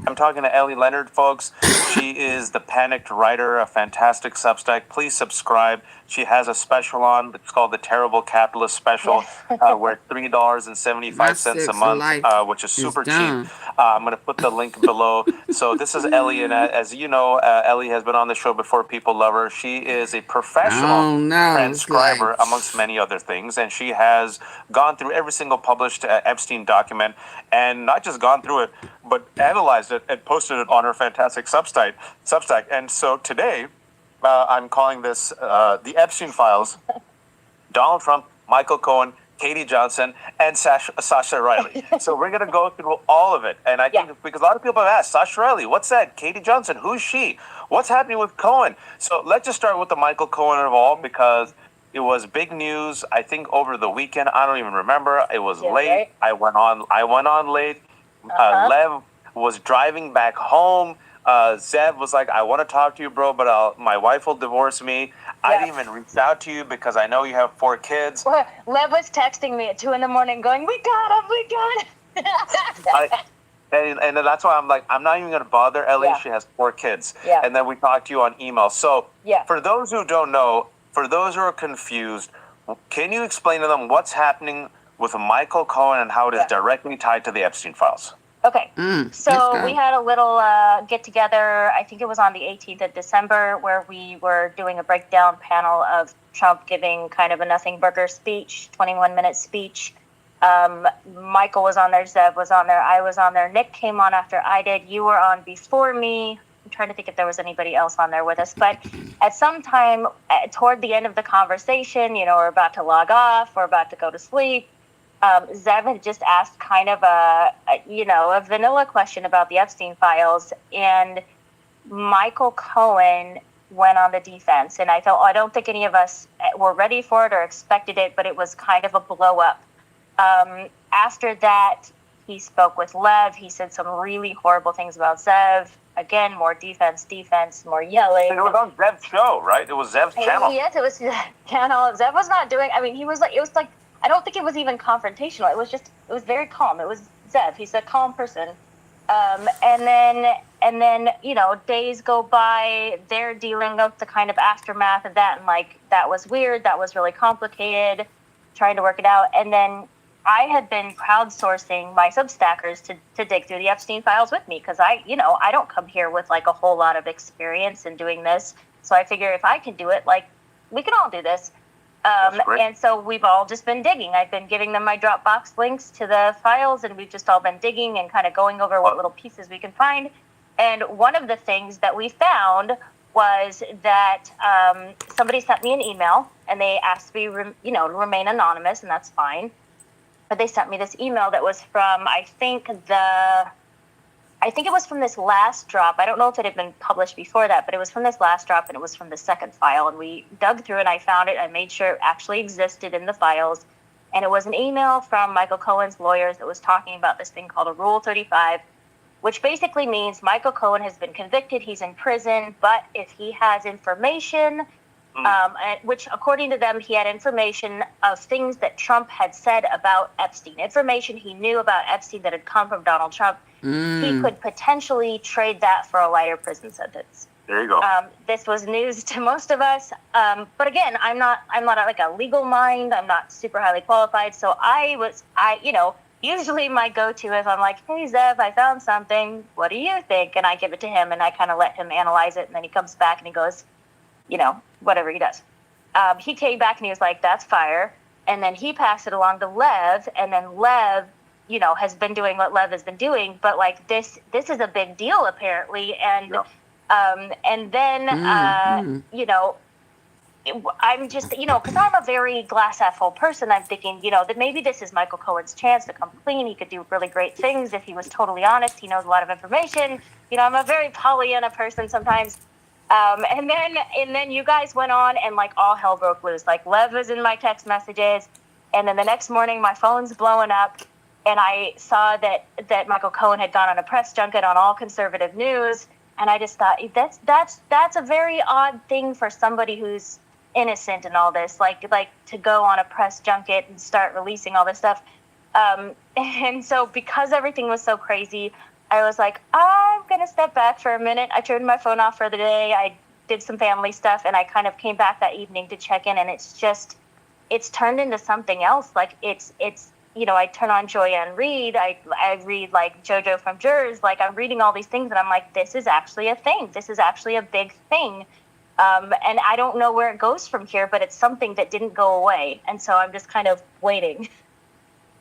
I'm talking to Ellie Leonard, folks. She is the Panicked Writer, a fantastic Substack. Please subscribe. She has a special on. It's called the Terrible Capitalist Special, where $3.75 a month, which is super cheap. I'm going to put the link below. So this is Ellie, and as you know, Ellie has been on the show before. People love her. She is a professional transcriber, amongst many other things, and she has gone through every single published Epstein document, and not just gone through it, but analyzed it and posted it on her fantastic Substack. And so today, I'm calling this the Epstein Files. Donald Trump, Michael Cohen, Katie Johnson, and Sasha Riley. So we're going to go through all of it. And I think because a lot of people have asked, Sasha Riley, what's that? Katie Johnson, who's she? What's happening with Cohen? So let's just start with the Michael Cohen of all, because it was big news, I think, over the weekend. I don't even remember. It was late. Right? I went on late. Lev was driving back home. Zev was like, I want to talk to you, bro, but my wife will divorce me. I didn't even reach out to you because I know you have 4 kids. Well, Lev was texting me at 2 a.m. going, we got him. And that's why I'm like, I'm not even going to bother Ellie. She has 4 kids. And then we talked to you on email. So for those who don't know, for those who are confused, can you explain to them what's happening with Michael Cohen and how it is directly tied to the Epstein Files? Okay, so we had a little get-together, I think it was on the 18th of December, where we were doing a breakdown panel of Trump giving kind of a nothing burger speech, 21-minute speech. Michael was on there, Zev was on there, I was on there, Nick came on after I did, you were on before me. I'm trying to think if there was anybody else on there with us, but at some time toward the end of the conversation, we're about to log off, we're about to go to sleep. Zev had just asked kind of a vanilla question about the Epstein files, and Michael Cohen went on the defense. And I thought, I don't think any of us were ready for it or expected it, but it was kind of a blow up. After that, he spoke with Lev. He said some really horrible things about Zev. Again, more defense, more yelling. It was on Zev's show, right? It was Zev's channel. Yes, it was Zev's channel. Zev was not doing, it was like, I don't think it was even confrontational. It was very calm. It was Zev. He's a calm person. And then, days go by, they're dealing with the kind of aftermath of that. And that was weird. That was really complicated, trying to work it out. And then I had been crowdsourcing my Substackers to dig through the Epstein files with me. Cause I don't come here with a whole lot of experience in doing this. So I figure if I can do it, we can all do this. And so we've all just been digging. I've been giving them my Dropbox links to the files, and we've just all been digging and kind of going over what little pieces we can find. And one of the things that we found was that somebody sent me an email, and they asked me, to remain anonymous, and that's fine. But they sent me this email that was from, I think it was from this last drop. I don't know if it had been published before that, but it was from this last drop, and it was from the second file. And we dug through it, and I found it. I made sure it actually existed in the files. And it was an email from Michael Cohen's lawyers that was talking about this thing called a Rule 35, which basically means Michael Cohen has been convicted. He's in prison. But if he has information, which according to them, he had information of things that Trump had said about Epstein, information he knew about Epstein that had come from Donald Trump, he could potentially trade that for a lighter prison sentence. There you go. This was news to most of us. But again, I'm not like a legal mind. I'm not super highly qualified. So usually my go-to is I'm like, hey, Zev, I found something. What do you think? And I give it to him and I kind of let him analyze it. And then he comes back and he goes, whatever he does. He came back and he was like, that's fire. And then he passed it along to Lev. And then Lev, has been doing what Lev has been doing. But like this is a big deal apparently. And and then, I'm just, because I'm a very glass half full person, I'm thinking, that maybe this is Michael Cohen's chance to come clean. He could do really great things if he was totally honest. He knows a lot of information. I'm a very Pollyanna person sometimes. And then you guys went on and like all hell broke loose. Like Lev was in my text messages. And then the next morning my phone's blowing up. And I saw that Michael Cohen had gone on a press junket on all conservative news. And I just thought that's a very odd thing for somebody who's innocent in all this, like to go on a press junket and start releasing all this stuff. And so because everything was so crazy, I was like, I'm going to step back for a minute. I turned my phone off for the day. I did some family stuff and I kind of came back that evening to check in, and it's turned into something else. Like it's I turn on Joyanne Reed. I read like JoJo from Jers. Like I'm reading all these things and I'm like, this is actually a thing. This is actually a big thing. And I don't know where it goes from here, but it's something that didn't go away. And so I'm just kind of waiting.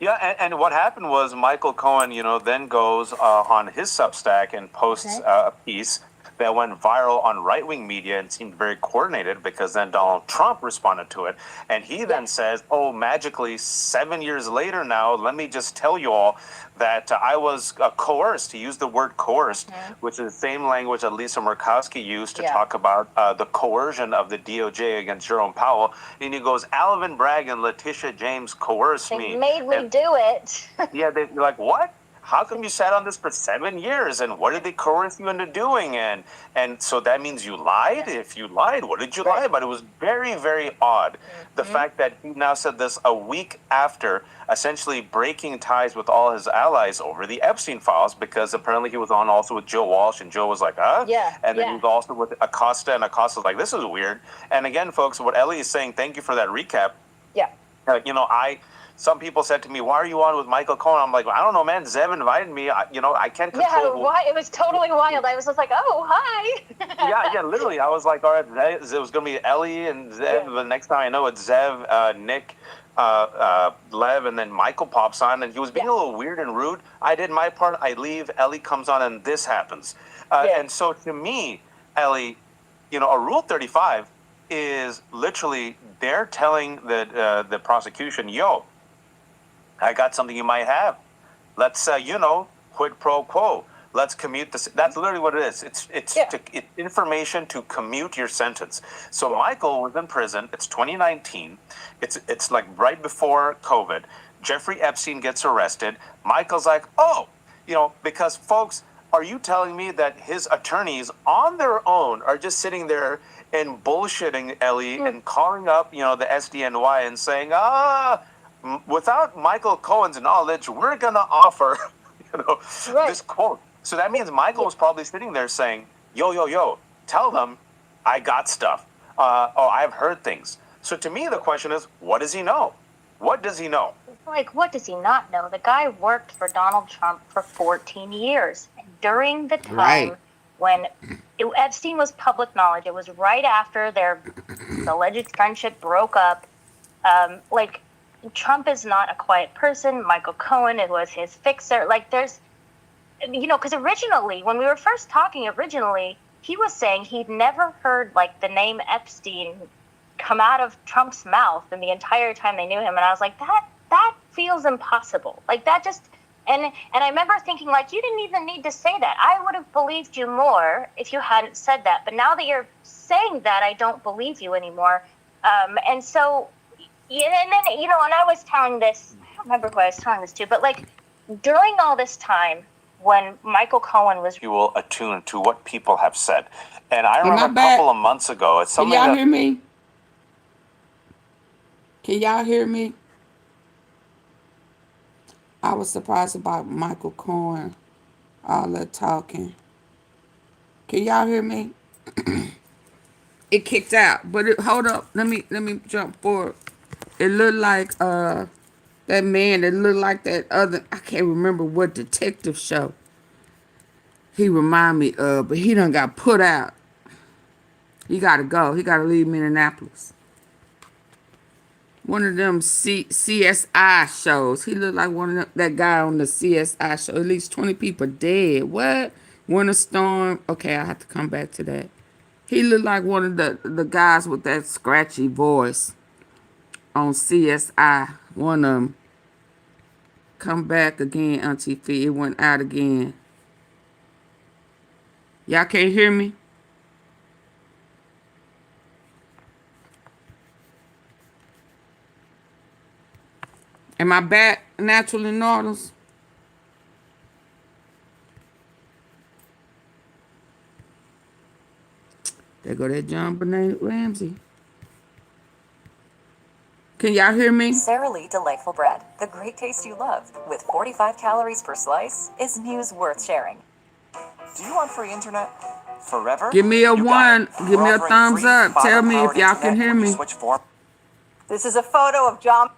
Yeah, and what happened was Michael Cohen, then goes on his Substack and posts a piece that went viral on right-wing media and seemed very coordinated, because then Donald Trump responded to it. And he then says, oh, magically 7 years later now, let me just tell you all that I was coerced. He used the word coerced, which is the same language that Lisa Murkowski used to talk about the coercion of the DOJ against Jerome Powell. And he goes, Alvin Bragg and Letitia James coerced me. They made me do it. Yeah, they're like, what? How come you sat on this for 7 years? And what did they coerce you into doing? And so that means you lied? If you lied, what did you lie about? It was very, very odd. The fact that he now said this a week after essentially breaking ties with all his allies over the Epstein files, because apparently he was on also with Joe Walsh, and Joe was like, huh? And then he was also with Acosta, and Acosta was like, this is weird. And again, folks, what Ellie is saying, thank you for that recap. Some people said to me, why are you on with Michael Cohen? I'm like, I don't know, man. Zev invited me. I can't control. Yeah, it was totally wild. I was just like, oh, hi. yeah, literally. I was like, all right, it was going to be Ellie and Zev. The next time I know it's Zev, Nick, Lev, and then Michael pops on. And he was being a little weird and rude. I did my part. I leave. Ellie comes on, and this happens. And so to me, Ellie, a Rule 35 is literally they're telling the prosecution, yo, I got something you might have. Let's, quid pro quo. Let's commute this. That's literally what it is. It's information to commute your sentence. So Michael was in prison. It's 2019. It's like right before COVID. Jeffrey Epstein gets arrested. Michael's like, oh, because folks, are you telling me that his attorneys on their own are just sitting there and bullshitting Ellie and calling up, the SDNY and saying, without Michael Cohen's knowledge, we're going to offer, this quote. So that means Michael was probably sitting there saying, yo, tell them I got stuff. I've heard things. So to me, the question is, what does he know? What does he know? Like, what does he not know? The guy worked for Donald Trump for 14 years. And during the time when Epstein was public knowledge, it was right after their alleged friendship broke up. Trump is not a quiet person. Michael Cohen, it was his fixer. Like, there's, because originally, when we were first talking, he was saying he'd never heard, like, the name Epstein come out of Trump's mouth in the entire time they knew him. And I was like, that feels impossible. Like, that just, and I remember thinking, like, you didn't even need to say that. I would have believed you more if you hadn't said that. But now that you're saying that, I don't believe you anymore. And so, and then, and I was telling this, I don't remember who I was telling this to, but like during all this time when Michael Cohen was attuned to what people have said. And I remember a couple of months ago, it's something Can y'all hear me? Can y'all hear me? I was surprised about Michael Cohen, all the talking. Can y'all hear me? it kicked out. But hold up, let me jump forward. It looked like that man that looked like that other, I can't remember what detective show he remind me of, but he done got put out. He gotta go. He gotta leave Minneapolis. One of them CSI shows. He looked like one of them, that guy on the CSI show. At least 20 people dead. What? Winter Storm. Okay, I have to come back to that. He looked like one of the guys with that scratchy voice on CSI. One of them. Come back again, Auntie Fee. It went out again. Y'all can't hear me? Am I back, Naturally Nautilus? There go that John Benet Ramsey. Can y'all hear me? Sara Lee Delightful Bread, the great taste you love, with 45 calories per slice, is news worth sharing. Do you want free internet? Forever? Give me a one. Give me a thumbs up. Tell me if y'all can hear me. This is a photo of John.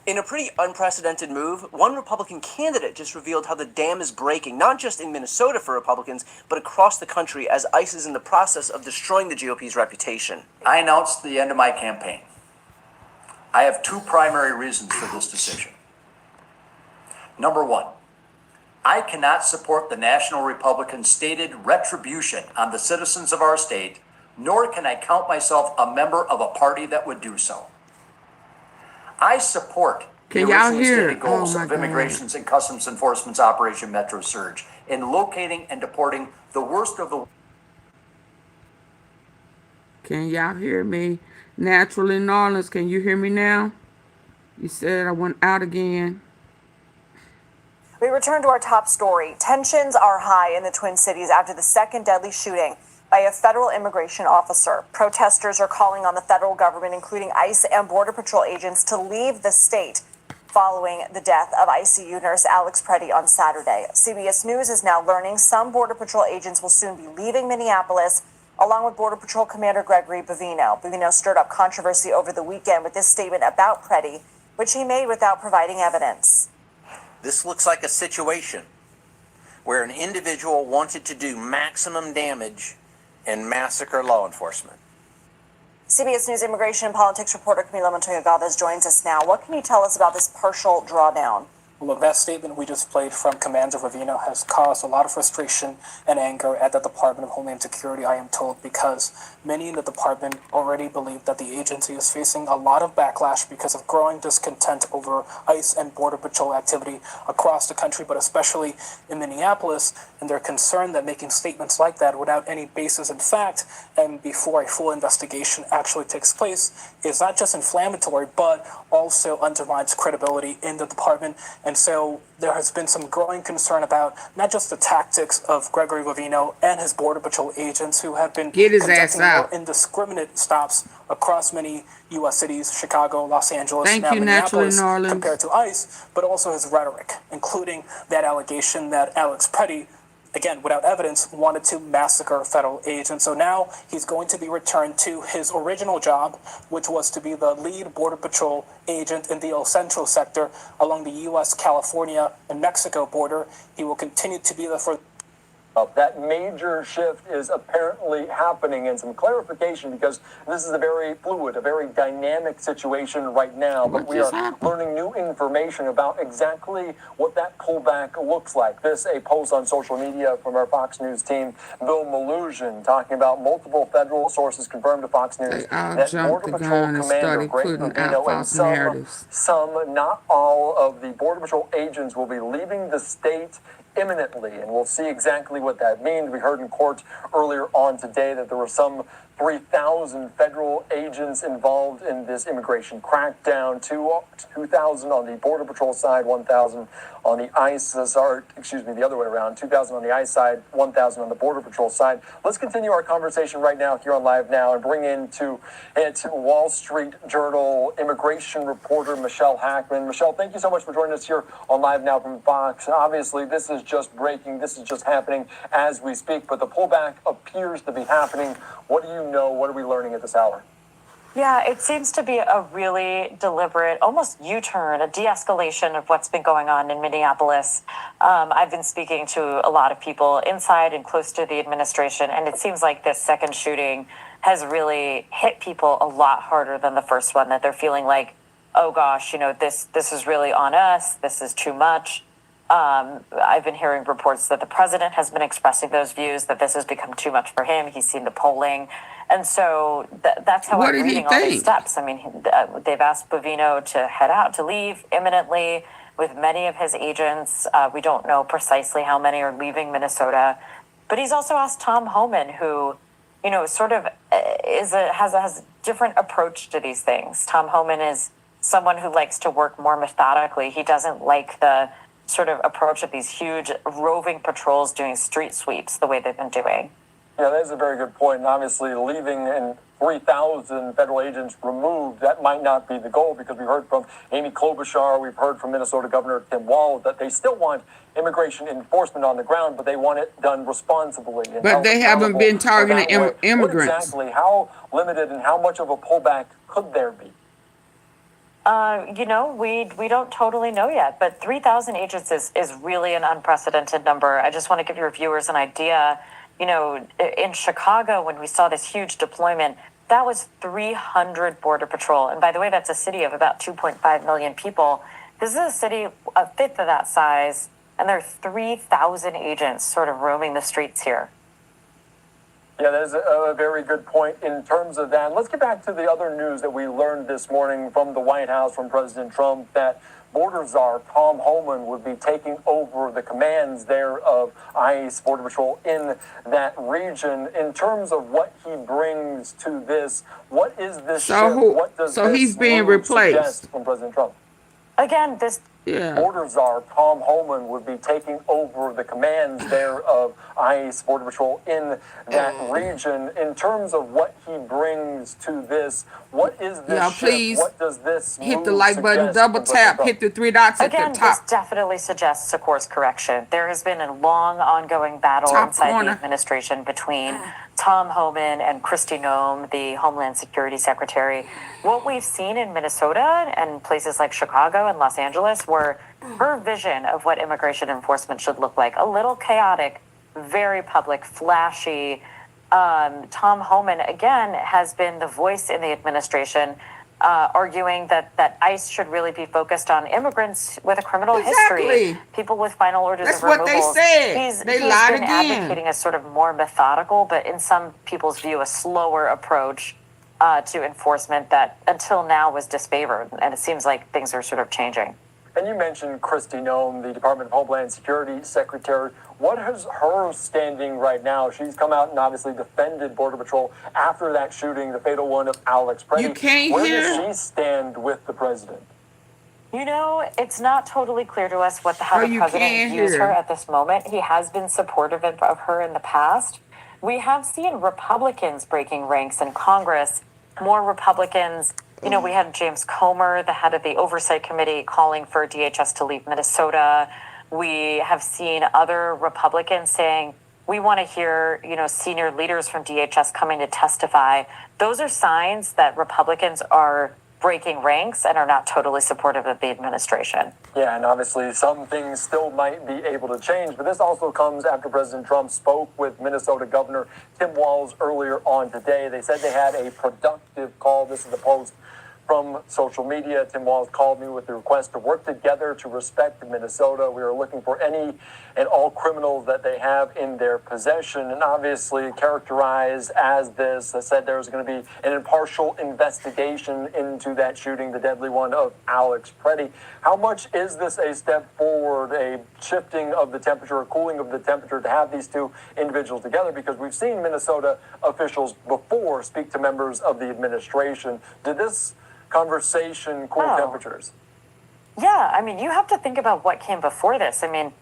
In a pretty unprecedented move, one Republican candidate just revealed how the dam is breaking, not just in Minnesota for Republicans, but across the country as ICE is in the process of destroying the GOP's reputation. I announced the end of my campaign. I have two primary reasons for this decision. Number one, I cannot support the National Republican's stated retribution on the citizens of our state, nor can I count myself a member of a party that would do so. I support the originally stated goals of Immigration's and Customs Enforcement's Operation Metro Surge in locating and deporting the worst of the... Can y'all hear me? Naturally Nautilus, can you hear me now? You said I went out again. We return to our top story. Tensions are high in the Twin Cities after the second deadly shooting by a federal immigration officer. Protesters are calling on the federal government, including ICE and Border Patrol agents, to leave the state following the death of ICU nurse Alex Preddy on Saturday. CBS News is now learning some Border Patrol agents will soon be leaving Minneapolis, along with Border Patrol Commander Gregory Bovino. Bovino stirred up controversy over the weekend with this statement about Preddy, which he made without providing evidence. This looks like a situation where an individual wanted to do maximum damage and massacre law enforcement. CBS News immigration and politics reporter Camila Montoya Galvez joins us now. What can you tell us about this partial drawdown? Look, that statement we just played from Commander Ravino has caused a lot of frustration and anger at the Department of Homeland Security, I am told, because many in the department already believe that the agency is facing a lot of backlash because of growing discontent over ICE and Border Patrol activity across the country, but especially in Minneapolis, and they're concerned that making statements like that without any basis in fact and before a full investigation actually takes place is not just inflammatory, but also undermines credibility in the department. And so there has been some growing concern about not just the tactics of Gregory Bovino and his Border Patrol agents who have been conducting more indiscriminate stops across many U.S. cities, Chicago, Los Angeles, now Minneapolis, compared to ICE, but also his rhetoric, including that allegation that Alex Preddy, again, without evidence, wanted to massacre federal agents. So now he's going to be returned to his original job, which was to be the lead Border Patrol agent in the El Centro sector along the U.S., California, and Mexico border. He will continue to be there for... That major shift is apparently happening, and some clarification, because this is a very fluid, a very dynamic situation right now, but we are learning new information about exactly what that pullback looks like. This, a post on social media from our Fox News team, Bill Maluzhin, talking about multiple federal sources confirmed to Fox News that Border Patrol Commander Gregory Bovino and some, not all, of the Border Patrol agents will be leaving the state imminently, and we'll see exactly what that means. We heard in court earlier on today that there were some 3,000 federal agents involved in this immigration crackdown, 2,000 on the Border Patrol side, 1,000 on the ICE, the other way around, 2,000 on the ICE side, 1,000 on the Border Patrol side. Let's continue our conversation right now here on Live Now and bring into Wall Street Journal immigration reporter Michelle Hackman. Michelle, thank you so much for joining us here on Live Now from Fox. Obviously, this is just breaking. This is just happening as we speak, but the pullback appears to be happening. What do you know? What are we learning at this hour? Yeah, it seems to be a really deliberate, almost U-turn, a de-escalation of what's been going on in Minneapolis. I've been speaking to a lot of people inside and close to the administration, and it seems like this second shooting has really hit people a lot harder than the first one, that they're feeling like, oh gosh, this is really on us, this is too much. I've been hearing reports that the president has been expressing those views, that this has become too much for him. He's seen the polling. And so that's how I'm reading all these steps. I mean, they've asked Bovino to head out, to leave imminently with many of his agents. We don't know precisely how many are leaving Minnesota. But he's also asked Tom Homan, who, sort of has a different approach to these things. Tom Homan is someone who likes to work more methodically. He doesn't like the sort of approach of these huge roving patrols doing street sweeps the way they've been doing. Yeah, that is a very good point. And obviously, leaving and 3,000 federal agents removed, that might not be the goal, because we heard from Amy Klobuchar, we've heard from Minnesota Governor Tim Walz that they still want immigration enforcement on the ground, but they want it done responsibly. But they haven't been targeting immigrants. What exactly, how limited and how much of a pullback could there be? We don't totally know yet, but 3,000 agents is really an unprecedented number. I just want to give your viewers an idea. In Chicago, when we saw this huge deployment, that was 300 Border Patrol. And by the way, that's a city of about 2.5 million people. This is a city a fifth of that size, and there are 3,000 agents sort of roaming the streets here. Yeah, that is a very good point in terms of that. Let's get back to the other news that we learned this morning from the White House, from President Trump, that Border Czar Tom Homan would be taking over the commands there of ICE, Border Patrol in that region. In terms of what he brings to this, what is this shift? What does this he's being move suggest from President Trump? Again, Border Czar Tom Homan would be taking over the commands there of ICE, Border Patrol in that region. In terms of what he brings to this, what is this shift? What does this hit the like button, double tap, hit the three dots at the top. This definitely suggests a course correction. There has been a long ongoing battle inside the administration between Tom Homan and Kristi Noem, the Homeland Security Secretary. What we've seen in Minnesota and places like Chicago and Los Angeles were her vision of what immigration enforcement should look like. A little chaotic, very public, flashy. Tom Homan, again, has been the voice in the administration arguing that ICE should really be focused on immigrants with a criminal history, people with final orders of removal. That's what they said. He's lied been advocating a sort of more methodical, but in some people's view, a slower approach to enforcement that until now was disfavored. And it seems like things are sort of changing. And you mentioned Kristi Noem, the Department of Homeland Security Secretary. What is her standing right now? She's come out and obviously defended Border Patrol after that shooting, the fatal one of Alex Preddy. You can't Where hear. does she stand with the president? It's not totally clear to us how the president views her at this moment. He has been supportive of her in the past. We have seen Republicans breaking ranks in Congress, more Republicans. We had James Comer, the head of the Oversight Committee, calling for DHS to leave Minnesota. We have seen other Republicans saying, we want to hear, senior leaders from DHS coming to testify. Those are signs that Republicans are breaking ranks and are not totally supportive of the administration. Yeah, and obviously some things still might be able to change, but this also comes after President Trump spoke with Minnesota Governor Tim Walz earlier on today. They said they had a productive call. This is the Post. from social media. Tim Walz called me with the request to work together to respect Minnesota. We are looking for any and all criminals that they have in their possession, and obviously characterized as this. I said there was going to be an impartial investigation into that shooting, the deadly one of Alex Preddy. How much is this a step forward, a shifting of the temperature, a cooling of the temperature to have these two individuals together? Because we've seen Minnesota officials before speak to members of the administration. Did this conversation cool temperatures? Yeah, I mean, you have to think about what came before this. I mean,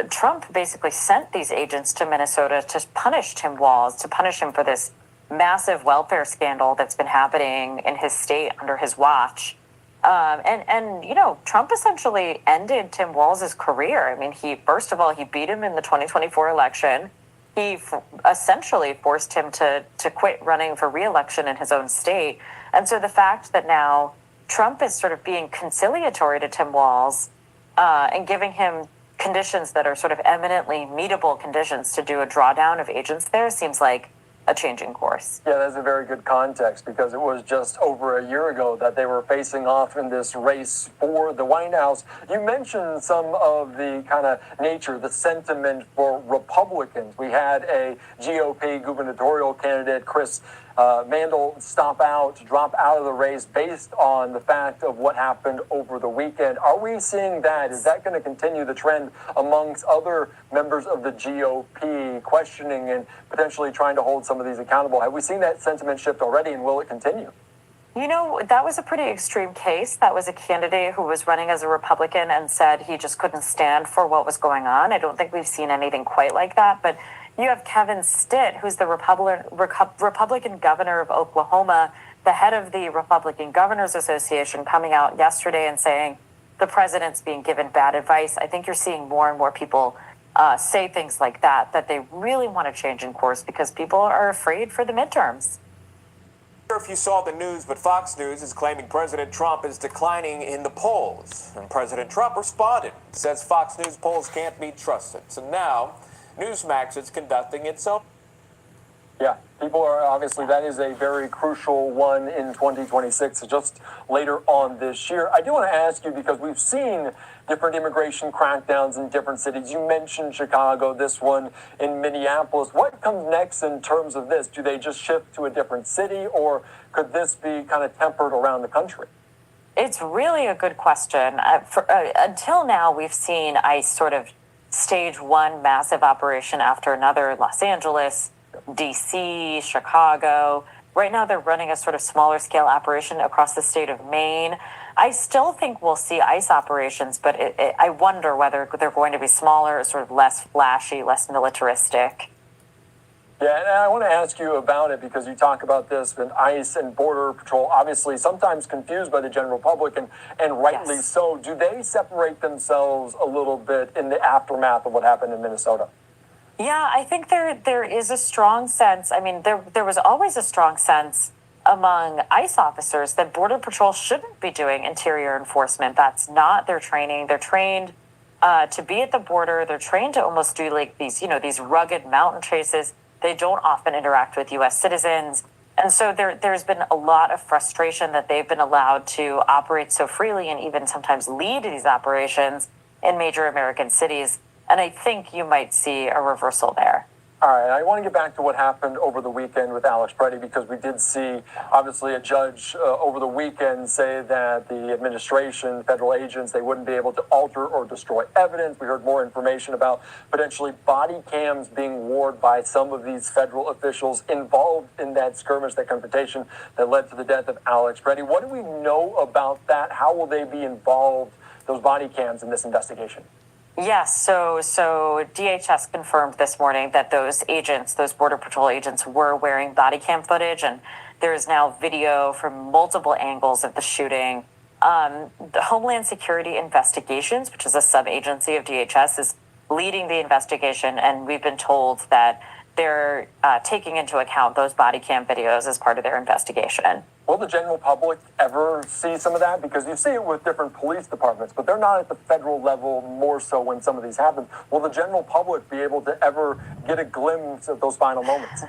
Trump basically sent these agents to Minnesota to punish Tim Walz, to punish him for this massive welfare scandal that's been happening in his state under his watch. And you know, Trump essentially ended Tim Walz's career. I mean, first of all, he beat him in the 2024 election. He essentially forced him to quit running for re-election in his own state. And so the fact that now Trump is sort of being conciliatory to Tim Walz and giving him conditions that are sort of eminently meetable conditions to do a drawdown of agents there seems like a changing course. Yeah, that's a very good context, because it was just over a year ago that they were facing off in this race for the White House. You mentioned some of the kind of nature, the sentiment for Republicans. We had a GOP gubernatorial candidate, Chris Mandel, drop out of the race based on the fact of what happened over the weekend. Are we seeing that? Is that going to continue the trend amongst other members of the GOP, questioning and potentially trying to hold some of these accountable? Have we seen that sentiment shift already, and will it continue? You know, that was a pretty extreme case. That was a candidate who was running as a Republican and said he just couldn't stand for what was going on. I don't think we've seen anything quite like that, but you have Kevin Stitt, who's the Republican governor of Oklahoma, the head of the Republican Governors Association, coming out yesterday and saying the president's being given bad advice. I think you're seeing more and more people say things like that they really want to change in course because people are afraid for the midterms. If you saw the news, but Fox News is claiming President Trump is declining in the polls. And President Trump responded, says Fox News polls can't be trusted. So now, Newsmax is conducting its own. Yeah, people are obviously, that is a very crucial one in 2026, just later on this year. I do want to ask you, because we've seen different immigration crackdowns in different cities. You mentioned Chicago, this one in Minneapolis. What comes next in terms of this? Do they just shift to a different city, or could this be kind of tempered around the country? It's really a good question. Until now, we've seen ICE sort of stage one massive operation after another. Los Angeles, DC, Chicago. Right now they're running a sort of smaller scale operation across the state of Maine. I still think we'll see ICE operations, but I wonder whether they're going to be smaller, sort of less flashy, less militaristic. Yeah, and I want to ask you about it, because you talk about this with ICE and Border Patrol, obviously sometimes confused by the general public, and rightly so. Do they separate themselves a little bit in the aftermath of what happened in Minnesota? Yeah, I think there is a strong sense. I mean, there was always a strong sense among ICE officers that Border Patrol shouldn't be doing interior enforcement. That's not their training. They're trained to be at the border. They're trained to almost do like these rugged mountain chases. They don't often interact with U.S. citizens. And so there's been a lot of frustration that they've been allowed to operate so freely and even sometimes lead these operations in major American cities. And I think you might see a reversal there. All right, I want to get back to what happened over the weekend with Alex Preddy, because we did see, obviously, a judge over the weekend say that the administration, federal agents, they wouldn't be able to alter or destroy evidence. We heard more information about potentially body cams being worn by some of these federal officials involved in that skirmish, that confrontation that led to the death of Alex Preddy. What do we know about that? How will they be involved, those body cams, in this investigation? Yes, so DHS confirmed this morning that those Border Patrol agents were wearing body cam footage, and there is now video from multiple angles of the shooting. The Homeland Security Investigations, which is a sub-agency of DHS, is leading the investigation, and we've been told that they're taking into account those body cam videos as part of their investigation. Will the general public ever see some of that? Because you see it with different police departments, but they're not at the federal level more so when some of these happen. Will the general public be able to ever get a glimpse of those final moments?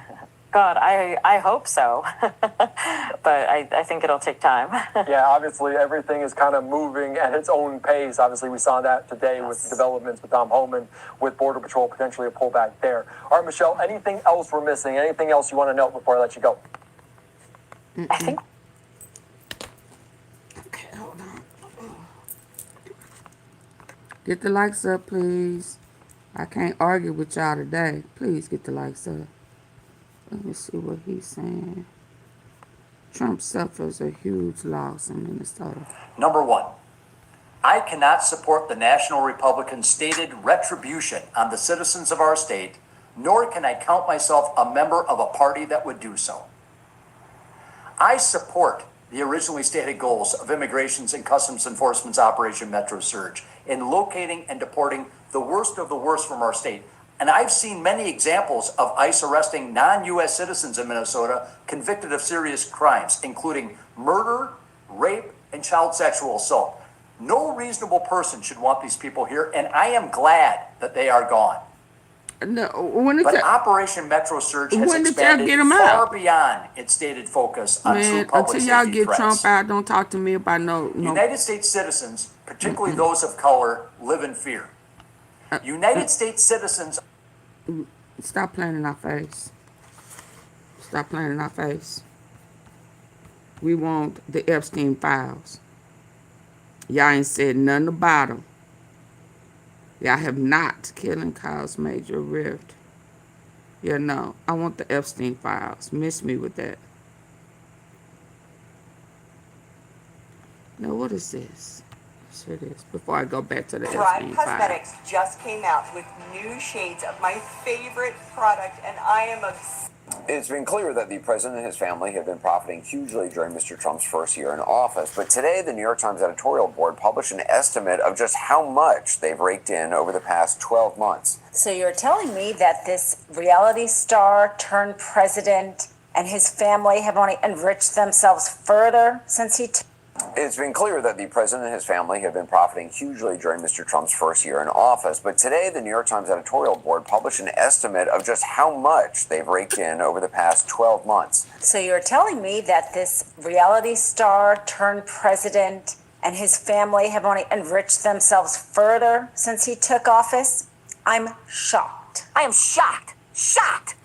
God, I hope so. But I think it'll take time. Yeah, obviously everything is kind of moving at its own pace. Obviously, we saw that today with developments with Tom Homan, with Border Patrol potentially a pullback there. All right, Michelle, anything else we're missing? Anything else you want to note before I let you go? I think. Okay, hold on. Get the likes up, please. I can't argue with y'all today. Please get the likes up. Let me see what he's saying. Trump suffers a huge loss in Minnesota. Number one, I cannot support the National Republicans' stated retribution on the citizens of our state, nor can I count myself a member of a party that would do so. I support the originally stated goals of Immigrations and Customs Enforcement's Operation Metro Surge in locating and deporting the worst of the worst from our state. And I've seen many examples of ICE arresting non-U.S. citizens in Minnesota convicted of serious crimes, including murder, rape, and child sexual assault. No reasonable person should want these people here, and I am glad that they are gone. No, but Operation Metro Surge has expanded far beyond its stated focus on true public until y'all safety get threats. Trump out, don't talk to me about no. United States citizens, particularly those of color, live in fear. United States citizens. Stop playing in our face. Stop playing in our face. We want the Epstein files. Y'all ain't said nothing about them. Y'all have not killing caused major rift. Yeah, no. I want the Epstein files. Miss me with that. Now, what is this? Sure it is. Before I go back to the Epstein files. Cosmetics just came out with new shades of my favorite product, and I am obsessed. It's been clear that the president and his family have been profiting hugely during Mr. Trump's first year in office. But today, the New York Times editorial board published an estimate of just how much they've raked in over the past 12 months. So you're telling me that this reality star turned president and his family have only enriched themselves further since he It's been clear that the president and his family have been profiting hugely during Mr. Trump's first year in office. But today, the New York Times editorial board published an estimate of just how much they've raked in over the past 12 months. So you're telling me that this reality star turned president and his family have only enriched themselves further since he took office? I'm shocked. I am shocked. Shocked.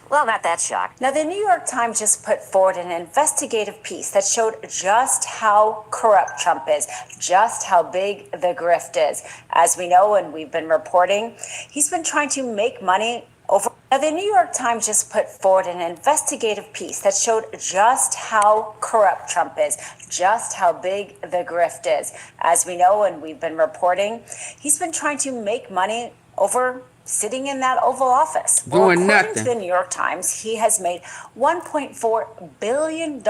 Well, not that shocked. Now, the New York Times just put forward an investigative piece that showed just how corrupt Trump is, just how big the grift is. As we know and we've been reporting, he's been trying to make money over. Now, the New York Times just put forward an investigative piece that showed just how corrupt Trump is, just how big the grift is. As we know and we've been reporting, he's been trying to make money over sitting in that Oval Office. Doing according nothing. to the New York Times, he has made $1.4 billion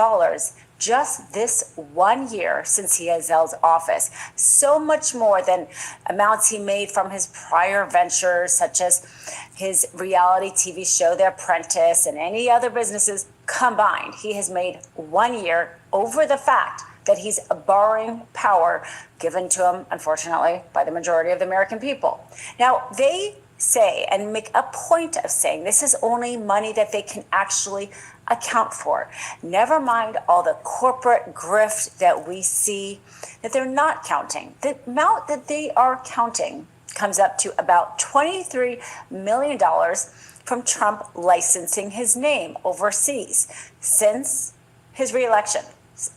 just this 1 year since he has held office. So much more than amounts he made from his prior ventures, such as his reality TV show, The Apprentice, and any other businesses combined. He has made 1 year over the fact that he's borrowing power given to him, unfortunately, by the majority of the American people. Now, they say and make a point of saying this is only money that they can actually account for. Never mind all the corporate grift that we see that they're not counting. The amount that they are counting comes up to about $23 million from Trump licensing his name overseas since his reelection.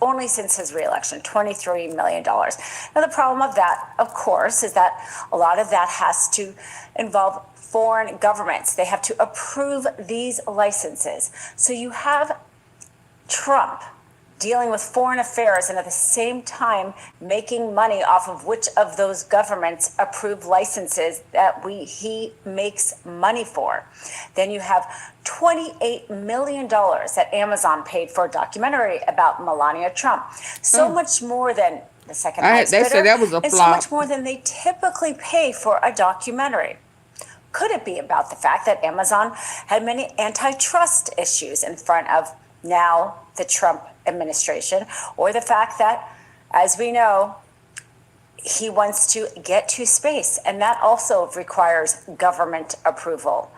Only since his reelection, $23 million. Now, the problem of that, of course, is that a lot of that has to involve foreign governments. They have to approve these licenses. So you have Trump dealing with foreign affairs and at the same time making money off of which of those governments approve licenses that he makes money for. Then you have $28 million that Amazon paid for a documentary about Melania Trump. So much more than the second highest They bidder, said that was a and so flop. much more than they typically pay for a documentary. Could it be about the fact that Amazon had many antitrust issues in front of now the Trump administration, or the fact that, as we know, he wants to get to space, and that also requires government approval?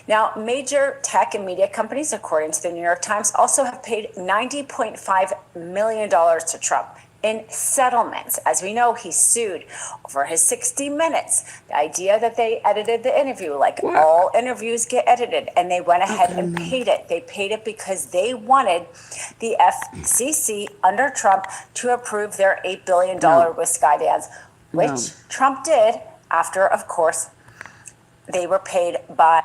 Now, major tech and media companies, according to the New York Times, also have paid $90.5 million to Trump in settlements. As we know, he sued over his 60 Minutes. The idea that they edited the interview, like all interviews get edited, and they went ahead and paid it. They paid it because they wanted the FCC under Trump to approve their $8 billion with Skydance, which Trump did after, of course, they were paid by.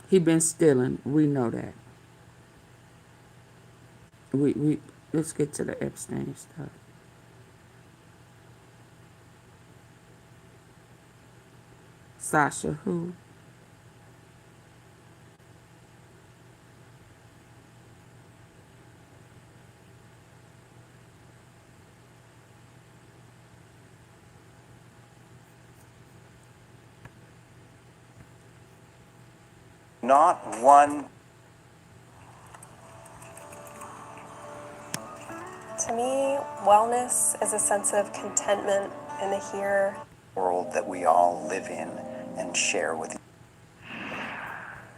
He been stealing. We know that. We let's get to the Epstein stuff. Sasha who? Not one. To me, wellness is a sense of contentment in the here. World that we all live in and share with.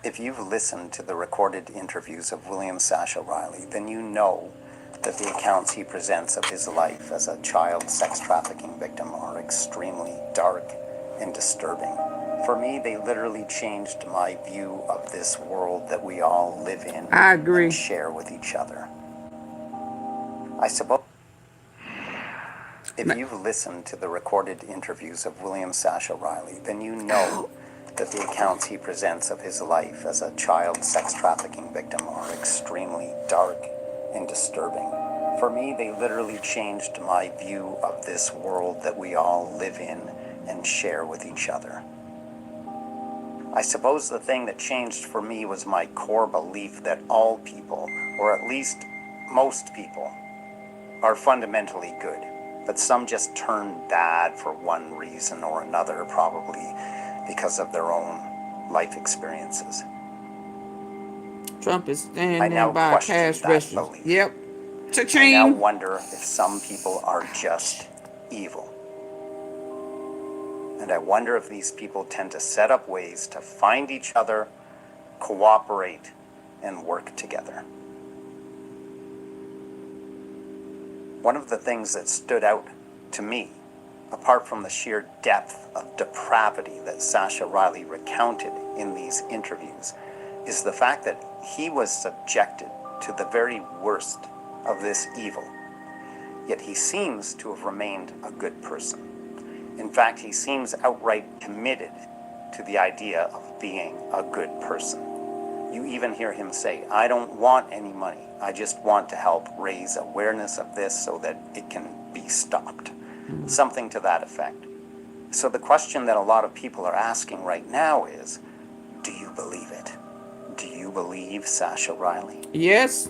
If you've listened to the recorded interviews of William Sasha Riley, then you know that the accounts he presents of his life as a child sex trafficking victim are extremely dark and disturbing. For me, they literally changed my view of this world that we all live in I agree. and share with each other. I suppose if you've listened to the recorded interviews of William Sasha Riley, then you know that the accounts he presents of his life as a child sex trafficking victim are extremely dark and disturbing. For me, they literally changed my view of this world that we all live in and share with each other. I suppose the thing that changed for me was my core belief that all people, or at least most people, are fundamentally good, but some just turn bad for one reason or another, probably because of their own life experiences. Trump is I standing now by a question cash that register. belief. Yep. I now Cha-ching. wonder if some people are just evil. And I wonder if these people tend to set up ways to find each other, cooperate, and work together. One of the things that stood out to me, apart from the sheer depth of depravity that Sasha Riley recounted in these interviews, is the fact that he was subjected to the very worst of this evil. Yet he seems to have remained a good person. In fact, he seems outright committed to the idea of being a good person. You even hear him say, I don't want any money. I just want to help raise awareness of this so that it can be stopped. Something to that effect. So the question that a lot of people are asking right now is, do you believe it? Do you believe Sasha Riley? Yes.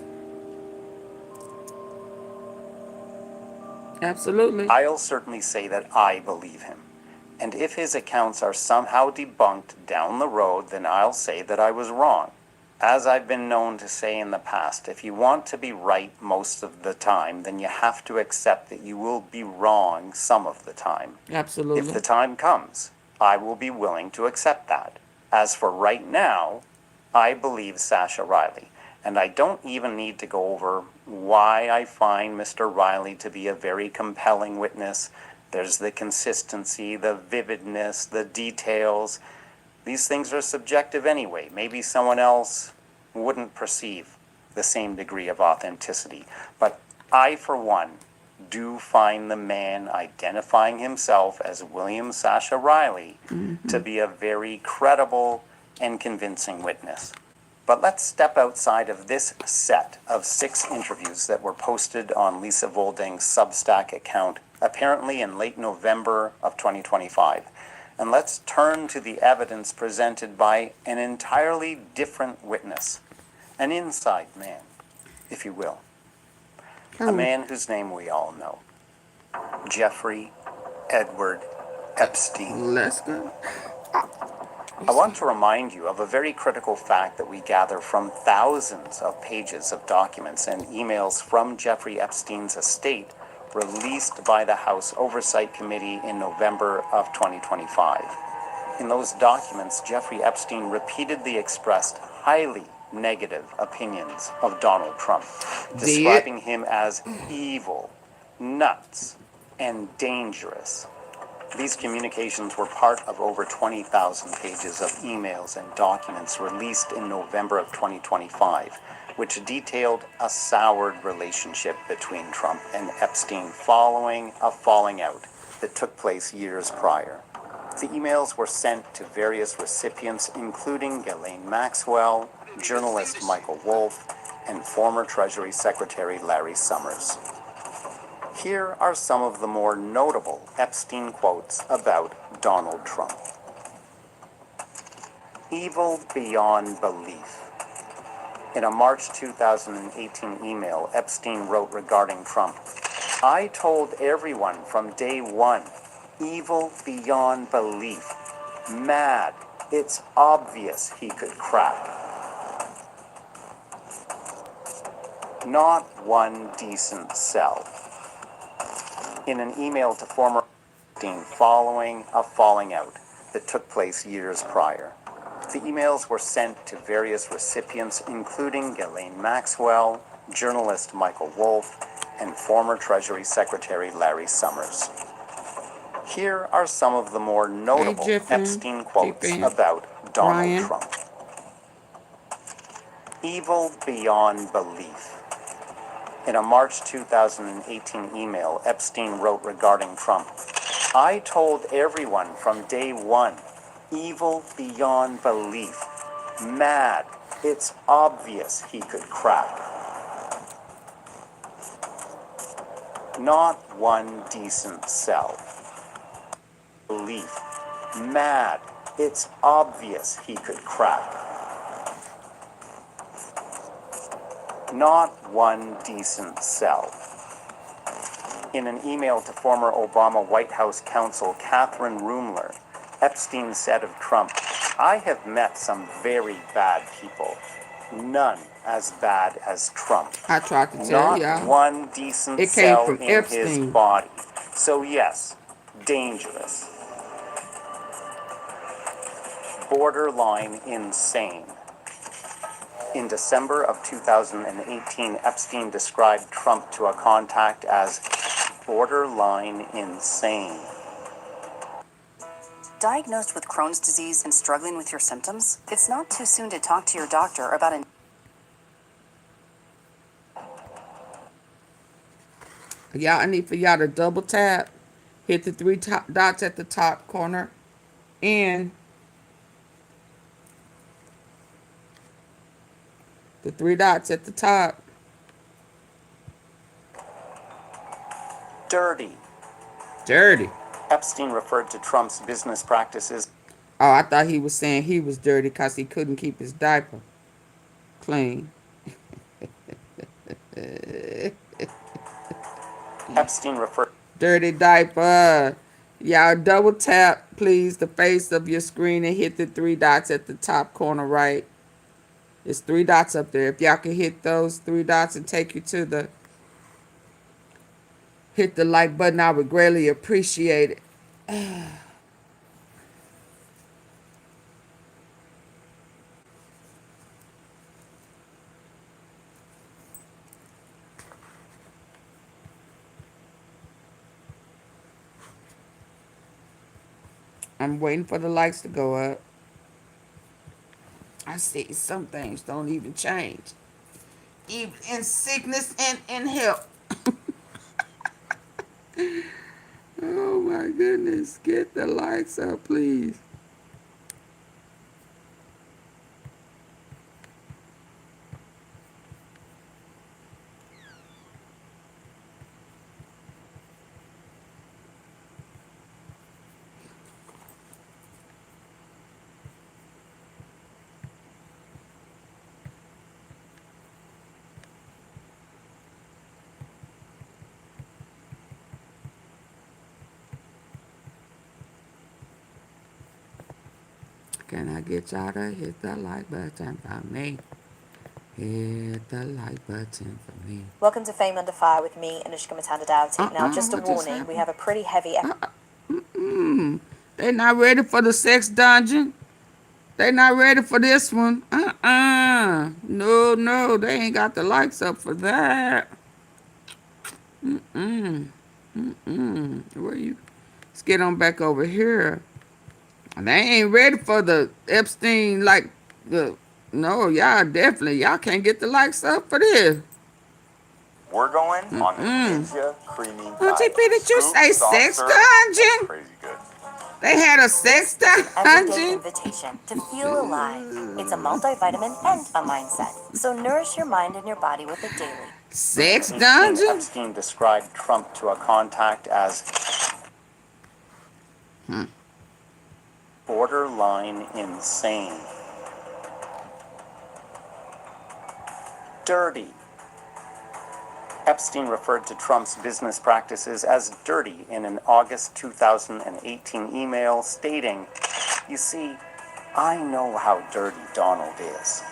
Absolutely. I'll certainly say that I believe him. And if his accounts are somehow debunked down the road, then I'll say that I was wrong. As I've been known to say in the past, if you want to be right most of the time, then you have to accept that you will be wrong some of the time. Absolutely. If the time comes, I will be willing to accept that. As for right now, I believe Sasha Riley. And I don't even need to go over why I find Mr. Riley to be a very compelling witness. There's the consistency, the vividness, the details. These things are subjective anyway. Maybe someone else wouldn't perceive the same degree of authenticity. But I, for one, do find the man identifying himself as William Sasha Riley to be a very credible and convincing witness. But let's step outside of this set of 6 interviews that were posted on Lisa Volding's Substack account, apparently in late November of 2025. And let's turn to the evidence presented by an entirely different witness, an inside man, if you will. A man whose name we all know, Jeffrey Edward Epstein. Let's go. I want to remind you of a very critical fact that we gather from thousands of pages of documents and emails from Jeffrey Epstein's estate released by the House Oversight Committee in November of 2025. In those documents, Jeffrey Epstein repeatedly expressed highly negative opinions of Donald Trump, describing him as evil, nuts, and dangerous. These communications were part of over 20,000 pages of emails and documents released in November of 2025, which detailed a soured relationship between Trump and Epstein following a falling out that took place years prior. The emails were sent to various recipients, including Ghislaine Maxwell, journalist Michael Wolff, and former Treasury Secretary Larry Summers. Here are some of the more notable Epstein quotes about Donald Trump. Evil beyond belief. In a March 2018 email, Epstein wrote regarding Trump, "I told everyone from day one, evil beyond belief, mad, it's obvious he could crack. Not one decent cell." In an email to former Epstein following a falling out that took place years prior. The emails were sent to various recipients, including Ghislaine Maxwell, journalist Michael Wolff, and former Treasury Secretary Larry Summers. Here are some of the more notable Epstein quotes about Donald Trump. Evil beyond belief. In a March 2018 email, Epstein wrote regarding Trump, "I told everyone from day one, evil beyond belief, mad, it's obvious he could crack. Not one decent cell. Belief, mad, it's obvious he could crack. Not one decent cell." In an email to former Obama White House counsel Catherine Rumler, Epstein said of Trump, "I have met some very bad people. None as bad as Trump. I tried to tell Not y'all. one decent It came cell from in his Epstein. body. So yes, dangerous. Borderline insane." In December of 2018, Epstein described Trump to a contact as borderline insane. Diagnosed with Crohn's disease and struggling with your symptoms? It's not too soon to talk to your doctor about an Y'all, I need for y'all to double tap, hit the three dots at the top corner, and the three dots at the top. Dirty. Dirty. Epstein referred to Trump's business practices. Oh, I thought he was saying he was dirty because he couldn't keep his diaper clean. Epstein referred. Dirty diaper. Y'all double tap, please, the face of your screen and hit the three dots at the top corner right. There's three dots up there. If y'all can hit those three dots and take you to the, hit the like button, I would greatly appreciate it. I'm waiting for the likes to go up. I see some things don't even change. Even in sickness and in health. Oh my goodness. Get the likes up, please. Can I get y'all to hit that like button for me? Hit the like button for me. Welcome to Fame Under Fire with me, Anushka Matanda Dowty. Now, just a What just warning, we happened? have a pretty heavy They not ready for the sex dungeon. They not ready for this one. No, no, they ain't got the lights up for that. Where you? Let's get on back over here. They ain't ready for the Epstein like the. No, y'all definitely y'all can't get the lights up for this. We're going on the Ninja Creamy Auntie Diet. P, did you Scoop, say soft sex serve, and dungeon? crazy good. They had a sex This is an everyday dungeon. invitation to feel alive. It's a multivitamin and a mindset. So nourish your mind and your body with it daily. Sex In dungeon? Epstein described Trump to a contact as borderline insane, dirty. Epstein referred to Trump's business practices as dirty in an August 2018 email stating, "You see, I know how dirty Donald is.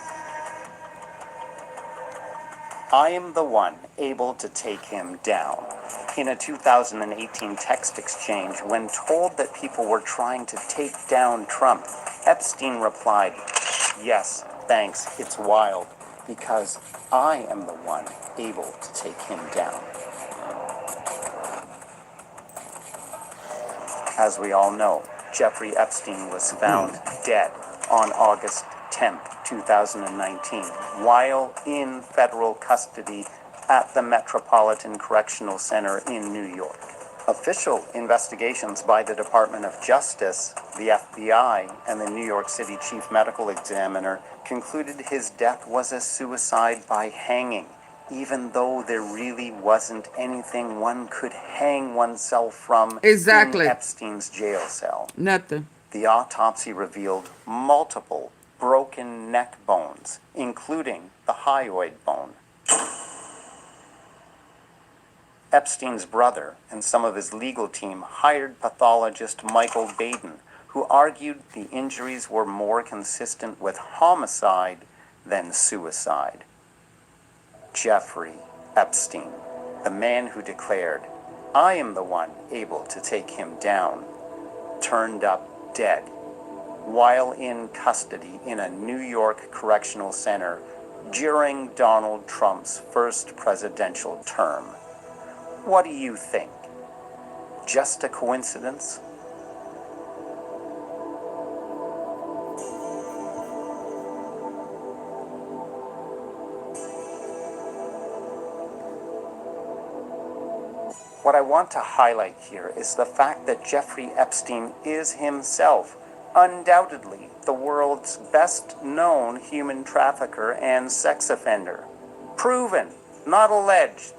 I am the one able to take him down." In a 2018 text exchange, when told that people were trying to take down Trump, Epstein replied, "Yes, thanks, it's wild, because I am the one able to take him down." As we all know, Jeffrey Epstein was found dead on August 10th, 2019, while in federal custody at the Metropolitan Correctional Center in New York. Official investigations by the Department of Justice, the FBI, and the New York City Chief Medical Examiner concluded his death was a suicide by hanging, even though there really wasn't anything one could hang oneself from in Epstein's jail cell. Nothing. The autopsy revealed multiple broken neck bones, including the hyoid bone. Epstein's brother and some of his legal team hired pathologist Michael Baden, who argued the injuries were more consistent with homicide than suicide. Jeffrey Epstein, the man who declared, "I am the one able to take him down," turned up dead while in custody in a New York correctional center during Donald Trump's first presidential term. What do you think? Just a coincidence? What I want to highlight here is the fact that Jeffrey Epstein is himself undoubtedly the world's best known human trafficker and sex offender. Proven, not alleged.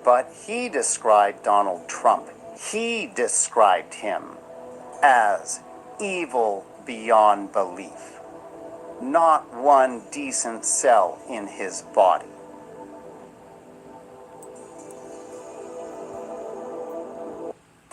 But he described Donald Trump. He described him as evil beyond belief. Not one decent cell in his body.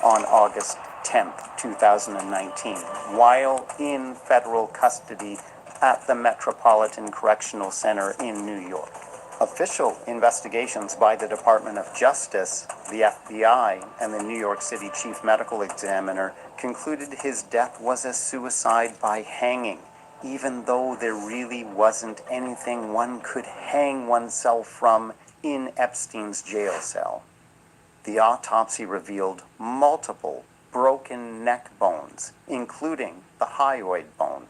On August 10th, 2019, while in federal custody at the Metropolitan Correctional Center in New York. Official investigations by the Department of Justice, the FBI, and the New York City Chief Medical Examiner concluded his death was a suicide by hanging, even though there really wasn't anything one could hang oneself from in Epstein's jail cell. The autopsy revealed multiple broken neck bones, including the hyoid bone.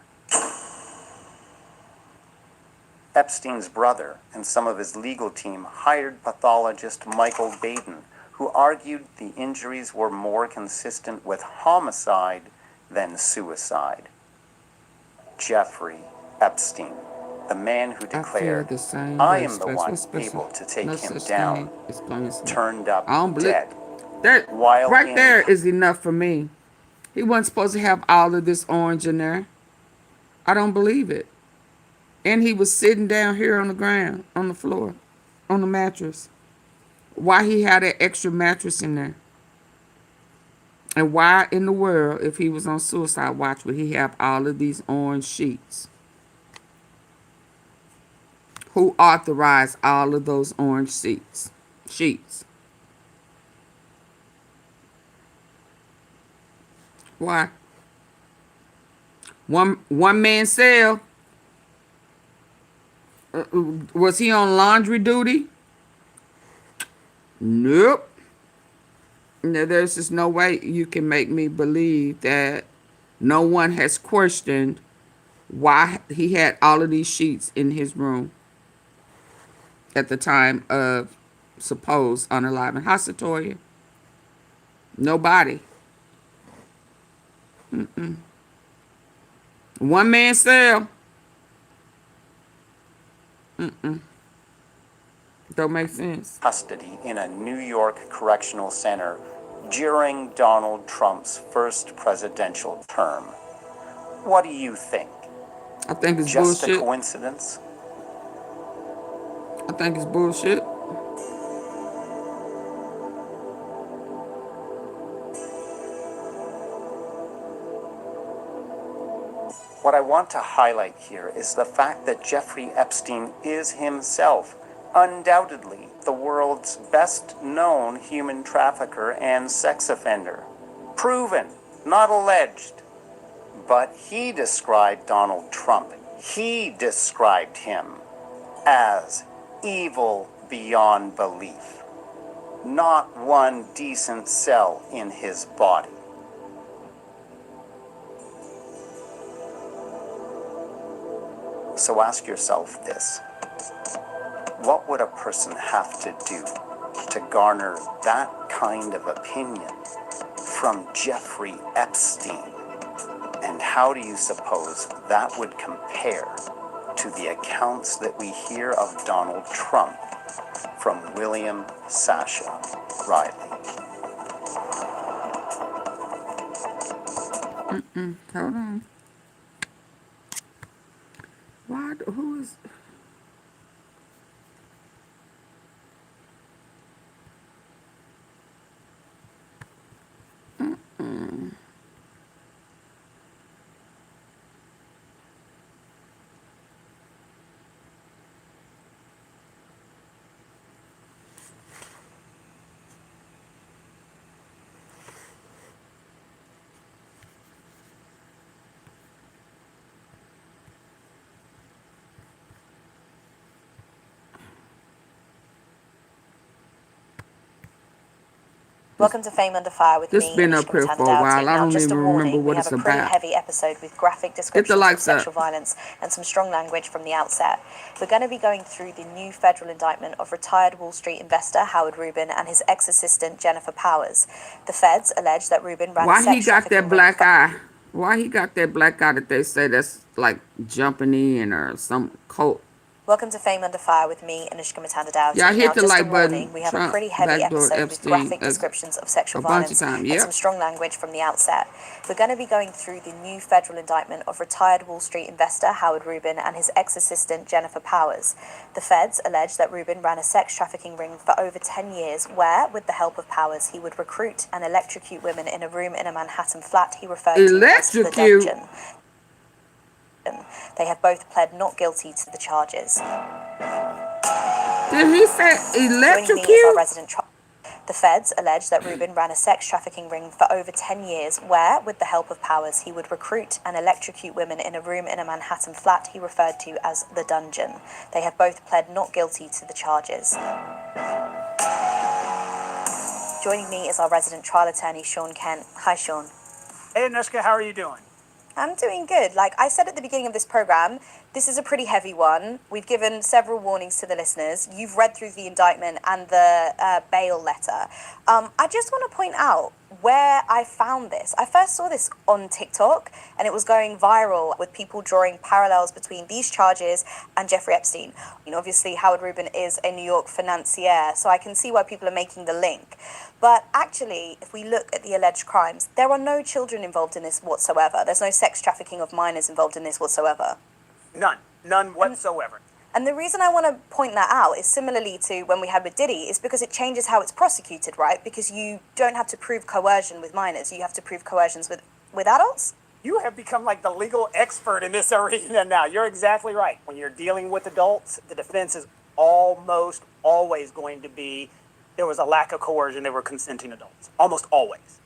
Epstein's brother and some of his legal team hired pathologist Michael Baden, who argued the injuries were more consistent with homicide than suicide. Jeffrey Epstein, the man who declared, "I am the one able to take him down," turned up dead. That right there is enough for me. He wasn't supposed to have all of this orange in there. I don't believe it. And he was sitting down here on the ground, on the floor, on the mattress. Why he had that extra mattress in there? And why in the world, if he was on suicide watch, would he have all of these orange sheets? Who authorized all of those orange sheets? Why? One man cell. Was he on laundry duty? Nope. No, there's just no way you can make me believe that no one has questioned why he had all of these sheets in his room at the time of supposed unaliving. How, Satoya? Nobody. One man cell. Don't make sense. Custody in a New York correctional center during Donald Trump's first presidential term. What do you think? I think it's Just bullshit. a coincidence? I think it's bullshit. What I want to highlight here is the fact that Jeffrey Epstein is himself undoubtedly the world's best known human trafficker and sex offender. Proven, not alleged. But he described Donald Trump. He described him as evil beyond belief. Not one decent cell in his body. So ask yourself this. What would a person have to do to garner that kind of opinion from Jeffrey Epstein? And how do you suppose that would compare to the accounts that we hear of Donald Trump from William Sasha Riley? Hold on. Why? Who is? Welcome to Fame Under Fire with This me, been up Anishka here for a while. Matandowti. I Now, don't just a even remember warning, what we it's have a pretty about. heavy episode with graphic descriptions of lights up. sexual violence and some strong language from the outset. We're going to be going through the new federal indictment of retired Wall Street investor Howard Rubin and his ex-assistant Jennifer Powers. The feds allege that Rubin ran a Why he sex got that trafficking black eye? Why he got that black eye that they say that's like jumping in or some cult? Welcome to Fame Under Fire with me, Anishka Matandowti. Y'all hit Now, the just like a button. warning, we have a Trump pretty heavy backdoor episode with Epstein graphic as descriptions of sexual a bunch of violence time. and Yep. some strong language from the outset. We're going to be going through the new federal indictment of retired Wall Street investor Howard Rubin and his ex-assistant Jennifer Powers. The feds allege that Rubin ran a sex trafficking ring for over 10 years where, with the help of Powers, he would recruit and electrocute women in a room in a Manhattan flat he referred to as the dungeon. They have both pled not guilty to the charges. Did he say Joining me is our resident The feds allege that Rubin ran a sex trafficking ring for over 10 years where, with the help of Powers, he would recruit and electrocute women in a room in a Manhattan flat he referred to as the dungeon. They have both pled not guilty to the charges. Joining me is our resident trial attorney, Sean Kent. Hi, Sean. Hey, Anishka, how are you doing? I'm doing good. Like I said at the beginning of this program, this is a pretty heavy one. We've given several warnings to the listeners. You've read through the indictment and the bail letter. I just want to point out where I found this. I first saw this on TikTok, and it was going viral with people drawing parallels between these charges and Jeffrey Epstein. You know, obviously, Howard Rubin is a New York financier, so I can see why people are making the link. But actually, if we look at the alleged crimes, there are no children involved in this whatsoever. There's no sex trafficking of minors involved in this whatsoever. None whatsoever. And the reason I want to point that out is similarly to when we had with Diddy, is because it changes how it's prosecuted, right? Because you don't have to prove coercion with minors, you have to prove coercions with adults? You have become like the legal expert in this arena now. You're exactly right. When you're dealing with adults, the defense is almost always going to be there was a lack of coercion, they were consenting adults. Almost always.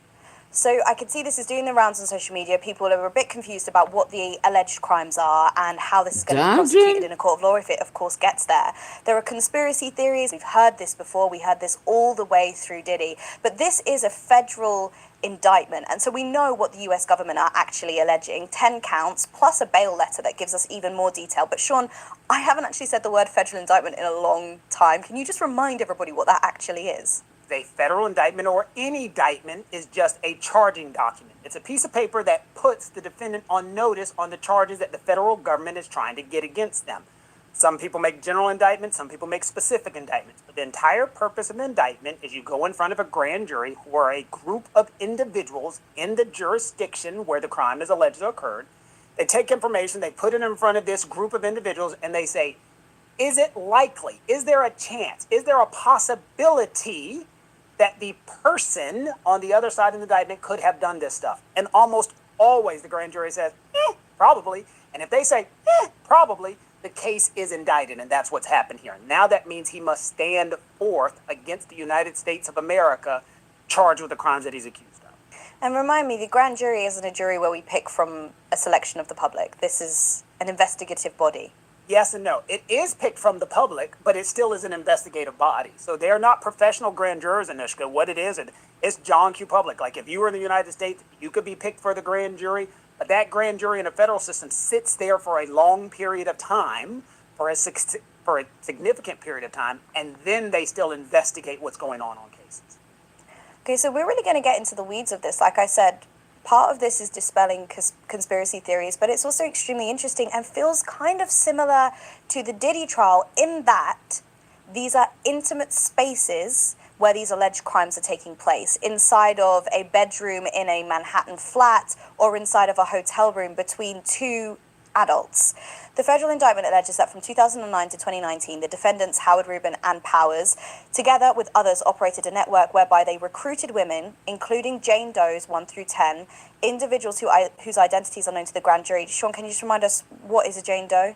So I can see this is doing the rounds on social media. People are a bit confused about what the alleged crimes are and how this is going to be prosecuted in a court of law if it, of course, gets there. There are conspiracy theories. We've heard this before. We heard this all the way through Diddy. But this is a federal indictment. And so we know what the US government are actually alleging. 10 counts plus a bail letter that gives us even more detail. But Sean, I haven't actually said the word federal indictment in a long time. Can you just remind everybody what that actually is? A federal indictment or any indictment is just a charging document. It's a piece of paper that puts the defendant on notice on the charges that the federal government is trying to get against them. Some people make general indictments, some people make specific indictments. But the entire purpose of an indictment is you go in front of a grand jury who are a group of individuals in the jurisdiction where the crime is alleged to have occurred. They take information, they put it in front of this group of individuals, and they say, is it likely? Is there a chance? Is there a possibility that the person on the other side of the indictment could have done this stuff? And almost always the grand jury says, probably. And if they say, probably, the case is indicted, and that's what's happened here. Now that means he must stand forth against the United States of America, charged with the crimes that he's accused of. And remind me, the grand jury isn't a jury where we pick from a selection of the public. This is an investigative body. Yes and no. It is picked from the public, but it still is an investigative body. So they are not professional grand jurors, Anushka. What it is, it's John Q. Public. Like if you were in the United States, you could be picked for the grand jury, but that grand jury in a federal system sits there for a long period of time, for a significant period of time, and then they still investigate what's going on cases. Okay, so we're really going to get into the weeds of this. Like I said, part of this is dispelling conspiracy theories, but it's also extremely interesting and feels kind of similar to the Diddy trial in that these are intimate spaces where these alleged crimes are taking place, inside of a bedroom in a Manhattan flat or inside of a hotel room between two adults. The federal indictment alleges that from 2009 to 2019, the defendants Howard Rubin and Powers, together with others, operated a network whereby they recruited women, including Jane Doe's 1 through 10, individuals whose identities are known to the grand jury. Sean, can you just remind us, what is a Jane Doe?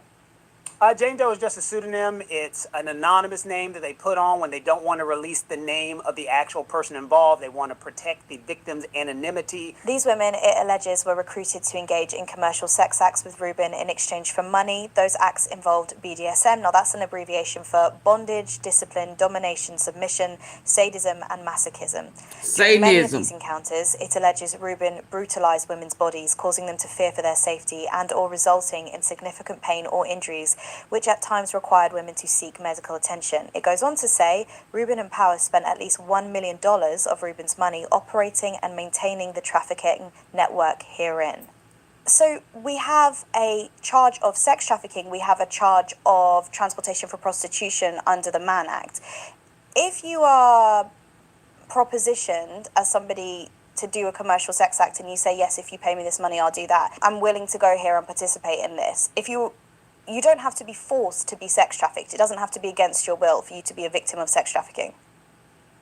Jane Doe is just a pseudonym. It's an anonymous name that they put on when they don't want to release the name of the actual person involved. They want to protect the victim's anonymity. These women, it alleges, were recruited to engage in commercial sex acts with Rubin in exchange for money. Those acts involved BDSM. Now, that's an abbreviation for bondage, discipline, domination, submission, sadism, and masochism. During many of these encounters, it alleges Rubin brutalized women's bodies, causing them to fear for their safety and or resulting in significant pain or injuries, which at times required women to seek medical attention. It goes on to say, Rubin and Powers spent at least $1 million of Rubin's money operating and maintaining the trafficking network herein. So we have a charge of sex trafficking, we have a charge of transportation for prostitution under the Mann Act. If you are propositioned as somebody to do a commercial sex act and you say, yes, if you pay me this money, I'll do that, I'm willing to go here and participate in this. You don't have to be forced to be sex trafficked. It doesn't have to be against your will for you to be a victim of sex trafficking.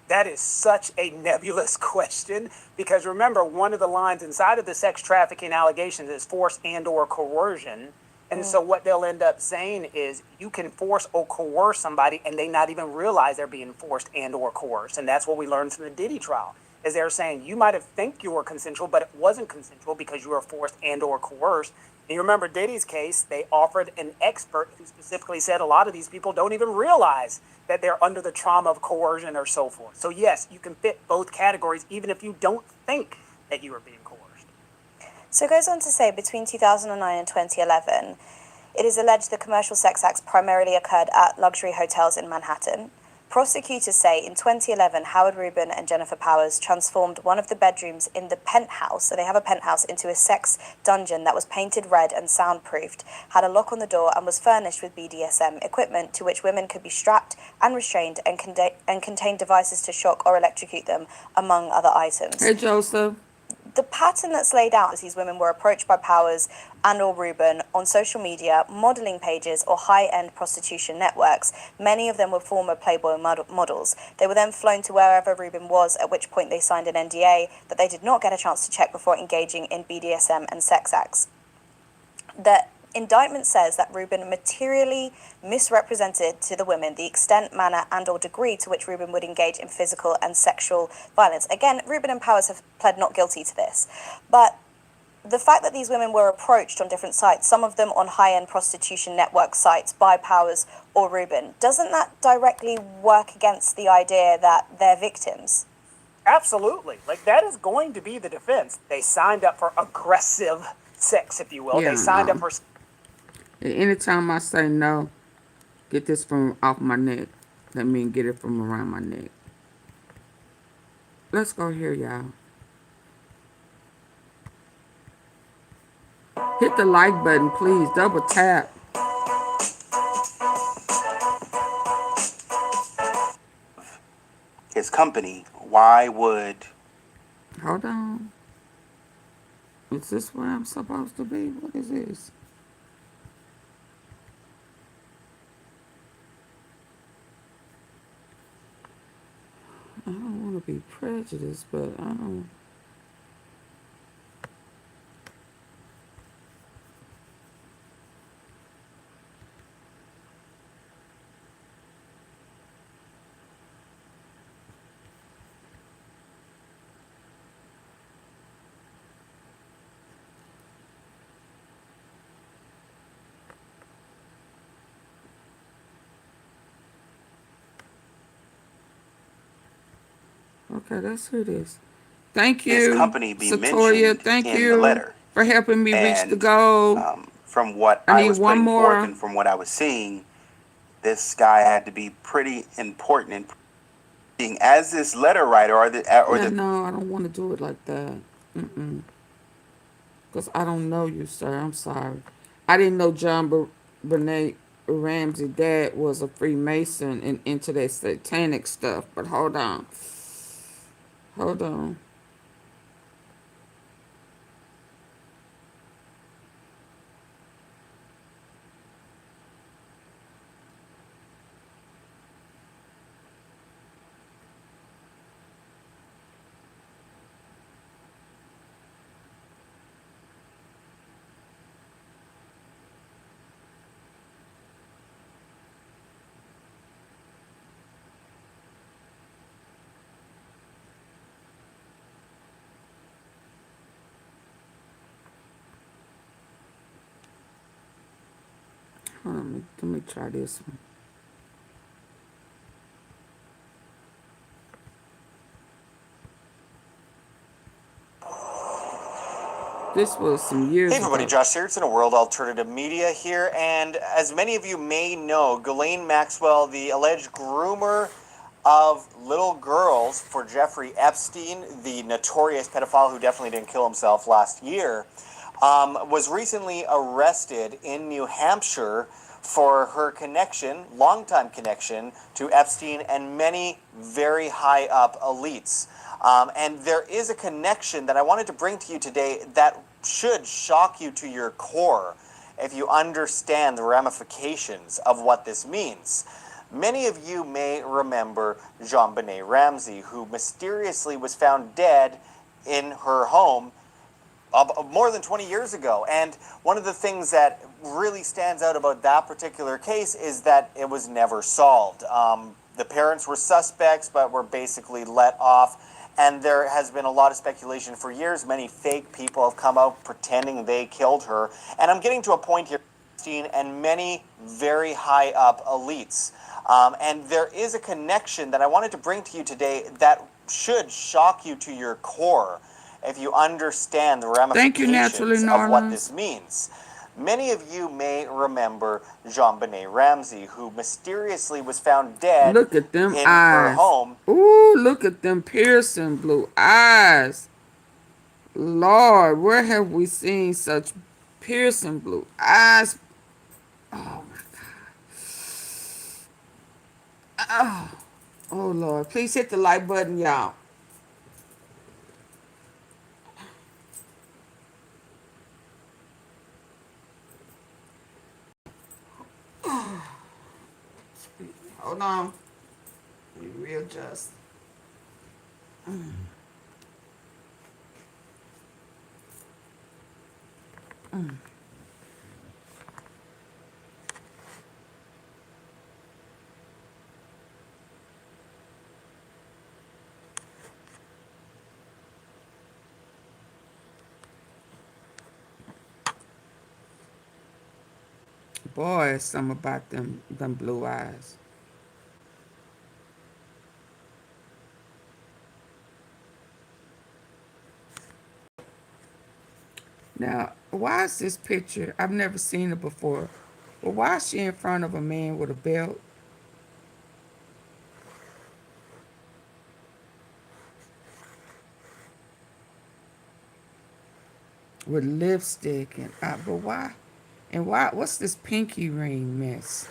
That is such a nebulous question because remember, one of the lines inside of the sex trafficking allegations is force and or coercion. And so what they'll end up saying is you can force or coerce somebody and they not even realize they're being forced and or coerced. And that's what we learned from the Diddy trial, is they're saying you might have think you were consensual, but it wasn't consensual because you were forced and or coerced. And you remember Diddy's case, they offered an expert who specifically said a lot of these people don't even realize that they're under the trauma of coercion or so forth. So yes, you can fit both categories even if you don't think that you are being coerced. So it goes on to say between 2009 and 2011, it is alleged the commercial sex acts primarily occurred at luxury hotels in Manhattan. Prosecutors say in 2011, Howard Rubin and Jennifer Powers transformed one of the bedrooms in the penthouse, so they have a penthouse, into a sex dungeon that was painted red and soundproofed, had a lock on the door, and was furnished with BDSM equipment to which women could be strapped and restrained and contained devices to shock or electrocute them, among other items. Hey, Joseph. The pattern that's laid out is these women were approached by Powers and or Rubin on social media, modeling pages, or high-end prostitution networks. Many of them were former Playboy models. They were then flown to wherever Rubin was, at which point they signed an NDA that they did not get a chance to check before engaging in BDSM and sex acts. The indictment says that Rubin materially misrepresented to the women the extent, manner, and or degree to which Rubin would engage in physical and sexual violence. Again, Rubin and Powers have pled not guilty to this. But the fact that these women were approached on different sites, some of them on high-end prostitution network sites by Powers or Rubin, doesn't that directly work against the idea that they're victims? Absolutely. Like, that is going to be the defense. They signed up for aggressive sex, if you will. Yeah, They signed up no. for... Anytime I say no, get this from off my neck. That means get it from around my neck. Let's go here, y'all. Hit the like button, please. Double tap. His company, why would... Hold on. Is this where I'm supposed to be? What is this? I don't want to be prejudiced, but I don't. Okay, that's who it is. Thank you, his company be Satoya. mentioned Thank in the you letter? for helping me reach the And goal. from what I I need was one putting forth more. and from what I was seeing, this guy had to be pretty important in being as this letter writer Yeah, no, I don't want to do it like that. Because I don't know you, sir. I'm sorry. I didn't know John Benet Ramsey dad was a Freemason and into that satanic stuff. But hold on. Hold on. Hold on, let me try this one. This was some years Hey everybody, ago. Josh here. It's in a World Alternative Media here, and as many of you may know, Ghislaine Maxwell, the alleged groomer of little girls for Jeffrey Epstein, the notorious pedophile who definitely didn't kill himself last year, was recently arrested in New Hampshire for her connection, longtime connection, to Epstein and many very high up elites. And there is a connection that I wanted to bring to you today that should shock you to your core if you understand the ramifications of what this means. Many of you may remember JonBenet Ramsey, who mysteriously was found dead in her home more than 20 years ago. And one of the things that really stands out about that particular case is that it was never solved. The parents were suspects, but were basically let off. And there has been a lot of speculation for years. Many fake people have come out pretending they killed her. And I'm getting to a point here, and many very high up elites. And there is a connection that I wanted to bring to you today that should shock you to your core if you understand the ramifications of what this means. Many of you may remember JonBenet Ramsey, who mysteriously was found dead Look at them in eyes. her home. Ooh, look at them piercing blue eyes. Lord, where have we seen such piercing blue eyes? Oh my God. Oh Lord, please hit the like button, y'all. Hold on. Let me readjust. Mm. Mm. Boy, it's something about them blue eyes. Now, why is this picture? I've never seen it before. But why is she in front of a man with a belt? With lipstick and but why? And why? What's this pinky ring mess?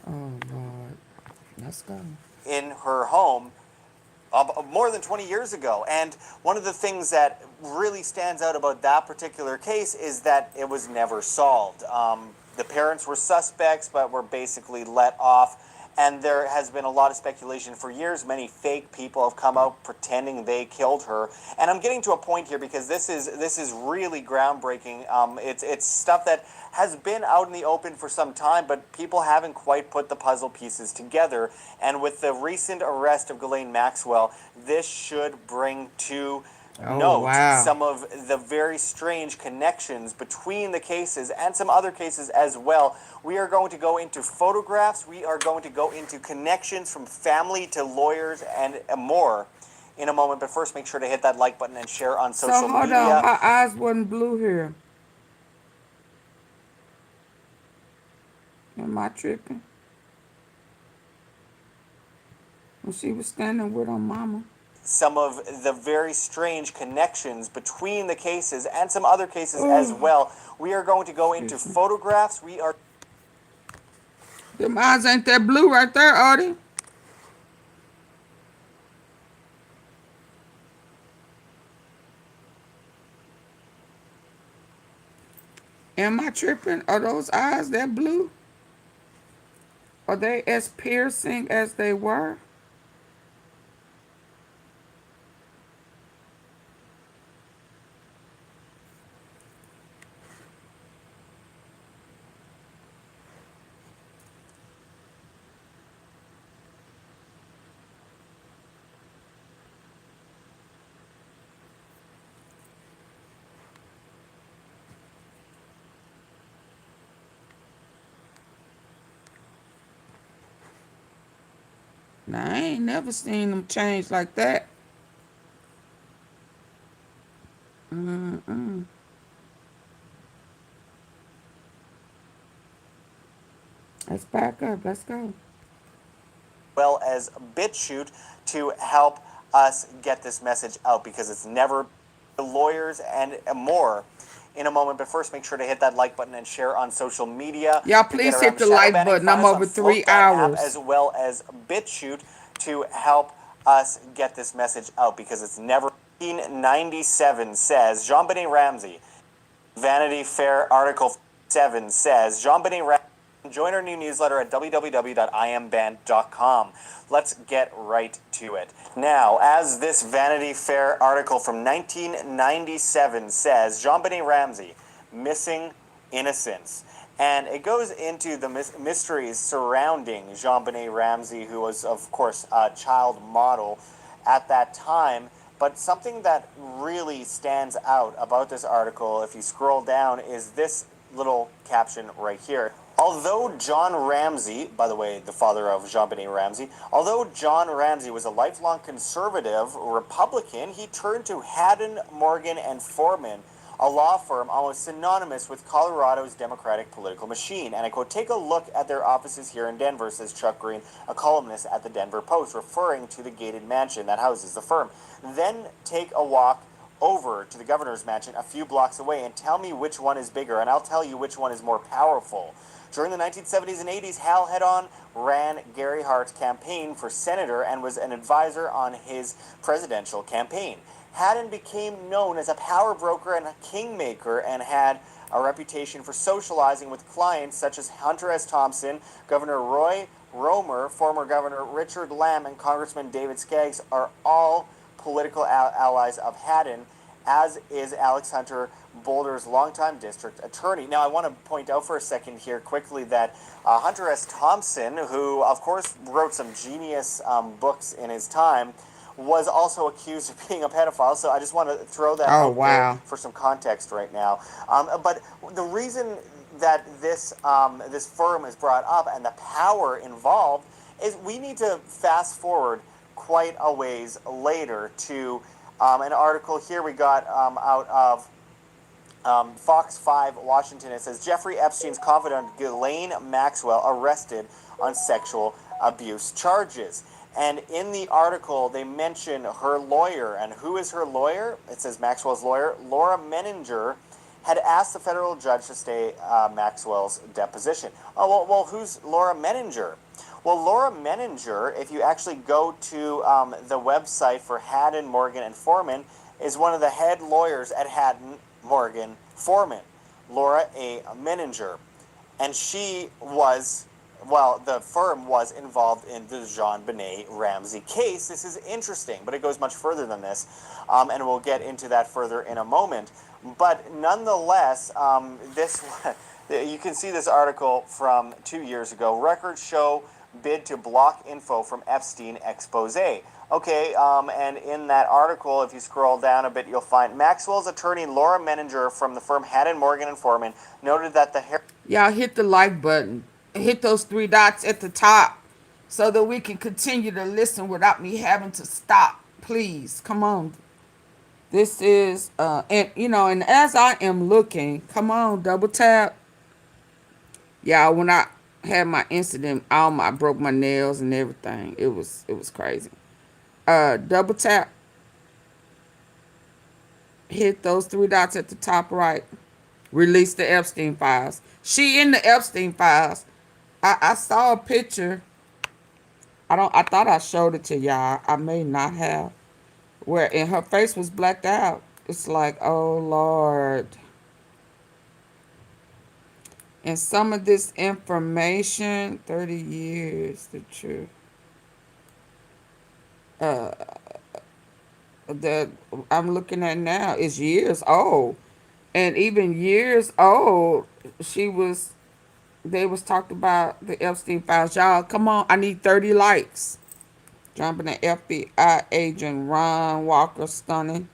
Oh Lord, let's go. In her home more than 20 years ago. And one of the things that really stands out about that particular case is that it was never solved. The parents were suspects, but were basically let off. And there has been a lot of speculation for years. Many fake people have come out pretending they killed her. And I'm getting to a point here because this is really groundbreaking. It's stuff that has been out in the open for some time, but people haven't quite put the puzzle pieces together. And with the recent arrest of Ghislaine Maxwell, this should bring to note some of the very strange connections between the cases and some other cases as well. We are going to go into photographs. We are going to go into connections from family to lawyers and more in a moment. But first, make sure to hit that like button and share on social So hold media. on, her eyes wasn't blue here. Am I tripping? When she was standing with her mama. Some of the very strange connections between the cases and some other cases as well. We are going to go into photographs. We are. Them eyes ain't that blue right there, Artie. Am I tripping? Are those eyes that blue? Are they as piercing as they were? Now, I ain't never seen them change like that. Mm-mm. Let's back up. Let's go. Well as BitChute to help us get this message out because it's never lawyers and more in a moment. But first, make sure to hit that like button and share on social media. Y'all please hit the like button. I'm over 3 hours. As well as BitChute to help us get this message out because it's never. 1997 says Jean-Benet Ramsey. Vanity Fair article 7 says Jean-Benet Ramsey. Join our new newsletter at www.iamband.com. Let's get right to it. Now, as this Vanity Fair article from 1997 says, Jean-Benet Ramsey, missing innocence. And it goes into the mysteries surrounding Jean-Benet Ramsey, who was, of course, a child model at that time. But something that really stands out about this article, if you scroll down, is this little caption right here. Although John Ramsey, by the way, the father of Jean-Benet Ramsey, although John Ramsey was a lifelong conservative Republican, he turned to Haddon, Morgan, and Foreman, a law firm almost synonymous with Colorado's Democratic political machine. And I quote, "Take a look at their offices here in Denver," says Chuck Green, a columnist at the Denver Post, referring to the gated mansion that houses the firm. "Then take a walk over to the governor's mansion a few blocks away and tell me which one is bigger, and I'll tell you which one is more powerful." During the 1970s and 80s, Hal Head-On ran Gary Hart's campaign for senator and was an advisor on his presidential campaign. Haddon became known as a power broker and a kingmaker and had a reputation for socializing with clients such as Hunter S. Thompson, Governor Roy Romer, former Governor Richard Lamb, and Congressman David Skaggs are all political allies of Haddon, as is Alex Hunter, Boulder's longtime district attorney. Now, I want to point out for a second here quickly that Hunter S. Thompson, who, of course, wrote some genius books in his time, was also accused of being a pedophile. So I just want to throw that Oh, out there wow. for some context right now. But the reason that this firm is brought up and the power involved is we need to fast forward quite a ways later to an article here we got out of Fox 5 Washington. It says Jeffrey Epstein's confidant Ghislaine Maxwell arrested on sexual abuse charges. And in the article, they mention her lawyer. And who is her lawyer? It says Maxwell's lawyer, Laura Menninger, had asked the federal judge to stay Maxwell's deposition. Oh, well, who's Laura Menninger? Well, Laura Menninger, if you actually go to the website for Haddon, Morgan, and Foreman, is one of the head lawyers at Haddon, Morgan, Foreman, Laura A. Menninger. And she was, well, the firm was involved in the JonBenet Ramsey case. This is interesting, but it goes much further than this, and we'll get into that further in a moment. But nonetheless, you can see this article from 2 years ago. Records show bid to block info from Epstein expose. Okay, and in that article, if you scroll down a bit, you'll find Maxwell's attorney Laura Menninger from the firm Haddon, Morgan, and Foreman noted that the Y'all hit the like button. Hit those three dots at the top so that we can continue to listen without me having to stop. Please, come on. This is, and as I am looking, come on, double tap. Yeah, when I had my incident, I broke my nails and everything. It was crazy. Double tap. Hit those three dots at the top right. Release the Epstein files. She in the Epstein files. I saw a picture. I thought I showed it to y'all. I may not have. And her face was blacked out. It's like, oh Lord. And some of this information, 30 years, the truth. That I'm looking at now is years old. And even years old, they was talked about the Epstein files. Y'all, come on, I need 30 likes. Jumping the FBI agent Ron Walker stunning.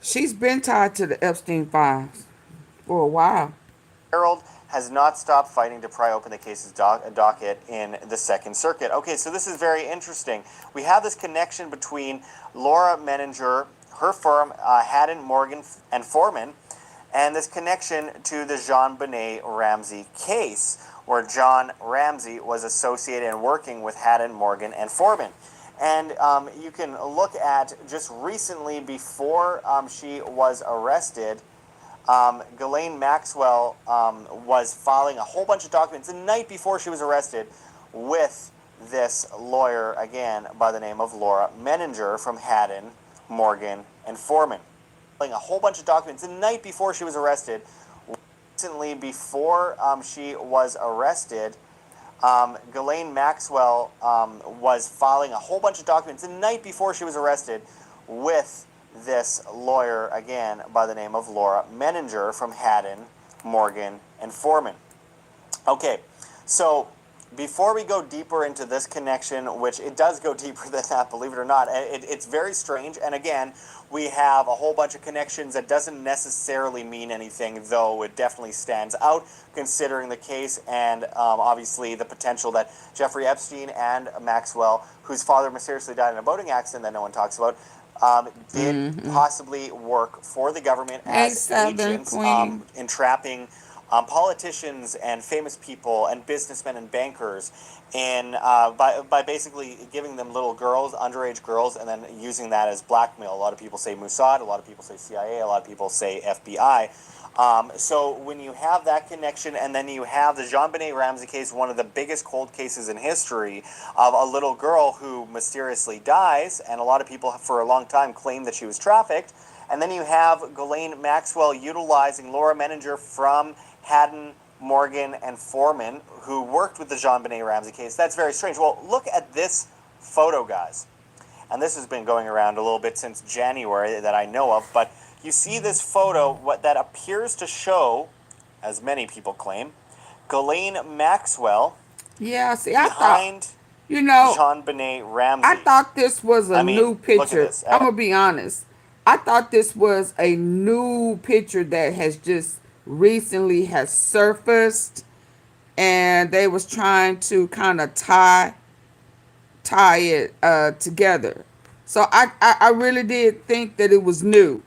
She's been tied to the Epstein files for a while. Harold has not stopped fighting to pry open the case's docket in the Second Circuit. Okay, so this is very interesting. We have this connection between Laura Menninger, her firm, Haddon, Morgan, and Foreman, and this connection to the JonBenet Ramsey case, where John Ramsey was associated and working with Haddon, Morgan, and Foreman. And you can look at just recently before she was arrested, Ghislaine Maxwell was filing a whole bunch of documents the night before she was arrested with this lawyer, again, by the name of Laura Menninger from Haddon, Morgan, and Foreman. Filing a whole bunch of documents the night before she was arrested. Recently, before she was arrested, Ghislaine Maxwell was filing a whole bunch of documents the night before she was arrested with this lawyer, again, by the name of Laura Menninger from Haddon, Morgan, and Foreman. Okay, so before we go deeper into this connection, which it does go deeper than that, believe it or not, it's very strange. And again, we have a whole bunch of connections that doesn't necessarily mean anything, though it definitely stands out considering the case and obviously the potential that Jeffrey Epstein and Maxwell, whose father mysteriously died in a boating accident that no one talks about, did possibly work for the government Hey, as Southern agents, Queen. entrapping politicians and famous people and businessmen and bankers in by basically giving them little girls, underage girls, and then using that as blackmail. A lot of people say Mossad, a lot of people say CIA, a lot of people say FBI. So when you have that connection, and then you have the JonBenet Ramsey case, one of the biggest cold cases in history, of a little girl who mysteriously dies, and a lot of people for a long time claim that she was trafficked. And then you have Ghislaine Maxwell utilizing Laura Menninger from Haddon, Morgan, and Foreman, who worked with the JonBenet Ramsey case. That's very strange. Well, look at this photo, guys. And this has been going around a little bit since January that I know of, but you see this photo, what that appears to show, as many people claim, Ghislaine Maxwell Yeah, see, I thought, behind JonBenet Ramsey. I thought this was a new look at picture. this. I'm gonna be honest. I thought this was a new picture that has just recently has surfaced, and they was trying to kind of tie it together. So I really did think that it was new.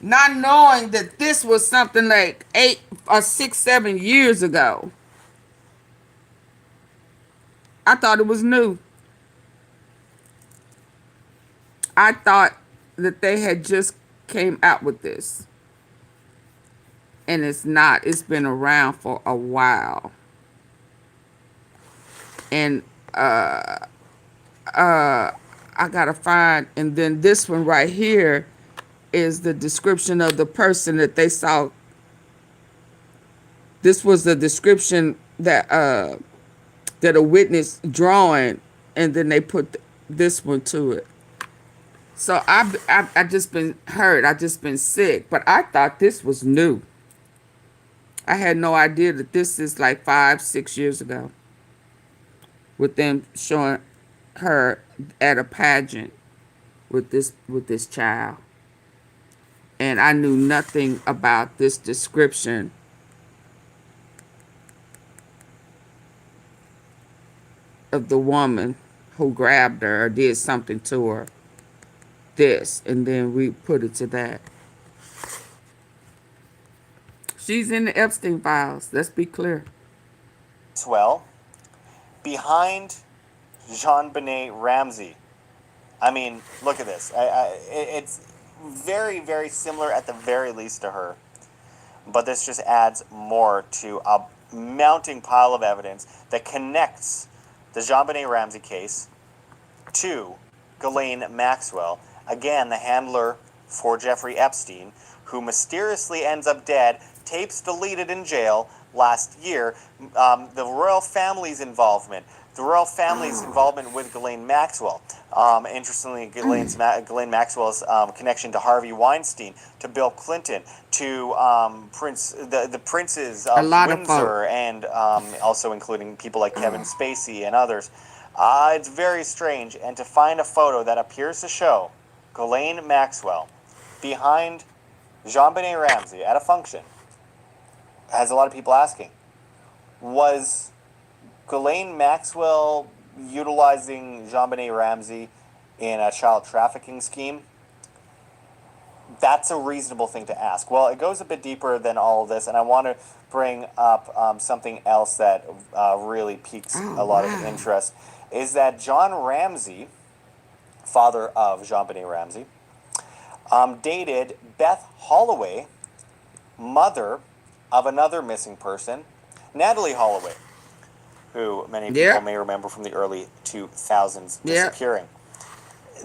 Not knowing that this was something like 8 or 6, 7 years ago. I thought it was new. I thought that they had just came out with this. And it's not. It's been around for a while. And I gotta find, and then this one right here is the description of the person that they saw. This was the description that that a witness drawing, and then they put this one to it. So I just been hurt. I just been sick, but I thought this was new. I had no idea that this is like 5, 6 years ago, with them showing her at a pageant with this child. And I knew nothing about this description of the woman who grabbed her or did something to her. This, and then we put it to that. She's in the Epstein files. Let's be clear. Maxwell behind JonBenet Ramsey. I mean, look at this. It's very, very similar at the very least to her. But this just adds more to a mounting pile of evidence that connects the JonBenet Ramsey case to Ghislaine Maxwell. Again, the handler for Jeffrey Epstein, who mysteriously ends up dead, tapes deleted in jail last year. The royal family's involvement. The royal family's involvement with Ghislaine Maxwell. Interestingly, Ghislaine Maxwell's connection to Harvey Weinstein, to Bill Clinton, to the princes of Windsor, and also including people like Kevin Spacey and others. It's very strange, and to find a photo that appears to show Ghislaine Maxwell behind JonBenet Ramsey at a function has a lot of people asking, was Ghislaine Maxwell utilizing JonBenet Ramsey in a child trafficking scheme? That's a reasonable thing to ask. Well, it goes a bit deeper than all of this, and I want to bring up something else that really piques a lot of interest, is that John Ramsey, father of JonBenet Ramsey, dated Beth Holloway, mother of another missing person, Natalie Holloway, who many people may remember from the early 2000s disappearing.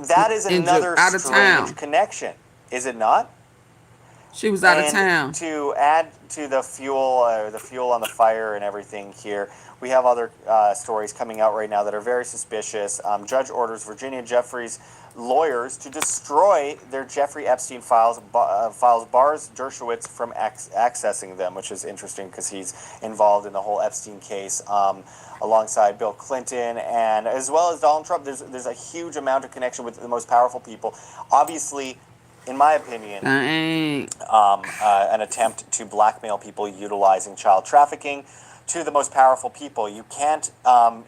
That is another strange connection, is it not? She was out of town. To add to the fuel on the fire and everything here, we have other stories coming out right now that are very suspicious. Judge orders Virginia Jeffries' lawyers to destroy their Jeffrey Epstein bars Dershowitz from accessing them, which is interesting because he's involved in the whole Epstein case, alongside Bill Clinton and as well as Donald Trump. There's a huge amount of connection with the most powerful people. Obviously, in my opinion, an attempt to blackmail people utilizing child trafficking to the most powerful people. You can't,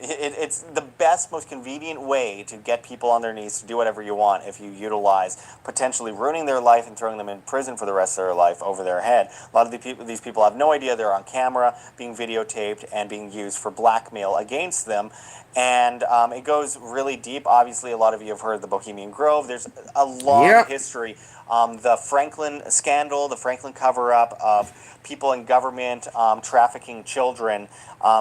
it's the best, most convenient way to get people on their knees to do whatever you want if you utilize potentially ruining their life and throwing them in prison for the rest of their life over their head. A lot of these people have no idea they're on camera, being videotaped, and being used for blackmail against them. And it goes really deep. Obviously, a lot of you have heard of the Bohemian Grove. There's a long history. The Franklin scandal, the Franklin cover-up of people in government trafficking children.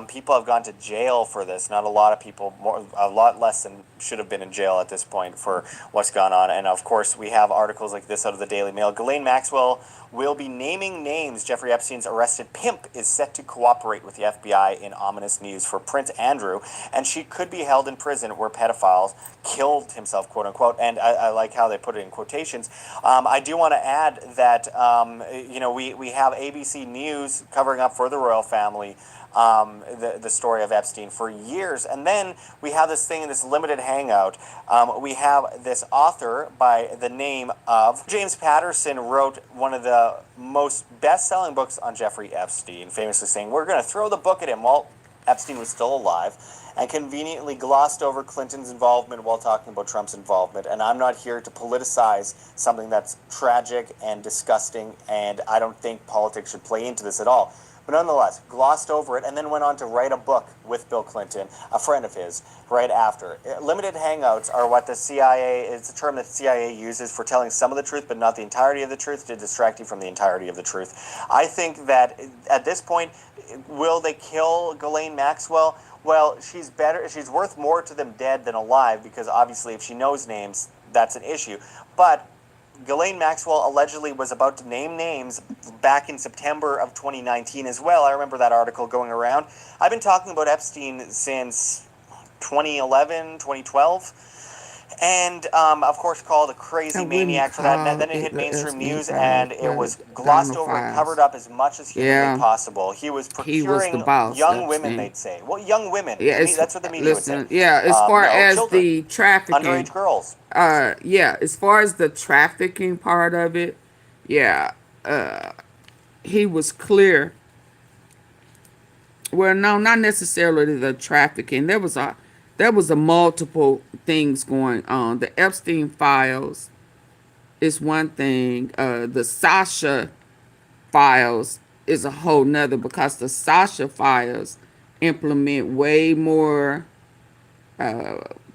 People have gone to jail for this. Not a lot of people, a lot less than should have been in jail at this point for what's gone on. And of course, we have articles like this out of the Daily Mail. Ghislaine Maxwell will be naming names. Jeffrey Epstein's arrested pimp is set to cooperate with the FBI in ominous news for Prince Andrew, and she could be held in prison where pedophiles killed himself, quote unquote. And I like how they put it in quotations. I do want to add that we have ABC News covering up for the royal family the story of Epstein for years. And then we have this thing in this limited hangout. We have this author by the name of James Patterson wrote one of the most best-selling books on Jeffrey Epstein, famously saying, "We're going to throw the book at him while Epstein was still alive," and conveniently glossed over Clinton's involvement while talking about Trump's involvement. And I'm not here to politicize something that's tragic and disgusting, and I don't think politics should play into this at all. But nonetheless, glossed over it and then went on to write a book with Bill Clinton, a friend of his, right after. Limited hangouts are what the CIA, it's a term that the CIA uses for telling some of the truth, but not the entirety of the truth, to distract you from the entirety of the truth. I think that at this point, will they kill Ghislaine Maxwell? Well, she's worth more to them dead than alive, because obviously if she knows names, that's an issue. But Ghislaine Maxwell allegedly was about to name names back in September of 2019 as well. I remember that article going around. I've been talking about Epstein since 2011, 2012. And, of course, called a crazy maniac for that. And then it hit mainstream news, and it was glossed over and covered up as much as humanly possible. He was procuring young women, they'd say. Well, young women. Yeah, That's what the media would say. Yeah, as far as children, the trafficking. underage girls. As far as the trafficking part of it, he was clear. Well, no, not necessarily the trafficking. There was a multiple things going on. The Epstein files is one thing. The Sasha files is a whole nother, because the Sasha files implement way more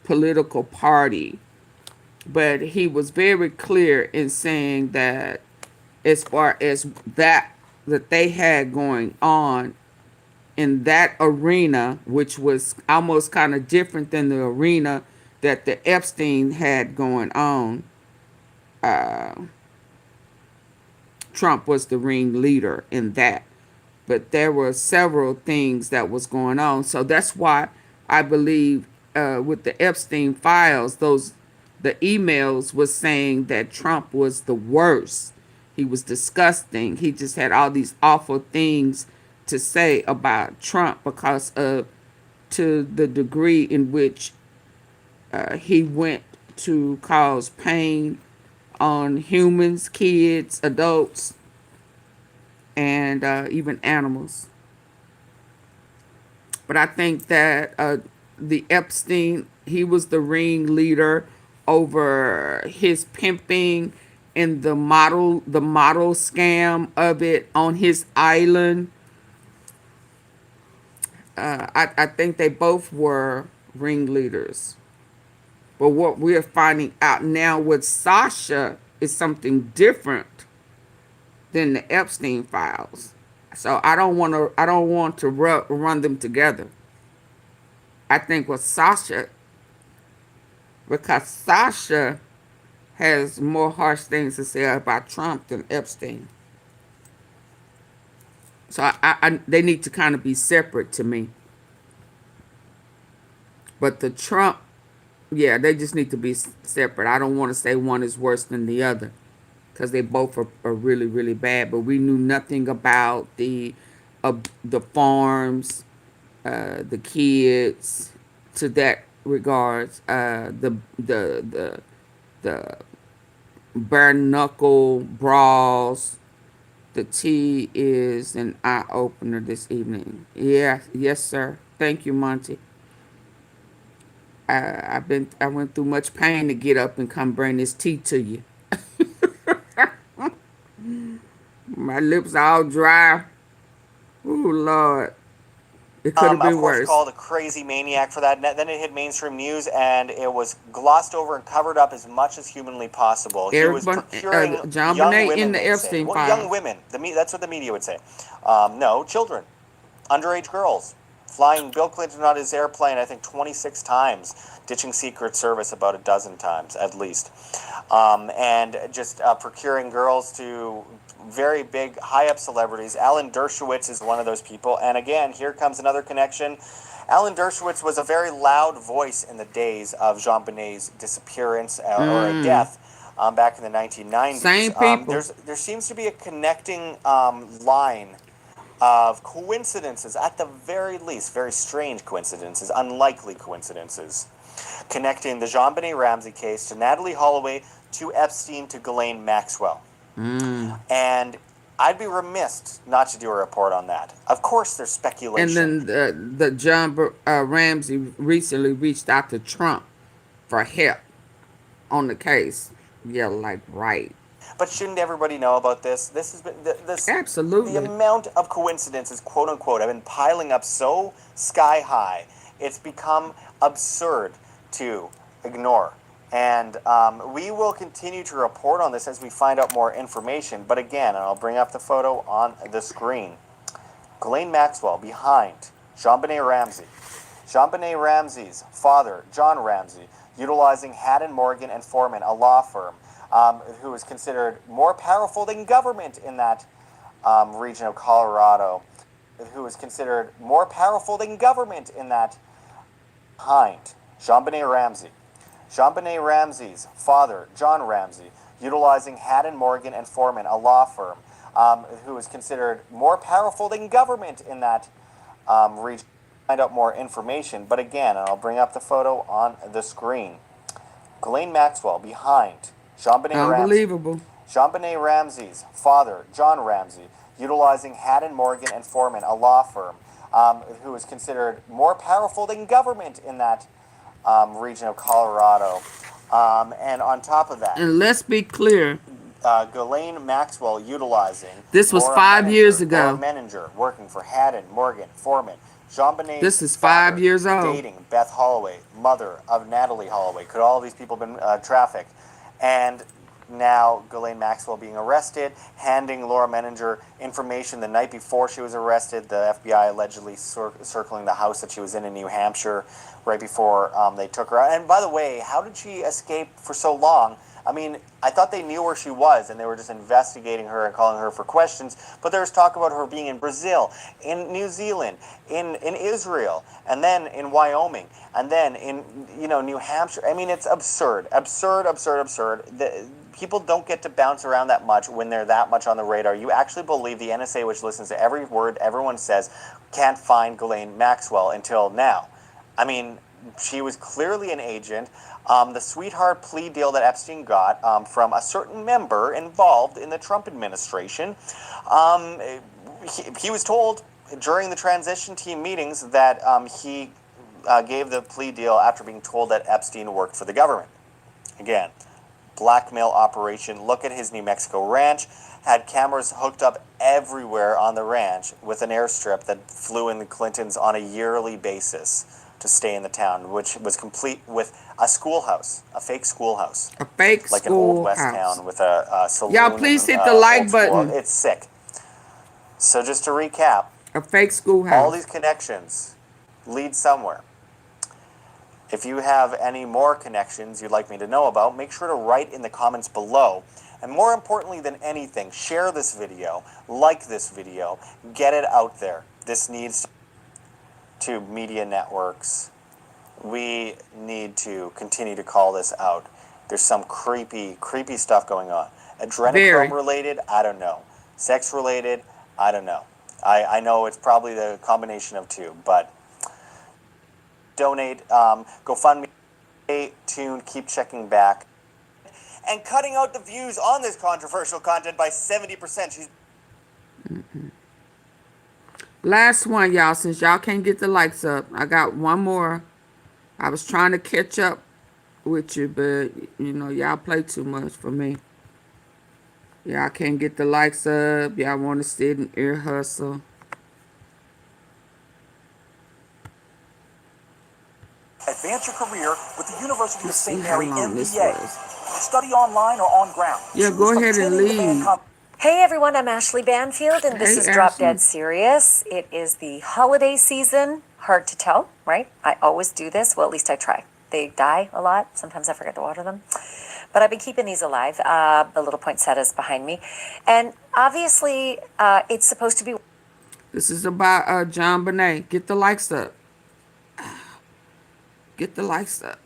political party. But he was very clear in saying that as far as that they had going on in that arena, which was almost kind of different than the arena that the Epstein had going on, Trump was the ringleader in that. But there were several things that was going on. So that's why I believe with the Epstein files, the emails was saying that Trump was the worst. He was disgusting. He just had all these awful things to say about Trump because of to the degree in which he went to cause pain on humans, kids, adults, and even animals. But I think that the Epstein, he was the ringleader over his pimping and the model scam of it on his island. I think they both were ringleaders. But what we're finding out now with Sasha is something different than the Epstein files. So I don't want to run them together. I think with Sasha, because Sasha has more harsh things to say about Trump than Epstein. So they need to kind of be separate to me. But the Trump, they just need to be separate. I don't want to say one is worse than the other, because they both are really, really bad. But we knew nothing about the farms, the kids, to that regards, the bare knuckle brawls, The tea is an eye opener this evening. Yeah, yes, sir. Thank you, Monty. I went through much pain to get up and come bring this tea to you. My lips all dry. Ooh, Lord. It could have Of been course, worse. called a crazy maniac for that. Then it hit mainstream news, and it was glossed over and covered up as much as humanly possible. He was procuring John young Bonet in women, the they'd say. Epstein Well, young files. women. That's what the media would say. No, children, underage girls, flying Bill Clinton on his airplane, I think 26 times, ditching Secret Service about a dozen times at least, and just procuring girls to very big, high-up celebrities. Alan Dershowitz is one of those people. And again, here comes another connection. Alan Dershowitz was a very loud voice in the days of Jean Bonnet's disappearance or death back in the 1990s. Same people. There seems to be a connecting line of coincidences, at the very least, very strange coincidences, unlikely coincidences, connecting the Jean Bonnet Ramsey case to Natalie Holloway, to Epstein, to Ghislaine Maxwell. And I'd be remiss not to do a report on that. Of course, there's speculation. And then the John Ramsey recently reached out to Trump for help on the case. Yeah, like, right. But shouldn't everybody know about this? This has been Absolutely. The amount of coincidences, quote unquote, have been piling up so sky high. It's become absurd to ignore. And we will continue to report on this as we find out more information. But again, and I'll bring up the photo on the screen. Ghislaine Maxwell behind Jean Bonnet Ramsey. Jean Bonnet Ramsey's father, John Ramsey, utilizing Haddon, Morgan, and Foreman, a law firm, who is considered more powerful than government in that region of Colorado, who is considered more powerful than government in that behind Jean Bonnet Ramsey. Jean Bonnet Ramsey's father, John Ramsey, utilizing Haddon, Morgan, and Foreman, a law firm, who is considered more powerful than government in that region. Find out more information, but again, and I'll bring up the photo on the screen. Ghislaine Maxwell behind Jean Bonnet Ramsey. Unbelievable. Jean Bonnet Ramsey's father, John Ramsey, utilizing Haddon, Morgan, and Foreman, a law firm, who is considered more powerful than government in that region of Colorado. And on top of that, And let's be clear. Ghislaine Maxwell utilizing This was Laura 5 years Menninger, ago. Laura Menninger working for Haddon, Morgan, Foreman. Jean Bonnet. This is 5 years old. Dating Beth Holloway, mother of Natalie Holloway. Could all these people have been trafficked? And now Ghislaine Maxwell being arrested, handing Laura Menninger information the night before she was arrested. The FBI allegedly circling the house that she was in New Hampshire right before they took her out. And by the way, how did she escape for so long? I mean, I thought they knew where she was and they were just investigating her and calling her for questions. But there was talk about her being in Brazil, in New Zealand, in Israel, and then in Wyoming, and then in New Hampshire. I mean, it's absurd. People don't get to bounce around that much when they're that much on the radar. You actually believe the NSA, which listens to every word everyone says, can't find Ghislaine Maxwell until now. I mean, she was clearly an agent. The sweetheart plea deal that Epstein got from a certain member involved in the Trump administration, he was told during the transition team meetings that he gave the plea deal after being told that Epstein worked for the government. Again, blackmail operation. Look at his New Mexico ranch. Had cameras hooked up everywhere on the ranch with an airstrip that flew in the Clintons on a yearly basis to stay in the town, which was complete with a schoolhouse, a fake schoolhouse. A fake like an old West schoolhouse. town with a saloon. Y'all please and, hit the like old-school. button. It's sick. So just to recap, A fake schoolhouse. all these connections lead somewhere. If you have any more connections you'd like me to know about, make sure to write in the comments below. And more importantly than anything, share this video, like this video, get it out there. This needs to media networks. We need to continue to call this out. There's some creepy stuff going on. Adrenochrome related, I don't know. Sex related, I don't know. I know it's probably the combination of two, but donate, GoFundMe, stay tuned, keep checking back. And cutting out the views on this controversial content by 70%. She's Last one, y'all, since y'all can't get the likes up. I got one more. I was trying to catch up with you, but, you know, y'all play too much for me. Y'all can't get the likes up. Y'all want to sit and ear hustle. Advance your career with the University of Let's see St. how Mary long this MBA. was. Study online or on ground. Yeah, Choose go from ahead 10 and in-demand leave. Hey everyone, I'm Ashley Banfield, and this Hey, is Drop Ashley. Dead Serious. It is the holiday season. Hard to tell, right? I always do this. Well, at least I try. They die a lot. Sometimes I forget to water them. But I've been keeping these alive. The little poinsettias behind me. And obviously, it's supposed to be... This is about John Bonet. Get the likes up. Get the likes up.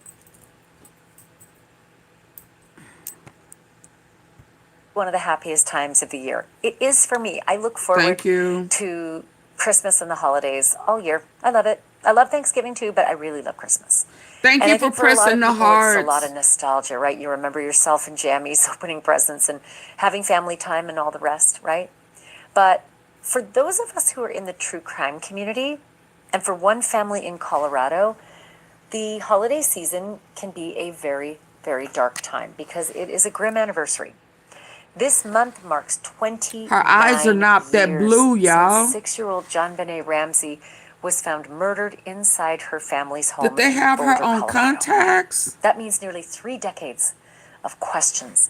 one of the happiest times of the year. It is for me. I look forward Thank you. to Christmas and the holidays all year. I love it. I love Thanksgiving too, but I really love Christmas. Thank And you I for think for a lot of pressing the people, it's a lot hearts. of nostalgia, right? You remember yourself in jammies, opening presents and having family time and all the rest, right? But for those of us who are in the true crime community, and for one family in Colorado, the holiday season can be a very, very dark time because it is a grim anniversary. This month marks 29 Her eyes are not that blue, y'all. since 6-year-old John Benet Ramsey was found murdered inside her family's home Did they in have her Boulder, on Colorado. contacts? That means nearly 3 decades of questions,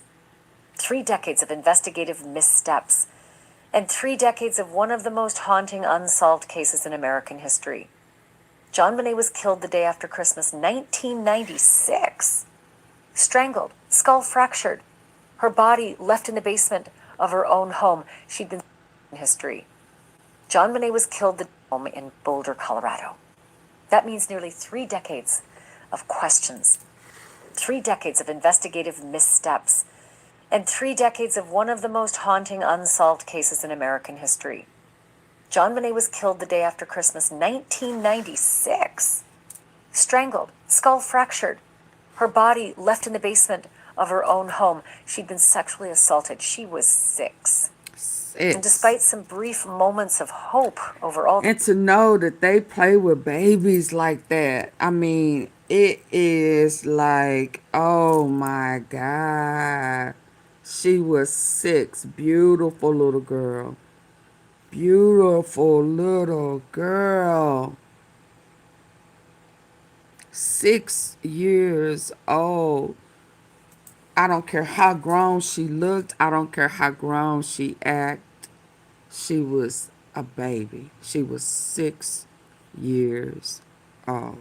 3 decades of investigative missteps, and 3 decades of one of the most haunting unsolved cases in American history. John Benet was killed the day after Christmas, 1996. Strangled, skull fractured, her body left in the basement of her own home. She'd been in history. John Benet was killed at home in Boulder, Colorado. That means nearly 3 decades of questions, 3 decades of investigative missteps, and 3 decades of one of the most haunting unsolved cases in American history. John Benet was killed the day after Christmas, 1996. Strangled, skull fractured, her body left in the basement of her own home. She'd been sexually assaulted. She was 6. And despite some brief moments of hope over all... And to know that they play with babies like that. I mean, it is like, oh my God. She was 6. Beautiful little girl. Beautiful little girl. 6 years old. I don't care how grown she looked. I don't care how grown she acted. She was a baby. She was 6 years old.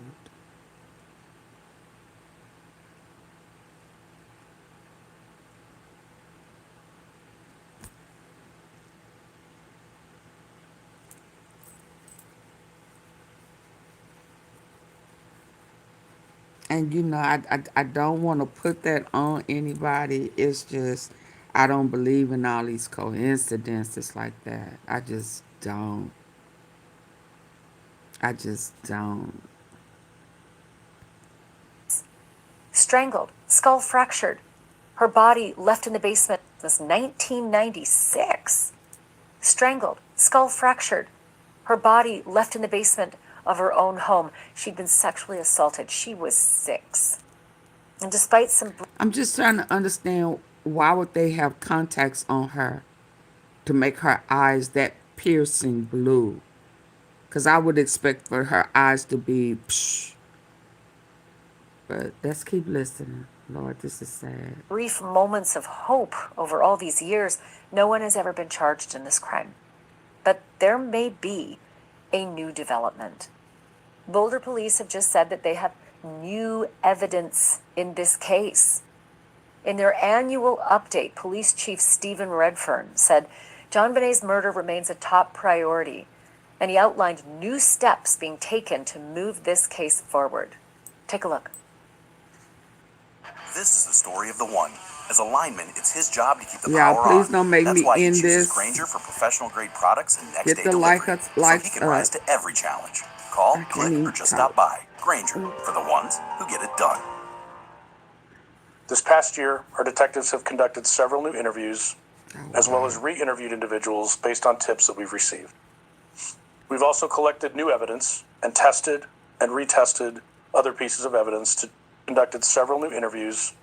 And you know, I don't want to put that on anybody. It's just, I don't believe in all these coincidences like that. I just don't. I just don't. Strangled, skull fractured, her body left in the basement. This 1996. Strangled, skull fractured, her body left in the basement of her own home. She'd been sexually assaulted. She was 6. And despite some... I'm just trying to understand, why would they have contacts on her to make her eyes that piercing blue? Because I would expect for her eyes to be psh. But let's keep listening. Lord, this is sad. brief moments of hope over all these years, no one has ever been charged in this crime. But there may be a new development. Boulder police have just said that they have new evidence in this case. In their annual update, Police Chief Stephen Redfern said John Benet's murder remains a top priority, and he outlined new steps being taken to move this case forward. Take a look. This is the story of the one. As a lineman, it's his job to keep the Y'all, power please on. don't make That's me why he end chooses this. Grainger for professional grade products and next Get day the delivery, likes so he can rise to every challenge. Call, click, or just stop by. Grainger, for the ones who get it done. This past year, our detectives have conducted several new interviews, as well as re-interviewed individuals based on tips that we've received. We've also collected new evidence and tested and retested other pieces of evidence, conducted several new interviews,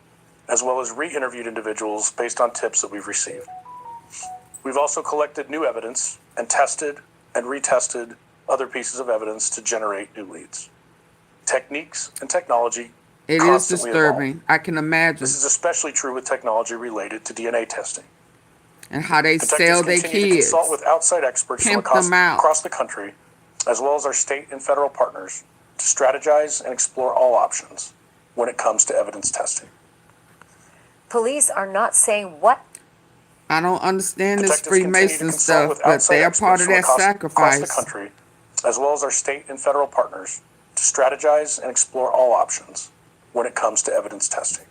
as well as re-interviewed individuals based on tips that we've received. We've also collected new evidence and tested and retested other pieces of evidence to generate new leads. Techniques and technology It is constantly evolve. disturbing. I can imagine. This is especially true with technology related to DNA testing. And how they Detectives sell their continue to kids. consult with outside experts from Pimp them out. across the country, as well as our state and federal partners, to strategize and explore all options when it comes to evidence testing. Police are not saying what. I don't understand this Detectives continue to Freemason consult stuff, with but outside they are part experts of from that across the sacrifice. country, as well as our state and federal partners, to strategize and explore all options when it comes to evidence testing.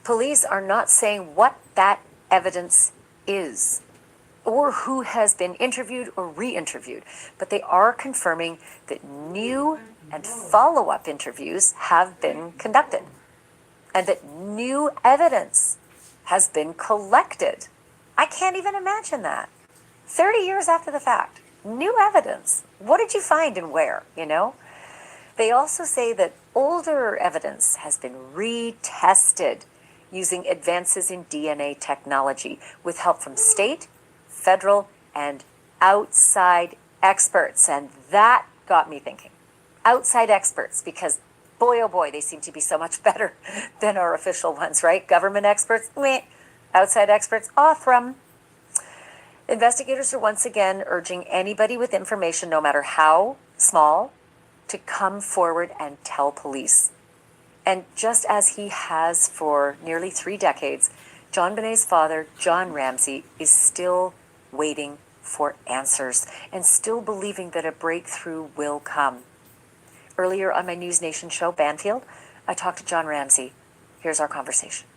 Police are not saying what that evidence is or who has been interviewed or re-interviewed, but they are confirming that new and follow-up interviews have been conducted and that new evidence has been collected. I can't even imagine that. 30 years after the fact, new evidence. What did you find and where, you know? They also say that older evidence has been retested using advances in DNA technology with help from state, federal, and outside experts. And that got me thinking. Outside experts, because boy, oh boy, they seem to be so much better than our official ones, right? Government experts, meh. Outside experts, awesome. Investigators are once again urging anybody with information, no matter how small, to come forward and tell police. And just as he has for nearly 3 decades, John Bonet's father, John Ramsey, is still waiting for answers and still believing that a breakthrough will come. Earlier on my News Nation show, Banfield, I talked to John Ramsey. Here's our conversation.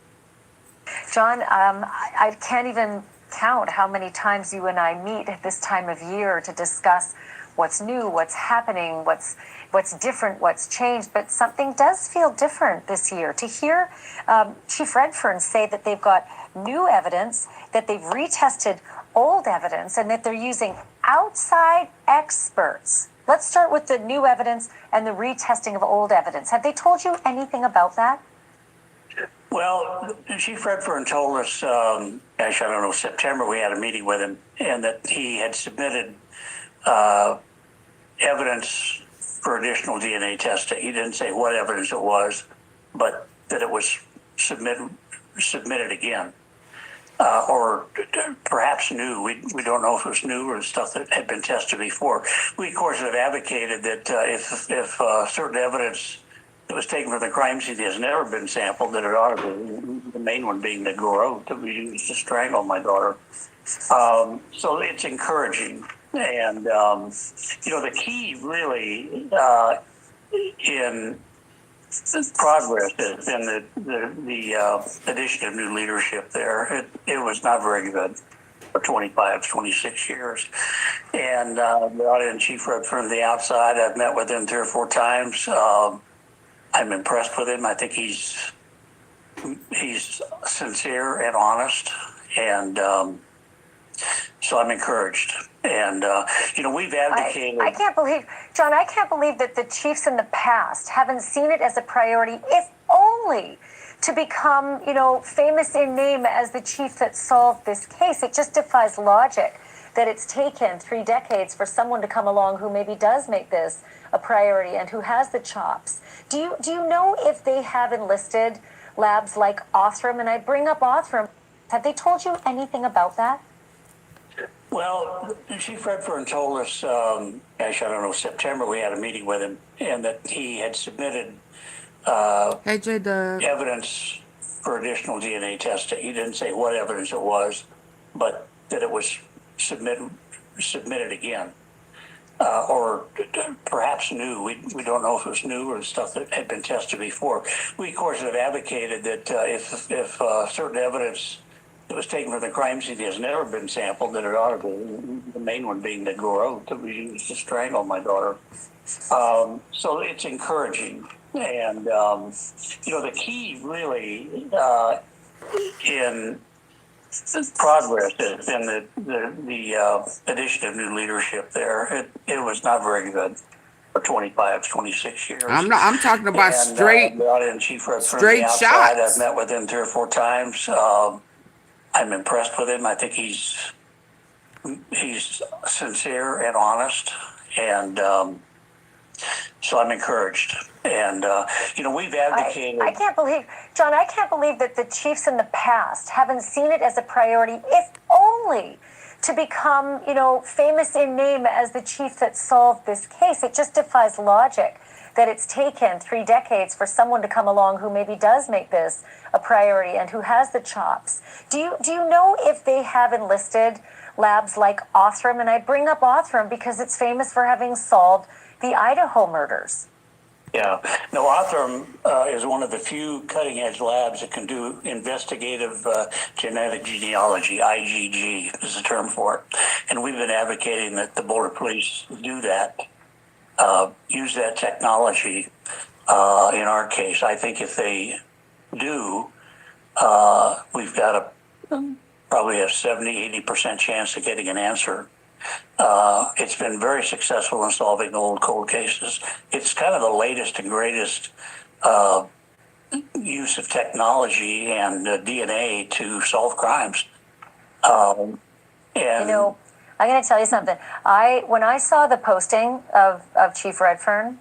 John, I can't even count how many times you and I meet at this time of year to discuss what's new, what's happening, what's different, what's changed. But something does feel different this year. To hear Chief Redfern say that they've got new evidence, that they've retested old evidence, and that they're using outside experts. Let's start with the new evidence and the retesting of old evidence. Have they told you anything about that? Well, Chief Redfern told us, gosh, I don't know, September, we had a meeting with him, and that he had submitted evidence for additional DNA testing. He didn't say what evidence it was, but that it was submitted again. Or perhaps new. We don't know if it was new or stuff that had been tested before. We, of course, have advocated that if certain evidence that was taken from the crime scene has never been sampled, that it ought to be, the main one being the garrote that we used to strangle my daughter. So it's encouraging. And, the key really in progress has been the addition of new leadership there. It was not very good for 25, 26 years. And brought in Chief Redfern from the outside. I've met with him 3 or 4 times. I'm impressed with him. I think he's sincere and honest. And so I'm encouraged. And, we've advocated. I can't believe, John, I can't believe that the chiefs in the past haven't seen it as a priority, if only to become, famous in name as the chief that solved this case. It just defies logic that it's taken 3 decades for someone to come along who maybe does make this a priority and who has the chops. Do you know if they have enlisted labs like Othram? And I bring up Othram. Have they told you anything about that? Well, Chief Redfern told us, gosh, I don't know, September, we had a meeting with him, and that he had submitted evidence for additional DNA testing. He didn't say what evidence it was, but that it was submitted again. Or perhaps new. We don't know if it was new or stuff that had been tested before. We, of course, have advocated that if certain evidence that was taken from the crime scene has never been sampled, that it ought to be, the main one being the garrote that we used to strangle my daughter. So it's encouraging. And, the key really in progress has been the addition of new leadership there. It was not very good for 25, 26 years. I'm talking about And straight, brought in Chief Red from the straight outside. shots. I've met with him 3 or 4 times. I'm impressed with him. I think he's sincere and honest, and so I'm encouraged. And we've advocated. I can't believe, John, I can't believe that the chiefs in the past haven't seen it as a priority, if only to become, famous in name as the chief that solved this case. It just defies logic that it's taken 3 decades for someone to come along who maybe does make this a priority and who has the chops. Do you know if they have enlisted labs like Othram? And I bring up Othram because it's famous for having solved the Idaho murders. Yeah, no, Othram is one of the few cutting-edge labs that can do investigative genetic genealogy. IgG is the term for it. And we've been advocating that the Boulder Police do that, use that technology in our case. I think if they do, we've got probably a 70-80% chance of getting an answer. It's been very successful in solving old cold cases. It's kind of the latest and greatest use of technology and DNA to solve crimes. And I'm going to tell you something. When I saw the posting of Chief Redfern,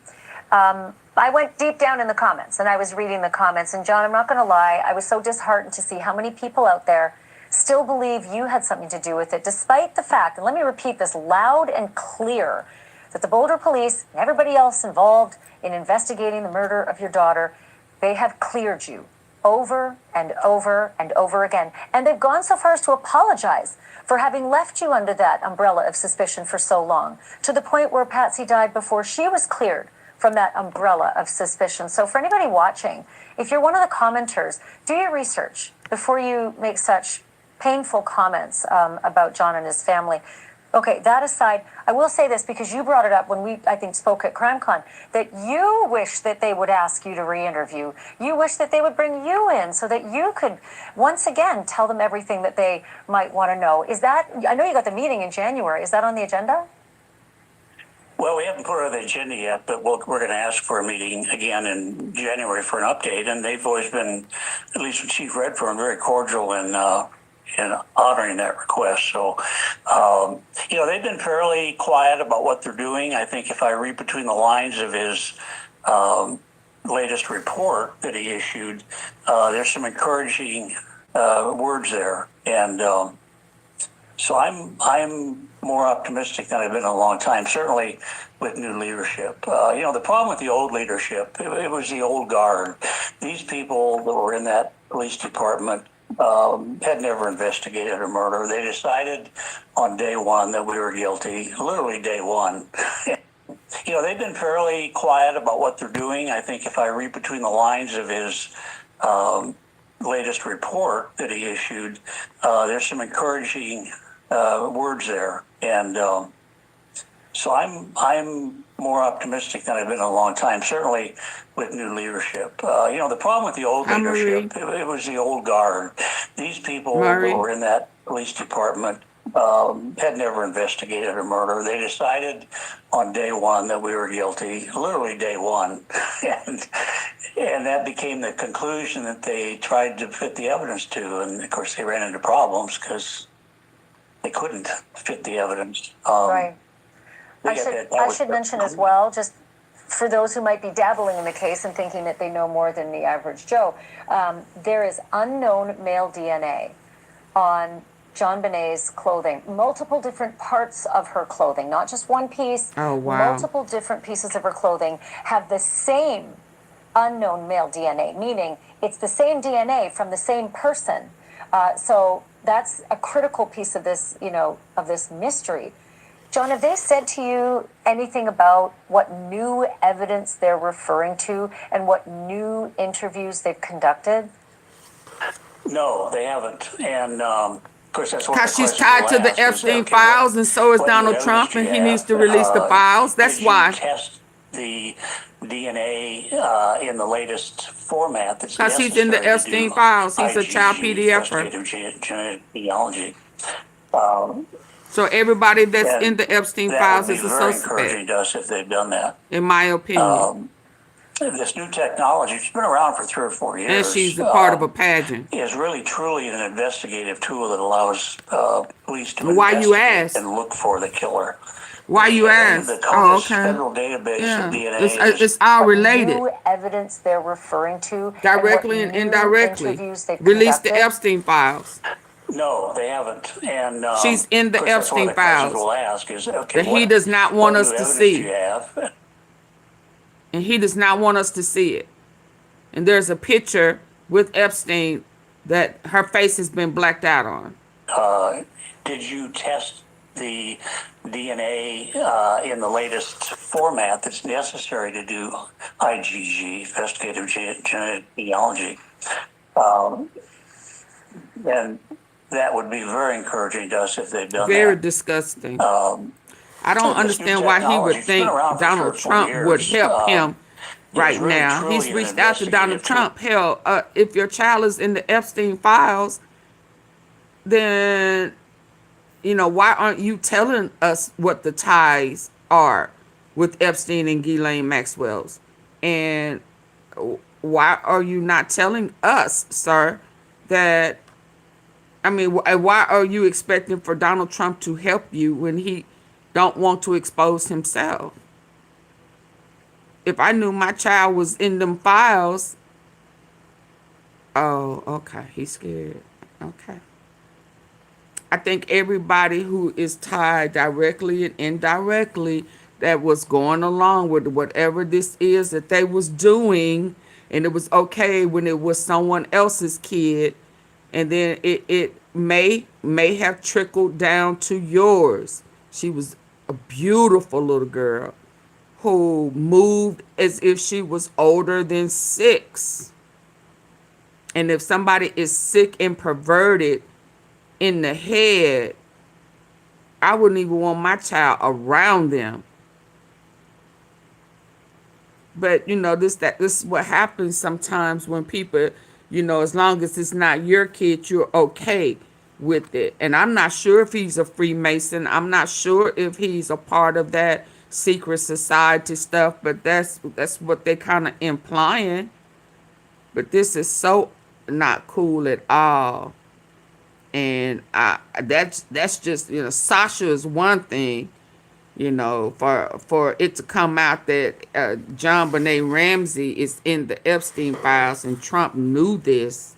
I went deep down in the comments and I was reading the comments. And John, I'm not going to lie, I was so disheartened to see how many people out there still believe you had something to do with it, despite the fact, and let me repeat this loud and clear, that the Boulder Police and everybody else involved in investigating the murder of your daughter, they have cleared you over and over and over again. And they've gone so far as to apologize for having left you under that umbrella of suspicion for so long, to the point where Patsy died before she was cleared from that umbrella of suspicion. So for anybody watching, if you're one of the commenters, do your research before you make such painful comments about John and his family. Okay, that aside, I will say this because you brought it up when we, I think, spoke at CrimeCon, that you wish that they would ask you to re-interview. You wish that they would bring you in so that you could, once again, tell them everything that they might want to know. Is that, I know you got the meeting in January, is that on the agenda? Well, we haven't put it on the agenda yet, but we're going to ask for a meeting again in January for an update. And they've always been, at least with Chief Redfern, very cordial in honoring that request. So, they've been fairly quiet about what they're doing. I think if I read between the lines of his latest report that he issued, there's some encouraging words there. And so I'm more optimistic than I've been in a long time, certainly with new leadership. The problem with the old leadership, it was the old guard. These people that were in that police department had never investigated a murder. They decided on day one that we were guilty, literally day one. They've been fairly quiet about what they're doing. I think if I read between the lines of his latest report that he issued, there's some encouraging words there. And so I'm more optimistic than I've been in a long time, certainly with new leadership. The problem with the old leadership, it was the old guard. These people that were in that police department had never investigated a murder. They decided on day one that we were guilty, literally day one. And that became the conclusion that they tried to fit the evidence to. And, of course, they ran into problems because they couldn't fit the evidence. Right. I should mention as well, just for those who might be dabbling in the case and thinking that they know more than the average Joe, there is unknown male DNA on John Benet's clothing. Multiple different parts of her clothing, not just one piece. Oh, wow. Multiple different pieces of her clothing have the same unknown male DNA, meaning it's the same DNA from the same person. So that's a critical piece of this, of this mystery. John, have they said to you anything about what new evidence they're referring to and what new interviews they've conducted? No, they haven't. And of course, that's what because she's tied to the Epstein files, and so is Donald Trump, and he needs to release the files. That's why. Test the DNA in the latest format that's Because he's in the necessary to Epstein do files. He's a child IgG, PDFer. investigative genetic genealogy. So everybody that's in And the Epstein that would files be is a very suspect, encouraging to us if they've done that. in my opinion. This new technology, it's been around for 3 or 4 years. And she's a part of a pageant. Is really truly an investigative tool that allows police to Why you investigate ask? and look for the killer. Why you ask? The Oh, CODIS okay. federal database Yeah, of DNA it's all related, New evidence they're referring to, directly and new indirectly. interviews they've Release the conducted? Epstein files. No, they haven't. And She's in the of course, that's one of Epstein the questions files we'll ask is, okay, that he what, does not what want new us to evidence see. do you have? And he does not want us to see it. And there's a picture with Epstein that her face has been blacked out on. Did you test the DNA in the latest format that's necessary to do IgG, investigative genetic genealogy? And that would be very encouraging to us if they've done Very that. disgusting. I don't This new understand why he would technology, it's been think around for 3 or Donald 4 Trump would years. help him right really now. truly He's an reached out to Donald investigative tool. Trump. Hell, if your child is in the Epstein files, then, you know, why aren't you telling us what the ties are with Epstein and Ghislaine Maxwell's? And why are you not telling us, sir, that, I mean, why are you expecting for Donald Trump to help you when he don't want to expose himself? If I knew my child was in them files, oh, okay, he's scared. Okay. I think everybody who is tied directly and indirectly that was going along with whatever this is that they was doing, and it was okay when it was someone else's kid, and then it may have trickled down to yours. She was a beautiful little girl who moved as if she was older than 6. And if somebody is sick and perverted in the head, I wouldn't even want my child around them. But you know, this is what happens sometimes when people, you know, as long as it's not your kid, you're okay with it. And I'm not sure if he's a Freemason. I'm not sure if he's a part of that secret society stuff, but that's what they kind of implying. But this is so not cool at all. And that's just, you know, Sasha is one thing, you know, for it to come out that John Benet Ramsey is in the Epstein files and Trump knew this.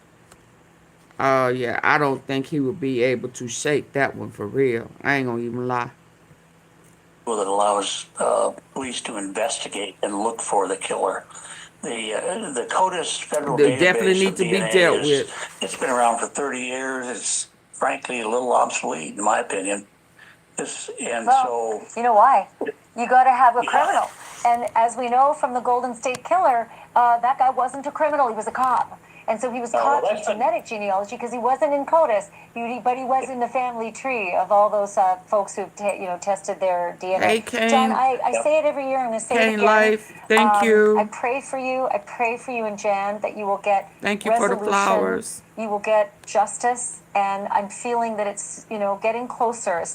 Oh yeah, I don't think he would be able to shake that one for real. I ain't gonna even lie. That allows police to investigate and look for the killer. The CODIS federal They database definitely need of to be DNA dealt with. It's been around for 30 years. It's frankly a little obsolete, in my opinion. You know why? You got to have a criminal. And as we know from the Golden State Killer, that guy wasn't a criminal. He was a cop. And so he was caught in genetic genealogy because he wasn't in CODIS, but he was in the family tree of all those folks who've tested their DNA. Hey, Kane. John, I say it every year. I'm going to say Kane it again. Life, thank you. I pray for you. I pray for you and Jan that you will get Thank you for the flowers. You will get justice. And I'm feeling that it's, getting closer.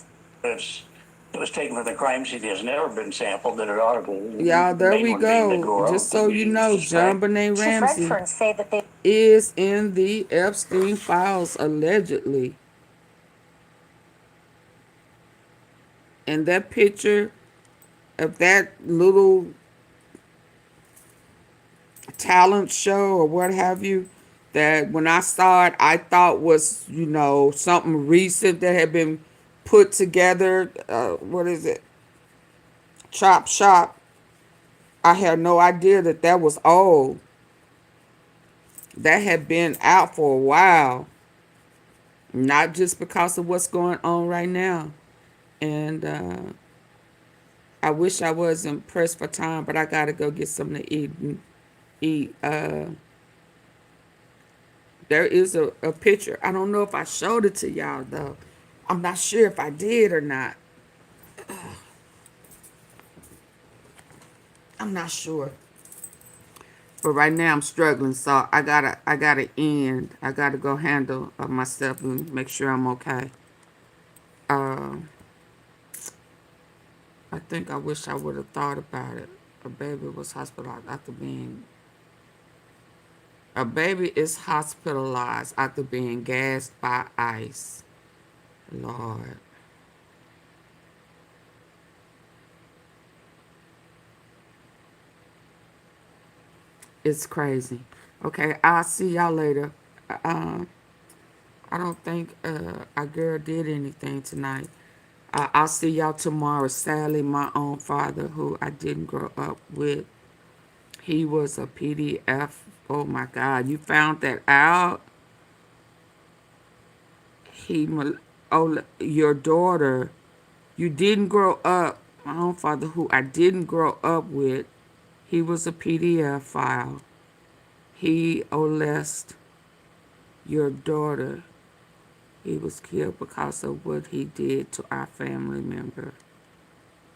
It was taken from the crime scene. It has never been sampled. That it ought to be. Y'all, there we go. Just so you know, John Benet Ramsey is in the Epstein files, allegedly. And that picture of that little talent show or what have you, that when I saw it, I thought was, something recent that had been put together. What is it? Chop Shop. I had no idea that was old. That had been out for a while. Not just because of what's going on right now. And I wish I wasn't pressed for time, but I got to go get something to eat. There is a picture. I don't know if I showed it to y'all, though. I'm not sure if I did or not. I'm not sure. But right now I'm struggling, so I gotta end. I gotta go handle myself and make sure I'm okay. Uh, I think I wish I would have thought about it. A baby was hospitalized after being. A baby is hospitalized after being gassed by ice. Lord. It's crazy. Okay, I'll see y'all later. Uh, I don't think our girl did anything tonight. I'll see y'all tomorrow. Sadly, my own father, who I didn't grow up with, he was a PDF. Oh my God, you found that out? Oh, your daughter, you didn't grow up. My own father, who I didn't grow up with, he was a PDF file. He molested your daughter. He was killed because of what he did to our family member.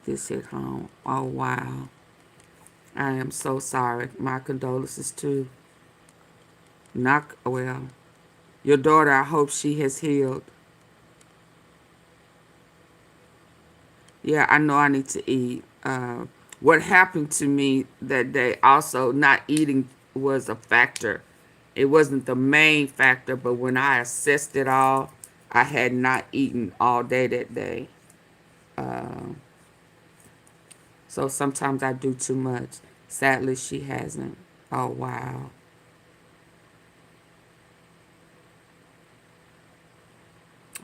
This hit home. Oh, wow. I am so sorry. My condolences too. Not well. Your daughter, I hope she has healed. Yeah, I know I need to eat. What happened to me that day also, not eating was a factor. It wasn't the main factor, but when I assessed it all, I had not eaten all day that day. So sometimes I do too much. Sadly, she hasn't. Oh, wow.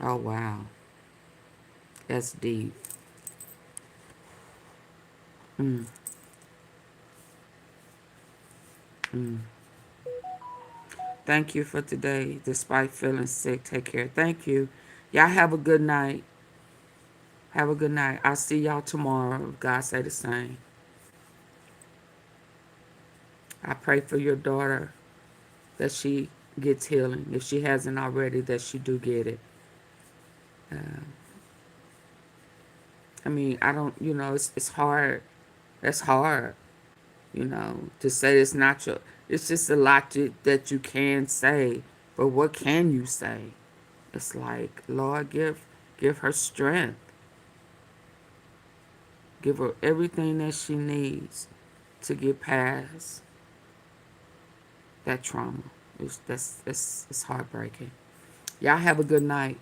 Oh, wow. That's deep. Mm, mm. Thank you for today. Despite feeling sick, take care. Thank you. Y'all have a good night. Have a good night. I'll see y'all tomorrow. If God say the same. I pray for your daughter that she gets healing. If she hasn't already, that she do get it. Uh, I mean, I don't, it's hard. That's hard, to say it's not your, it's just a lot that you can say. But what can you say? It's like, Lord, give her strength. Give her everything that she needs to get past that trauma. It's heartbreaking. Y'all have a good night.